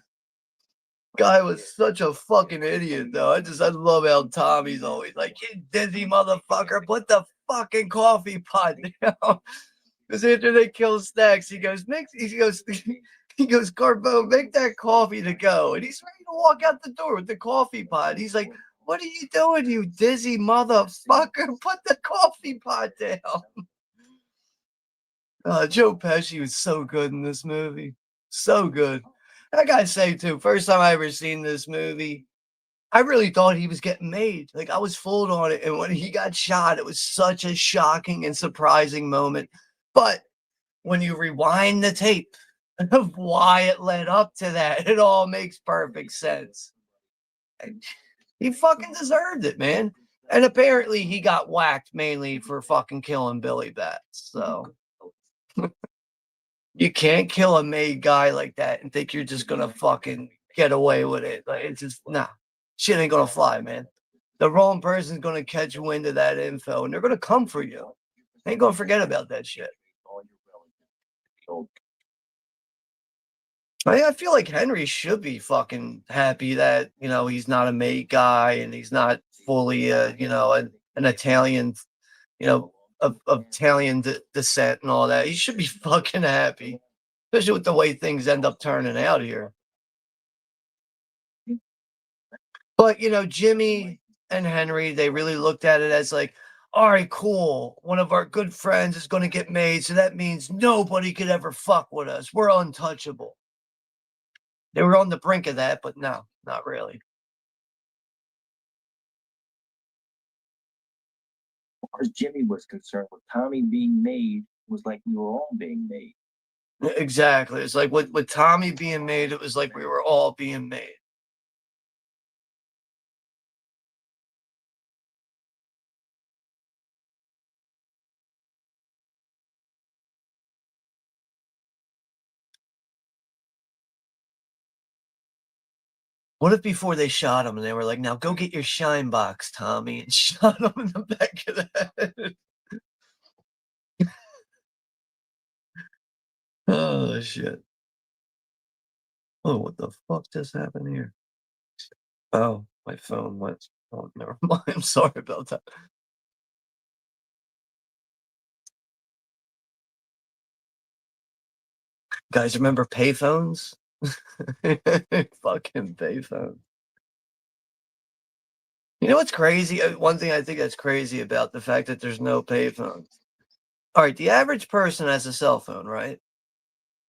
Guy was such a fucking idiot, though. I love how Tommy's always like, you dizzy motherfucker, put the fucking coffee pot down. Because after they kill Stacks, he goes, Carbone, make that coffee to go. And he's ready to walk out the door with the coffee pot. He's like, what are you doing, you dizzy motherfucker? Put the coffee pot down. Joe Pesci was so good in this movie. So good. I gotta say, too, first time I ever seen this movie, I really thought he was getting made. Like, I was fooled on it. And when he got shot, it was such a shocking and surprising moment. But when you rewind the tape of why it led up to that, it all makes perfect sense. He fucking deserved it, man. And apparently he got whacked mainly for fucking killing Billy Bats. So you can't kill a made guy like that and think you're just gonna fucking get away with it. Like, it's just nah. Shit ain't gonna fly, man. The wrong person's gonna catch wind of that info and they're gonna come for you. Ain't gonna forget about that shit. I feel like Henry should be fucking happy that, he's not a made guy and he's not fully, an Italian, of Italian descent and all that. He should be fucking happy, especially with the way things end up turning out here. But, Jimmy and Henry, they really looked at it as like, all right, cool. One of our good friends is going to get made. So that means nobody could ever fuck with us. We're untouchable. They were on the brink of that, but no, not really. as far as Jimmy was concerned, with Tommy being made was like we were all being made. Exactly. It's like with Tommy being made, it was like we were all being made. What if before they shot him and they were like, now go get your shine box, Tommy, and shot him in the back of the head? Oh, shit. Oh, what the fuck just happened here? Oh, my phone went. Oh, never mind. I'm sorry about that. Guys, remember payphones? Fucking payphones. You know what's crazy? One thing I think that's crazy about the fact that there's no payphones. All right, the average person has a cell phone, right?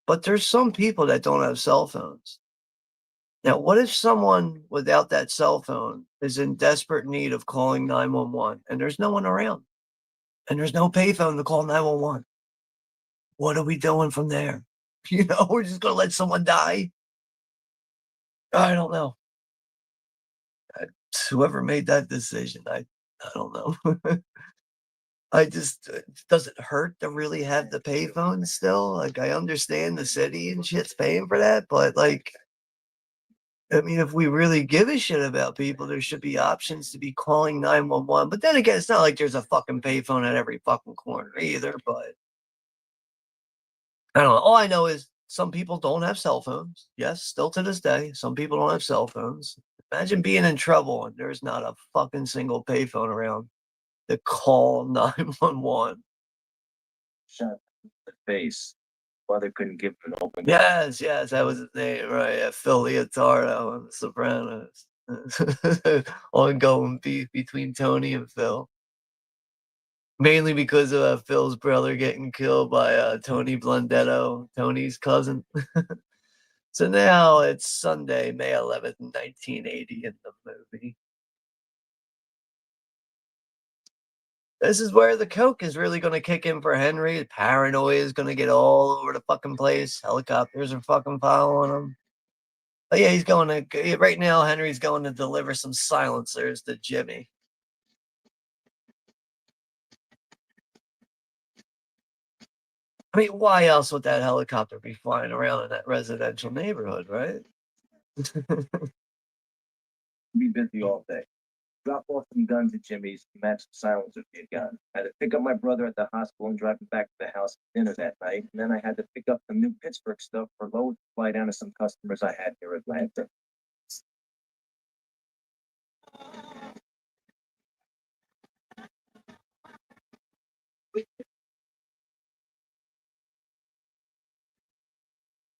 But there's some people that don't have cell phones. Now, what if someone without that cell phone is in desperate need of calling 911 and there's no one around and there's no payphone to call 911? What are we doing from there? We're just going to let someone die? I don't know. Whoever made that decision, I don't know. I just does it hurt to really have the payphone still? Like, I understand the city and shit's paying for that, but like, I mean, if we really give a shit about people, there should be options to be calling 911. But then again, it's not like there's a fucking payphone at every fucking corner either. But I don't know. All I know is some people don't have cell phones. Yes, still to this day, some people don't have cell phones. Imagine being in trouble and there's not a fucking single payphone around to call 911. Shot in the face. Father couldn't give him an open. Yes, yes, that was his name, right? Yeah, Phil Leotardo on The Sopranos. Ongoing beef between Tony and Phil. Mainly because of Phil's brother getting killed by Tony Blundetto, Tony's cousin. So now it's Sunday, May 11th, 1980 in the movie. This is where the coke is really going to kick in for Henry. Paranoia is going to get all over the fucking place. Helicopters are fucking following him. But yeah, he's going to, right now, Henry's going to deliver some silencers to Jimmy. I mean, why else would that helicopter be flying around in that residential neighborhood, right? Be busy all day. Drop off some guns at Jimmy's, match the silencers he had gotten. I had to pick up my brother at the hospital and drive him back to the house for dinner that night. And then I had to pick up some new Pittsburgh stuff for Lowe's to fly down to some customers I had near Atlanta.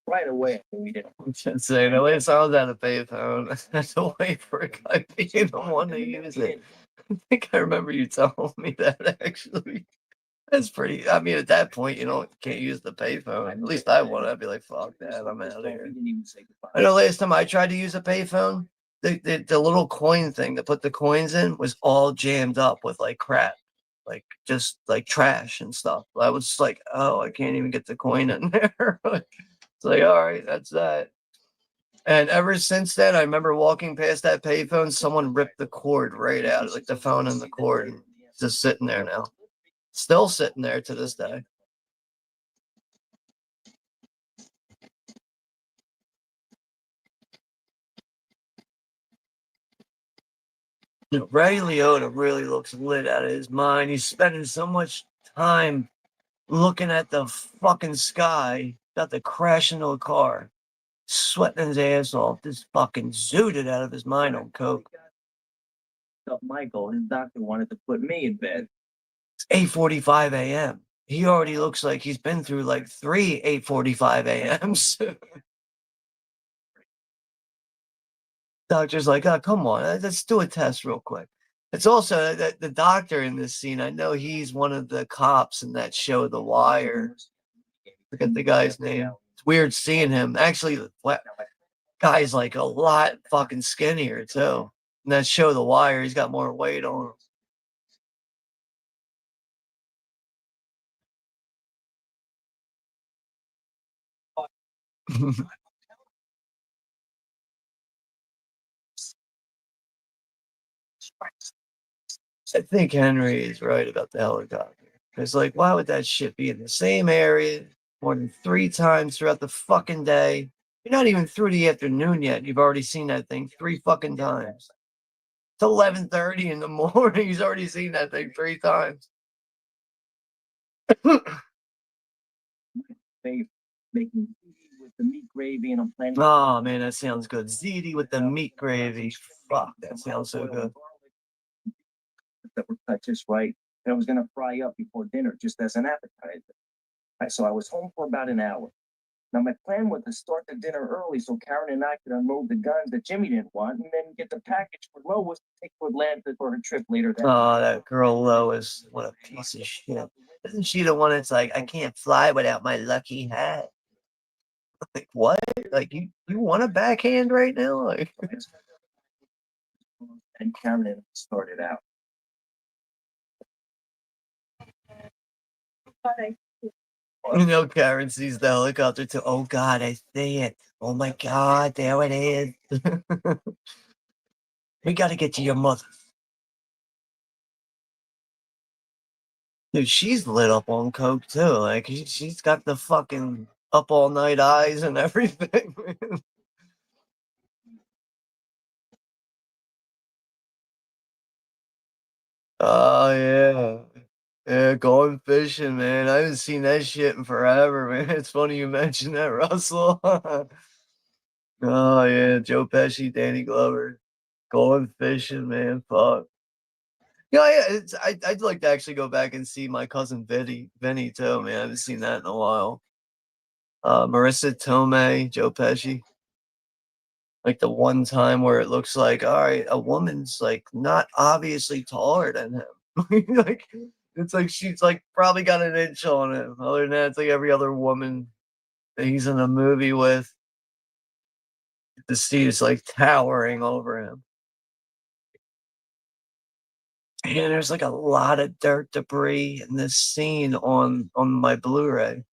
Right away, I knew we didn't. Just saying, at least I was at a payphone. I had to wait for a guy being the one to use it. I think I remember you telling me that actually. That's pretty. I mean, at that point, can't use the payphone. At least I would. I'd be like, fuck that, I'm out of here. I know last time I tried to use a payphone, the little coin thing to put the coins in was all jammed up with like crap, like just like trash and stuff. I was like, oh, I can't even get the coin in there. It's like, all right, that's that. And ever since then, I remember walking past that payphone, someone ripped the cord right out, like the phone and the cord, and just sitting there now. Still sitting there to this day. Ray Liotta really looks lit out of his mind. He's spending so much time looking at the fucking sky, about to crash into a car, sweating his ass off, just fucking zooted out of his mind on coke. Michael, his doctor wanted to put me in bed. It's 8:45 a.m. He already looks like he's been through like 3 8:45 a.m.s. Doctor's like, oh, come on, let's do a test real quick. It's also the doctor in this scene. I know he's one of the cops in that show, The Wire. Forget the guy's name. It's weird seeing him. Actually, the guy's like a lot fucking skinnier too. In that show, The Wire, he's got more weight on him. I think Henry is right about the helicopter. It's like, why would that shit be in the same area more than 3 times throughout the fucking day? You're not even through the afternoon yet. You've already seen that thing 3 fucking times. It's 11:30 in the morning. He's already seen that thing 3 times. They making ziti with the meat gravy, and I'm planning. Oh man, that sounds good. Ziti with the meat gravy. Fuck, that sounds so good. That were cut just right. And I was gonna fry up before dinner, just as an appetizer. So I was home for about an hour. Now my plan was to start the dinner early so Karen and I could unload the guns that Jimmy didn't want, and then get the package for Lois to take to Atlanta for her trip later that. Oh, that girl Lois, what a piece of shit. Isn't she the one that's like, I can't fly without my lucky hat? Like, what? Like, you want a backhand right now? Like, and Karen and I started out. Karen sees the helicopter too. Oh God, I see it. Oh my God, there it is. We gotta get to your mother. Dude, she's lit up on coke too. Like, she's got the fucking up all night eyes and everything. Oh yeah. Yeah, going fishing, man. I haven't seen that shit in forever, man. It's funny you mentioned that, Russell. Oh yeah, Joe Pesci, Danny Glover, going fishing, man. Fuck. Yeah, yeah. I'd like to actually go back and see my cousin Vinny too, man. I haven't seen that in a while. Marissa Tomei, Joe Pesci. Like the one time where it looks like, all right, a woman's like not obviously taller than him. Like it's like she's like probably got an inch on him. Other than that, it's like every other woman that he's in a movie with. The sea is like towering over him. And there's like a lot of dirt debris in this scene on my Blu-ray.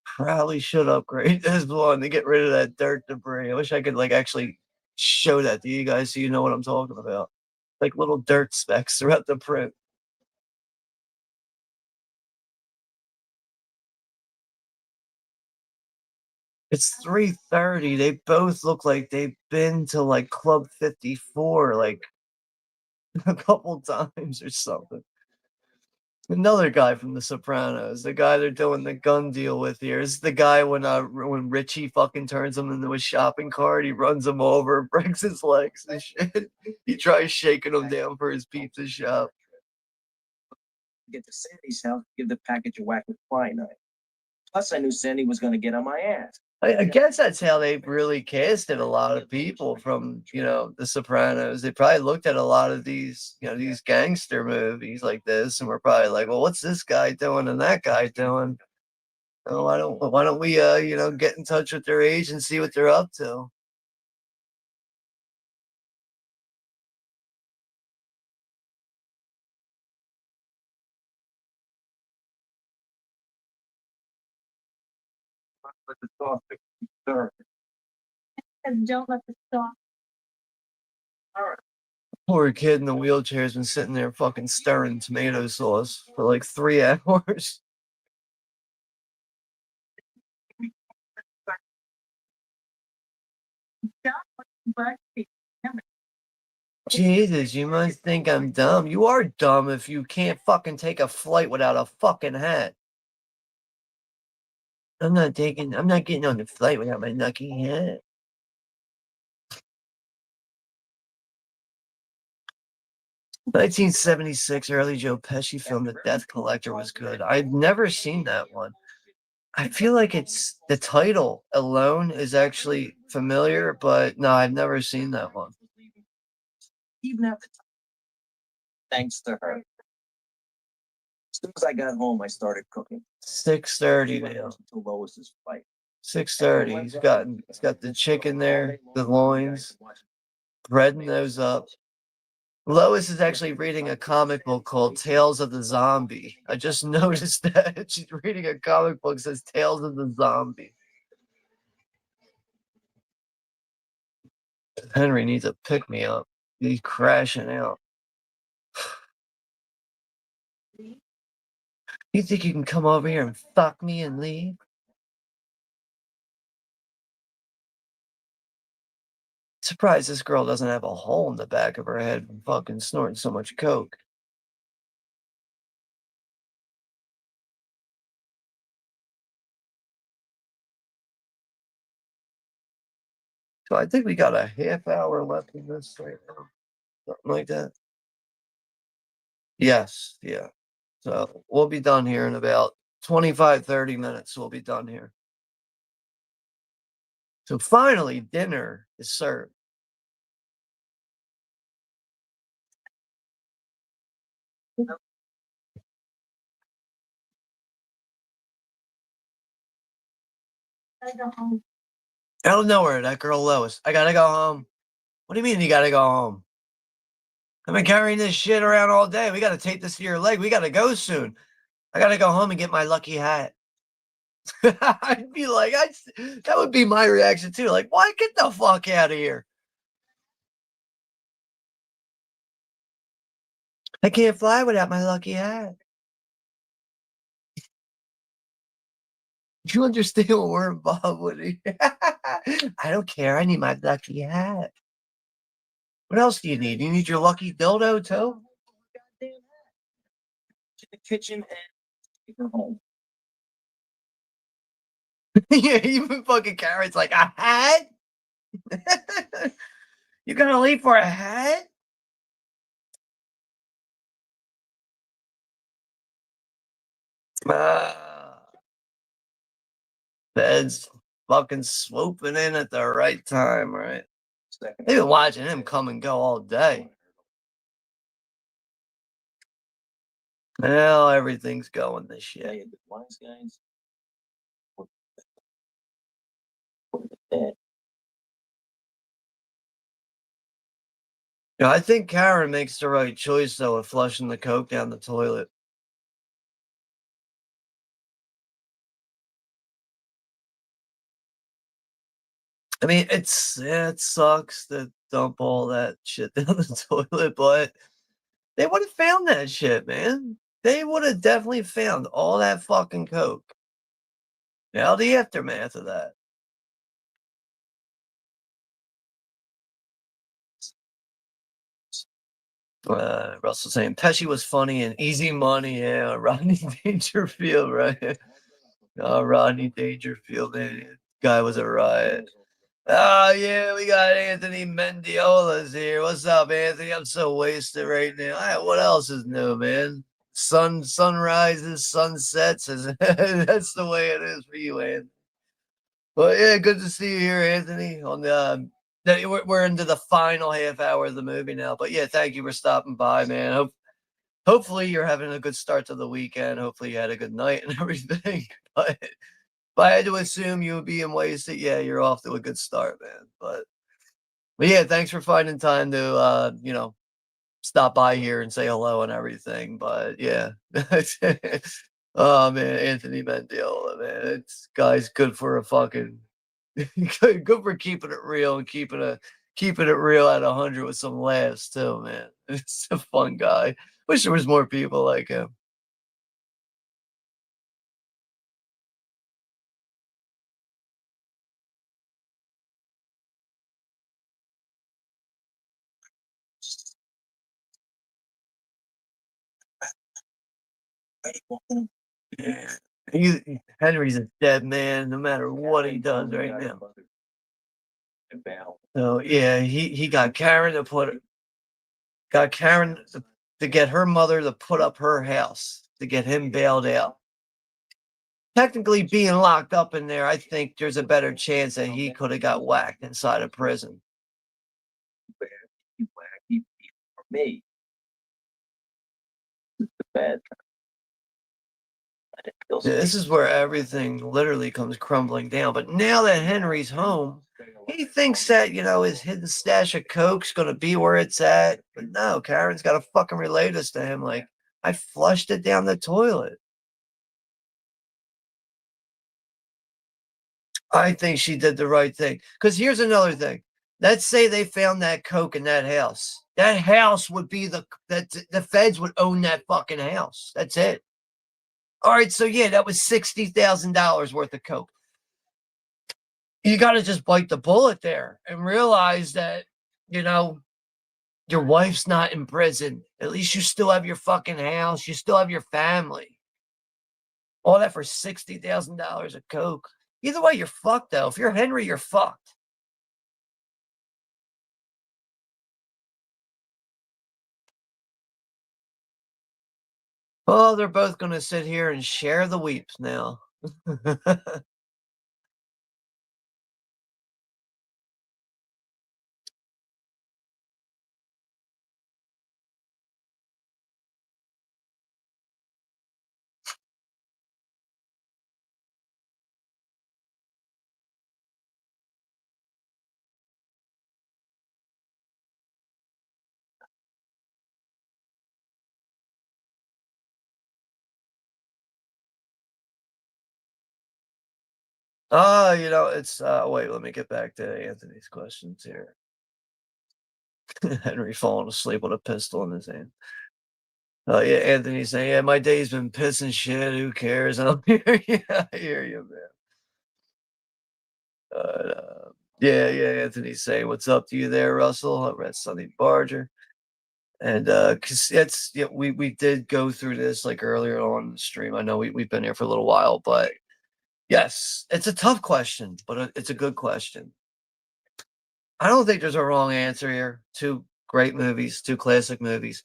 Probably should upgrade this one to get rid of that dirt debris. I wish I could like actually show that to you guys so you know what I'm talking about. Like little dirt specks throughout the print. It's 3:30. They both look like they've been to like Club 54 like a couple times or something. Another guy from The Sopranos, the guy they're doing the gun deal with here, is the guy when Richie fucking turns him into a shopping cart, he runs him over, breaks his legs and shit. He tries shaking him down for his pizza shop. Get to Sandy's house, give the package a whack with quinine. Plus, I knew Sandy was going to get on my ass. I guess that's how they really casted a lot of people from, The Sopranos. They probably looked at a lot of these, these gangster movies like this, and were probably like, well, what's this guy doing and that guy doing? Oh, why don't we, get in touch with their agent and see what they're up to? Let the sausage stir. And don't let the sauce. Poor kid in the wheelchair has been sitting there fucking stirring tomato sauce for like 3 hours. Jesus, you must think I'm dumb. You are dumb if you can't fucking take a flight without a fucking hat. I'm not getting on the flight without my lucky hat. "1976 early Joe Pesci film The Death Collector" was good. I've never seen that one. I feel like it's the title alone is actually familiar, but no, I've never seen that one. Even at the time, thanks to her. As soon as I got home, I started cooking. 6:30 now. Until Lois's fight. 6:30. He's got the chicken there, the loins, breading those up. Lois is actually reading a comic book called Tales of the Zombie. I just noticed that. She's reading a comic book that says Tales of the Zombie. Henry needs a pick-me-up. He's crashing out. You think you can come over here and fuck me and leave? Surprised this girl doesn't have a hole in the back of her head from fucking snorting so much coke. So I think we got a half hour left in this right now. Something like that. Yes, yeah. So we'll be done here in about 25, 30 minutes. We'll be done here. So finally, dinner is served. I go home. Out of nowhere, that girl Lois. I gotta go home. What do you mean you gotta go home? I've been carrying this shit around all day. We gotta tape this to your leg. We gotta go soon. I gotta go home and get my lucky hat. I'd be like, that would be my reaction too. Like, why get the fuck out of here? I can't fly without my lucky hat. You understand what we're involved with here? I don't care. I need my lucky hat. What else do you need? You need your lucky dildo too? the kitchen and take her home. Yeah, even fucking Karen's like, a hat? You gonna leave for a hat? Feds fucking swooping in at the right time, right? Second, They've been watching him come and go all day. Now everything's going to Yeah, shit. the wise guys. Dead. Yeah, I think Karen makes the right choice though of flushing the coke down the toilet. I mean, it sucks to dump all that shit down the toilet, but they would have found that shit, man. They would have definitely found all that fucking coke. Now the aftermath of that. Russell saying Pesci was funny and easy money. Yeah, Rodney Dangerfield, right? Rodney Dangerfield, man. Guy was a riot. Oh, yeah, we got Anthony Mendiolas here. What's up, Anthony? I'm so wasted right now. What else is new, man? Sunrises, sunsets. That's the way it is for you, Anthony. But yeah, good to see you here, Anthony. On the we're into the final half hour of the movie now. But yeah, thank you for stopping by, man. Hopefully you're having a good start to the weekend. Hopefully you had a good night and everything. But if I had to assume you would be in wasted, yeah, you're off to a good start, man. But yeah, thanks for finding time to stop by here and say hello and everything. But yeah. Oh man, Anthony Mendiola, man. It's guy's good for a fucking good for keeping it real and keeping it real at 100 with some laughs too, man. It's a fun guy. Wish there was more people like him. Yeah. Henry's a dead man no matter what he does right now. So yeah, he got Karen to get her mother to put up her house to get him bailed out. Technically being locked up in there, I think there's a better chance that he could have got whacked inside a prison. For me, it's the bad. Yeah, this is where everything literally comes crumbling down. But now that Henry's home, he thinks that, his hidden stash of coke's gonna be where it's at. But no, Karen's gotta fucking relay this to him like, I flushed it down the toilet. I think she did the right thing. Because here's another thing. Let's say they found that coke in that house. That house would be the feds would own that fucking house. That's it. All right, so yeah, that was $60,000 worth of coke. You got to just bite the bullet there and realize that, your wife's not in prison. At least you still have your fucking house. You still have your family. All that for $60,000 of coke. Either way, you're fucked, though. If you're Henry, you're fucked. Oh, they're both going to sit here and share the weeps now. Oh, it's wait, let me get back to Anthony's questions here. Henry falling asleep with a pistol in his hand. Oh yeah, Anthony's saying, yeah, my day's been pissing shit. Who cares? I'm here. Yeah, I hear you, man. Yeah, Anthony's saying, what's up to you there, Russell? I read Sonny Barger. And because it's yeah, we did go through this like earlier on the stream. I know we've been here for a little while, but yes, it's a tough question, but it's a good question. I don't think there's a wrong answer here. Two great movies, two classic movies.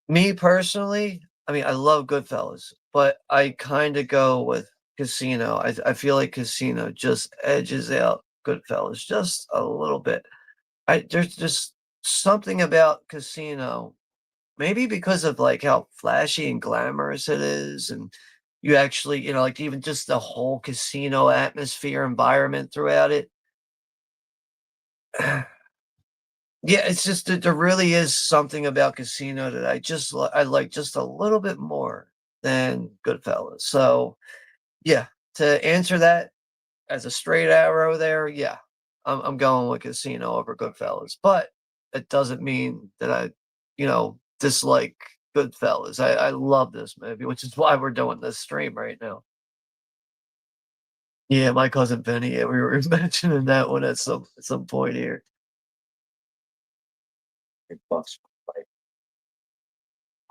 Me personally, I mean, I love Goodfellas, but I kind of go with Casino. I feel like Casino just edges out Goodfellas just a little bit. There's just something about Casino, maybe because of like how flashy and glamorous it is, and you actually, like even just the whole casino atmosphere environment throughout it. Yeah, it's just that there really is something about Casino that I like just a little bit more than Goodfellas. So, yeah, to answer that as a straight arrow there, yeah, I'm going with Casino over Goodfellas. But it doesn't mean that I, dislike Goodfellas. I love this movie, which is why we're doing this stream right now. Yeah, my cousin Benny. Yeah, we were mentioning that one at some point here. It bucks my life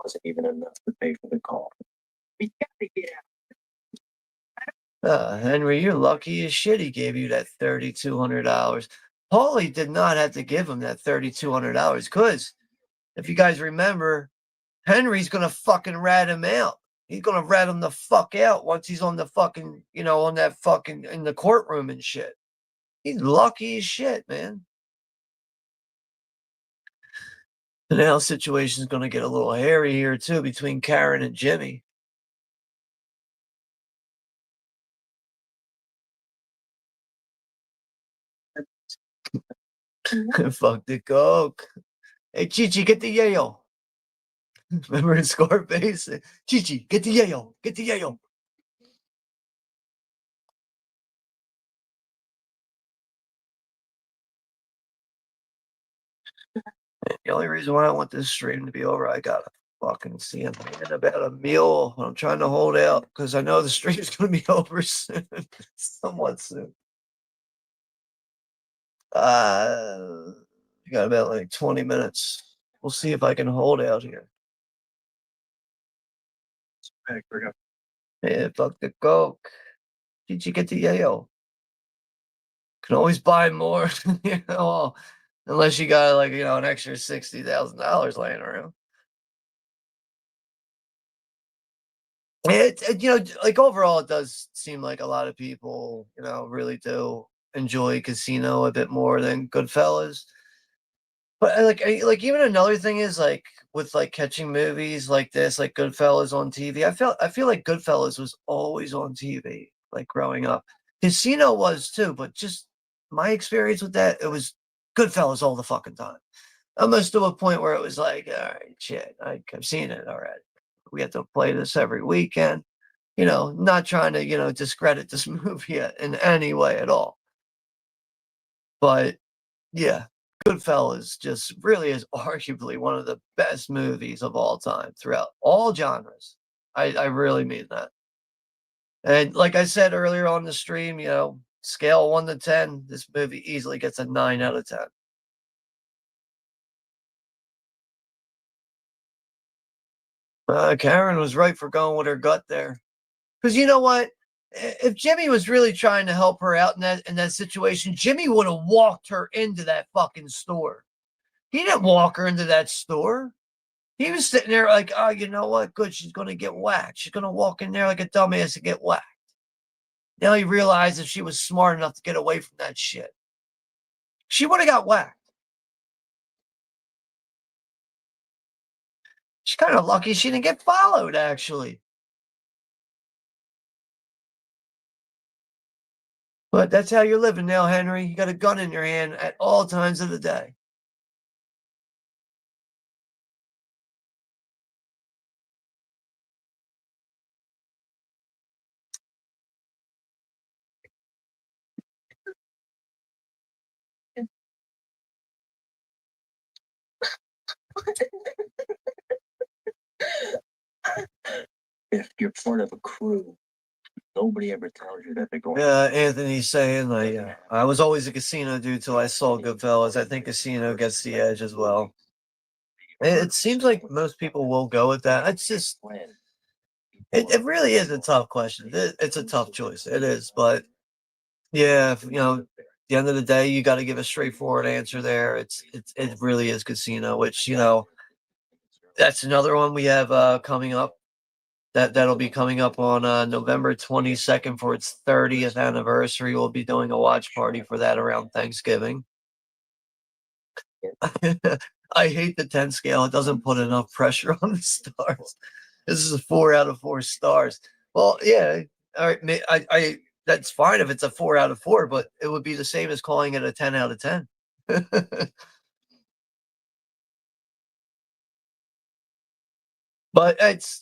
wasn't even enough to pay for the car. We got to get out. Henry, you're lucky as shit he gave you that $3,200. Paulie did not have to give him that $3,200 because if you guys remember, Henry's gonna fucking rat him out. He's gonna rat him the fuck out once he's on the fucking, on that fucking in the courtroom and shit. He's lucky as shit, man. The now situation's gonna get a little hairy here too between Karen and Jimmy. Fuck the coke. Hey, Chichi, get the yayo. Remember in Scarface? Chichi, get the yayo. Get the yayo. The only reason why I want this stream to be over, I gotta fucking see him in about a meal. I'm trying to hold out because I know the stream's gonna be over soon, somewhat soon. You got about like 20 minutes. We'll see if I can hold out here. Yeah, fuck the coke. Did you get the yayo? Can always buy more, unless you got like an extra $60,000 laying around. Like overall, it does seem like a lot of people, really do enjoy Casino a bit more than Goodfellas. But like even another thing is like with like catching movies like this, like Goodfellas on TV. I feel like Goodfellas was always on TV, like growing up. Casino was too, but just my experience with that, it was Goodfellas all the fucking time. Almost to a point where it was like, all right, shit, I've seen it already. We have to play this every weekend. Not trying to, discredit this movie in any way at all. But yeah, Goodfellas just really is arguably one of the best movies of all time throughout all genres. I really mean that. And like I said earlier on the stream, scale 1 to 10, this movie easily gets a 9 out of 10. Karen was right for going with her gut there. Because you know what? If Jimmy was really trying to help her out in that situation, Jimmy would have walked her into that fucking store. He didn't walk her into that store. He was sitting there like, oh, you know what? Good, she's going to get whacked. She's going to walk in there like a dumbass and get whacked. Now he realized if she was smart enough to get away from that shit, she would have got whacked. She's kind of lucky she didn't get followed, actually. But that's how you're living now, Henry. You got a gun in your hand at all times of the day. If you're part of a crew, nobody ever tells you that they're going. Anthony's saying I was always a Casino dude till I saw Goodfellas. I think Casino gets the edge as well. It seems like most people will go with that. It's just it really is a tough question. It's a tough choice. It is, but yeah, at the end of the day, you got to give a straightforward answer there. It really is Casino, which that's another one we have coming up. That'll be coming up on November 22nd for its 30th anniversary. We'll be doing a watch party for that around Thanksgiving. I hate the 10 scale. It doesn't put enough pressure on the stars. This is a 4 out of 4 stars. Well, yeah, all right. I that's fine if it's a 4 out of 4, but it would be the same as calling it a 10 out of 10. But it's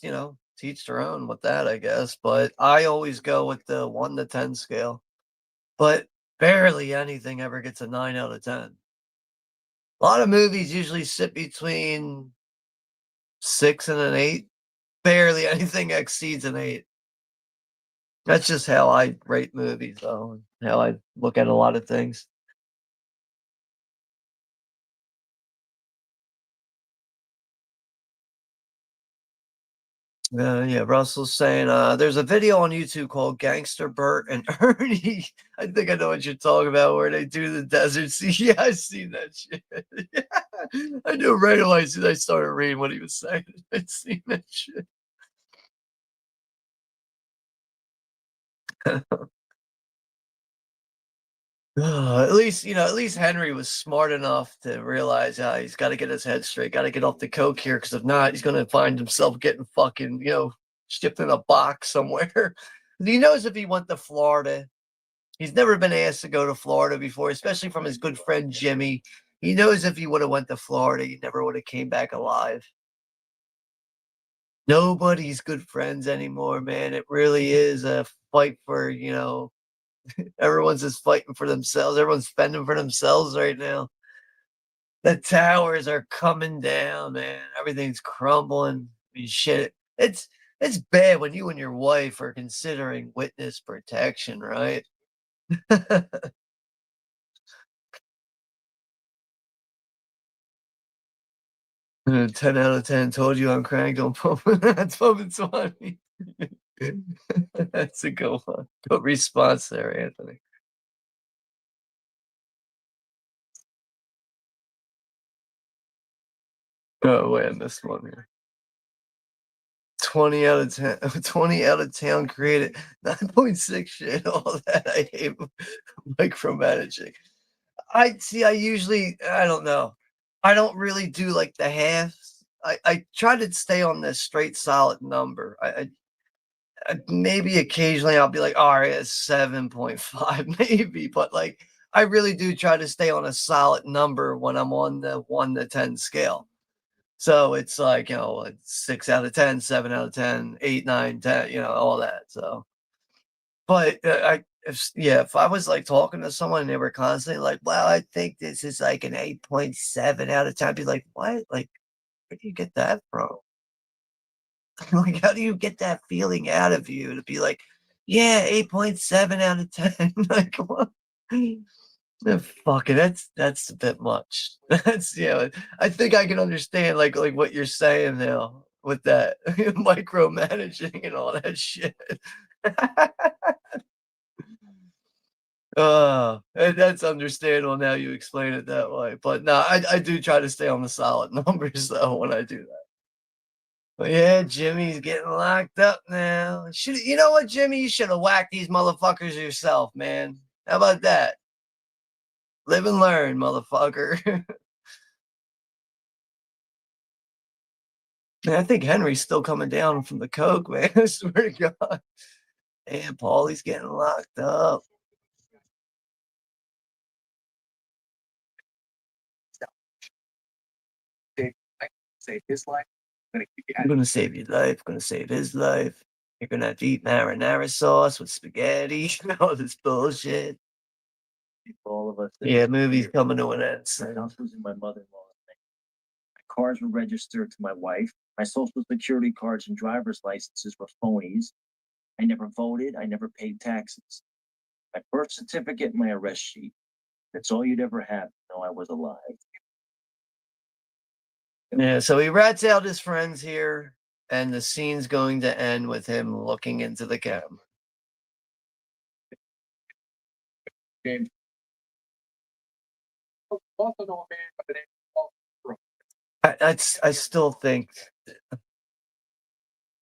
teach their own with that, I guess. But I always go with the 1 to 10 scale. But barely anything ever gets a 9 out of 10. A lot of movies usually sit between 6 and an 8. Barely anything exceeds an 8. That's just how I rate movies, though, and how I look at a lot of things. Yeah, Russell's saying, there's a video on YouTube called Gangster Bert and Ernie. I think I know what you're talking about, where they do the desert scene. Yeah, I've seen that shit. Yeah. I knew right away as soon as I started reading what he was saying. I'd seen that shit. At least Henry was smart enough to realize he's got to get his head straight, got to get off the coke here, because if not, he's gonna find himself getting fucking, shipped in a box somewhere. He knows if he went to Florida, he's never been asked to go to Florida before, especially from his good friend Jimmy. He knows if he would have went to Florida, he never would have came back alive. Nobody's good friends anymore, man. It really is a fight for, everyone's just fighting for themselves. Everyone's fending for themselves right now. The towers are coming down, man. Everything's crumbling. I mean, shit. It's bad when you and your wife are considering witness protection, right? 10 out of 10. Told you I'm crank. Don't pump. That's pumping 20. That's a good one. Good response there, Anthony. Oh, wait, I missed one here. 20 out of 10. 20 out of 10 created 9.6 shit. All that I hate micromanaging. I don't know. I don't really do like the halves. I try to stay on this straight solid number. Maybe occasionally I'll be like, all right, it's 7.5, maybe, but like I really do try to stay on a solid number when I'm on the 1 to 10 scale. So it's like, 6 out of 10, 7 out of 10, 8, 9, 10, all that. So, but if I was like talking to someone and they were constantly like, well, I think this is like an 8.7 out of 10, I'd be like, what? Like, where do you get that from? Like, how do you get that feeling out of you to be like, yeah, 8.7 out of 10? Like, what? Fucking, that's a bit much. That's I think I can understand like what you're saying now with that micromanaging and all that shit. That's understandable now you explain it that way. But no, I do try to stay on the solid numbers though when I do that. But yeah, Jimmy's getting locked up now. You know what, Jimmy? You should have whacked these motherfuckers yourself, man. How about that? Live and learn, motherfucker. Man, I think Henry's still coming down from the coke, man. I swear to God. And Paulie's getting locked up. Save his life. I'm gonna save your life. Gonna save his life. You're gonna have to eat marinara sauce with spaghetti. All this bullshit. For all of us. Yeah, movie's coming to an end. I So. was losing my mother-in-law. My cars were registered to my wife. My social security cards and driver's licenses were phonies. I never voted. I never paid taxes. My birth certificate and my arrest sheet. That's all you'd ever have to know I was alive. Yeah, so he rats out his friends here, and the scene's going to end with him looking into the camera. James. Also know a man by the name of Paul. I still think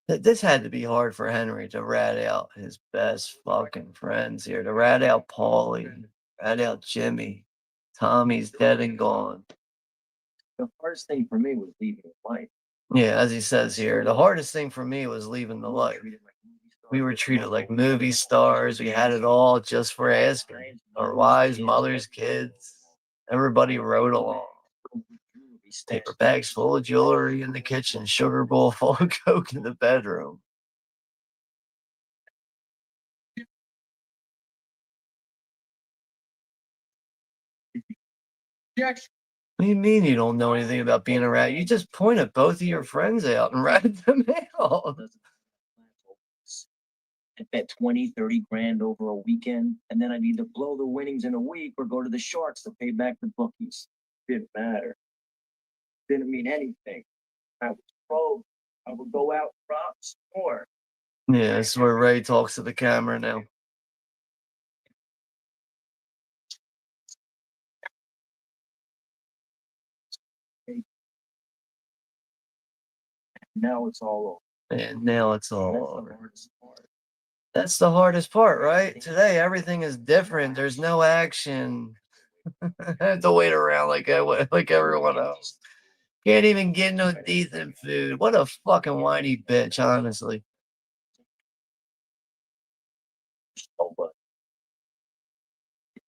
that this had to be hard for Henry to rat out his best fucking friends here, to rat out Paulie, rat out Jimmy. Tommy's dead and gone. The hardest thing for me was leaving life. Yeah, as he says here, the hardest thing for me was leaving the life. We were treated like movie stars. We had it all just for asking. Our wives, mothers, kids, everybody rode along. Paper bags full of jewelry in the kitchen, sugar bowl full of Coke in the bedroom. Jackson. What do you mean you don't know anything about being a rat? You just pointed both of your friends out and ratted them out. I bet 20, 30 grand over a weekend, and then I'd either blow the winnings in a week or go to the Sharks to pay back the bookies. Didn't matter. Didn't mean anything. I was broke. I would go out, rob, score. Yeah, this is where Ray talks to the camera now. Now it's all over. And now it's all That's the over. hardest part. That's the hardest part, right? Today, everything is different. There's no action. I have to wait around like everyone else. Can't even get no decent food. What a fucking whiny bitch, honestly. Oh, but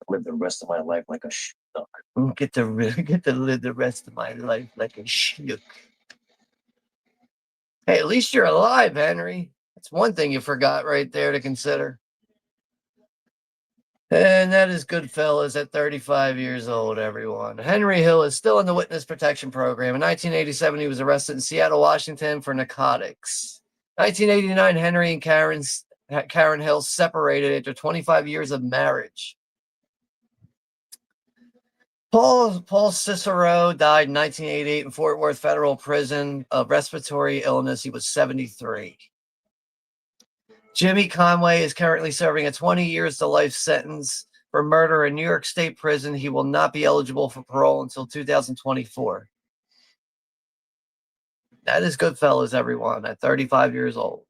live the rest of my life like a schnook. Get to live the rest of my life like a schnook. Hey, at least you're alive, Henry. That's one thing you forgot right there to consider. And that is Goodfellas at 35 years old, everyone. Henry Hill is still in the witness protection program. In 1987, he was arrested in Seattle, Washington for narcotics. 1989, Henry and Karen Hill separated after 25 years of marriage. Paul Cicero died in 1988 in Fort Worth Federal Prison of respiratory illness. He was 73. Jimmy Conway is currently serving a 20 years to life sentence for murder in New York State prison. He will not be eligible for parole until 2024. That is Goodfellas, everyone, at 35 years old.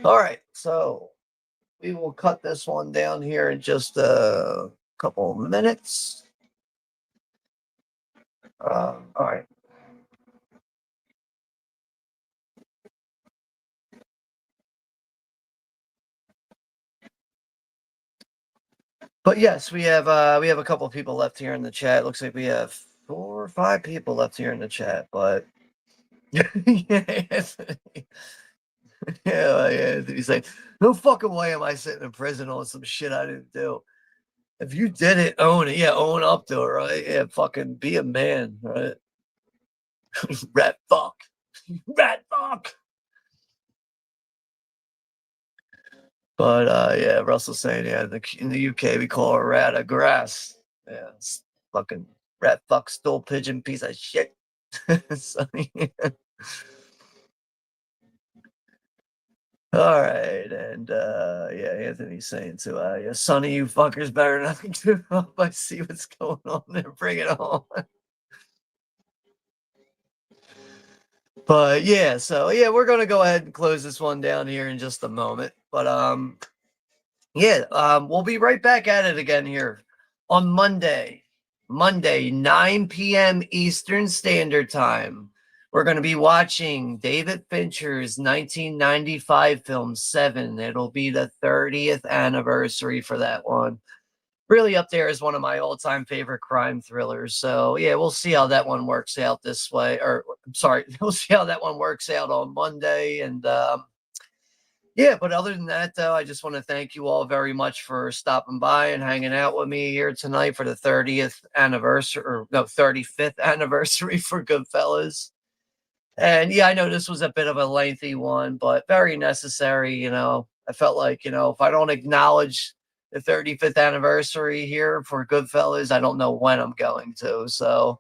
All right, so we will cut this one down here in just a couple minutes. All right. But yes, we have a couple of people left here in the chat. Looks like we have 4 or 5 people left here in the chat, but yeah, he's like, no fucking way am I sitting in prison on some shit I didn't do. If you did it, own it. Yeah, own up to it, right? Yeah, fucking be a man, right? Rat fuck. Rat fuck. But yeah, Russell's saying, yeah, in the UK we call a rat a grass. Yeah, it's fucking rat fuck stool pigeon piece of shit. So, yeah. All right, and yeah, Anthony's saying to yeah, Sonny, you fuckers better not give up. I see what's going on there. Bring it on. But yeah, so yeah, we're gonna go ahead and close this one down here in just a moment. But yeah, we'll be right back at it again here on Monday, 9 p.m. Eastern Standard Time. We're going to be watching David Fincher's 1995 film, Seven. It'll be the 30th anniversary for that one. Really up there is one of my all-time favorite crime thrillers. So, yeah, we'll see how that one works out this way. Or, I'm sorry, we'll see how that one works out on Monday. And, yeah, but other than that, though, I just want to thank you all very much for stopping by and hanging out with me here tonight for the 30th anniversary, or no, 35th anniversary for Goodfellas. And yeah, I know this was a bit of a lengthy one, but very necessary. You know, I felt like, you know, if I don't acknowledge the 35th anniversary here for Goodfellas. I don't know when I'm going to. So,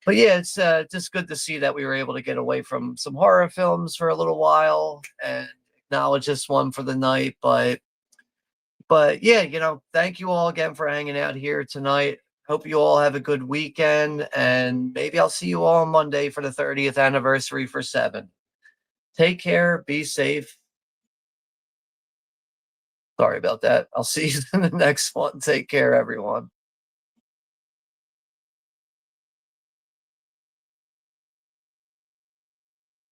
but yeah, it's just good to see that we were able to get away from some horror films for a little while and acknowledge this one for the night. But yeah, thank you all again for hanging out here tonight. Hope you all have a good weekend, and maybe I'll see you all on Monday for the 30th anniversary for Seven. Take care. Be safe. Sorry about that. I'll see you in the next one. Take care, everyone.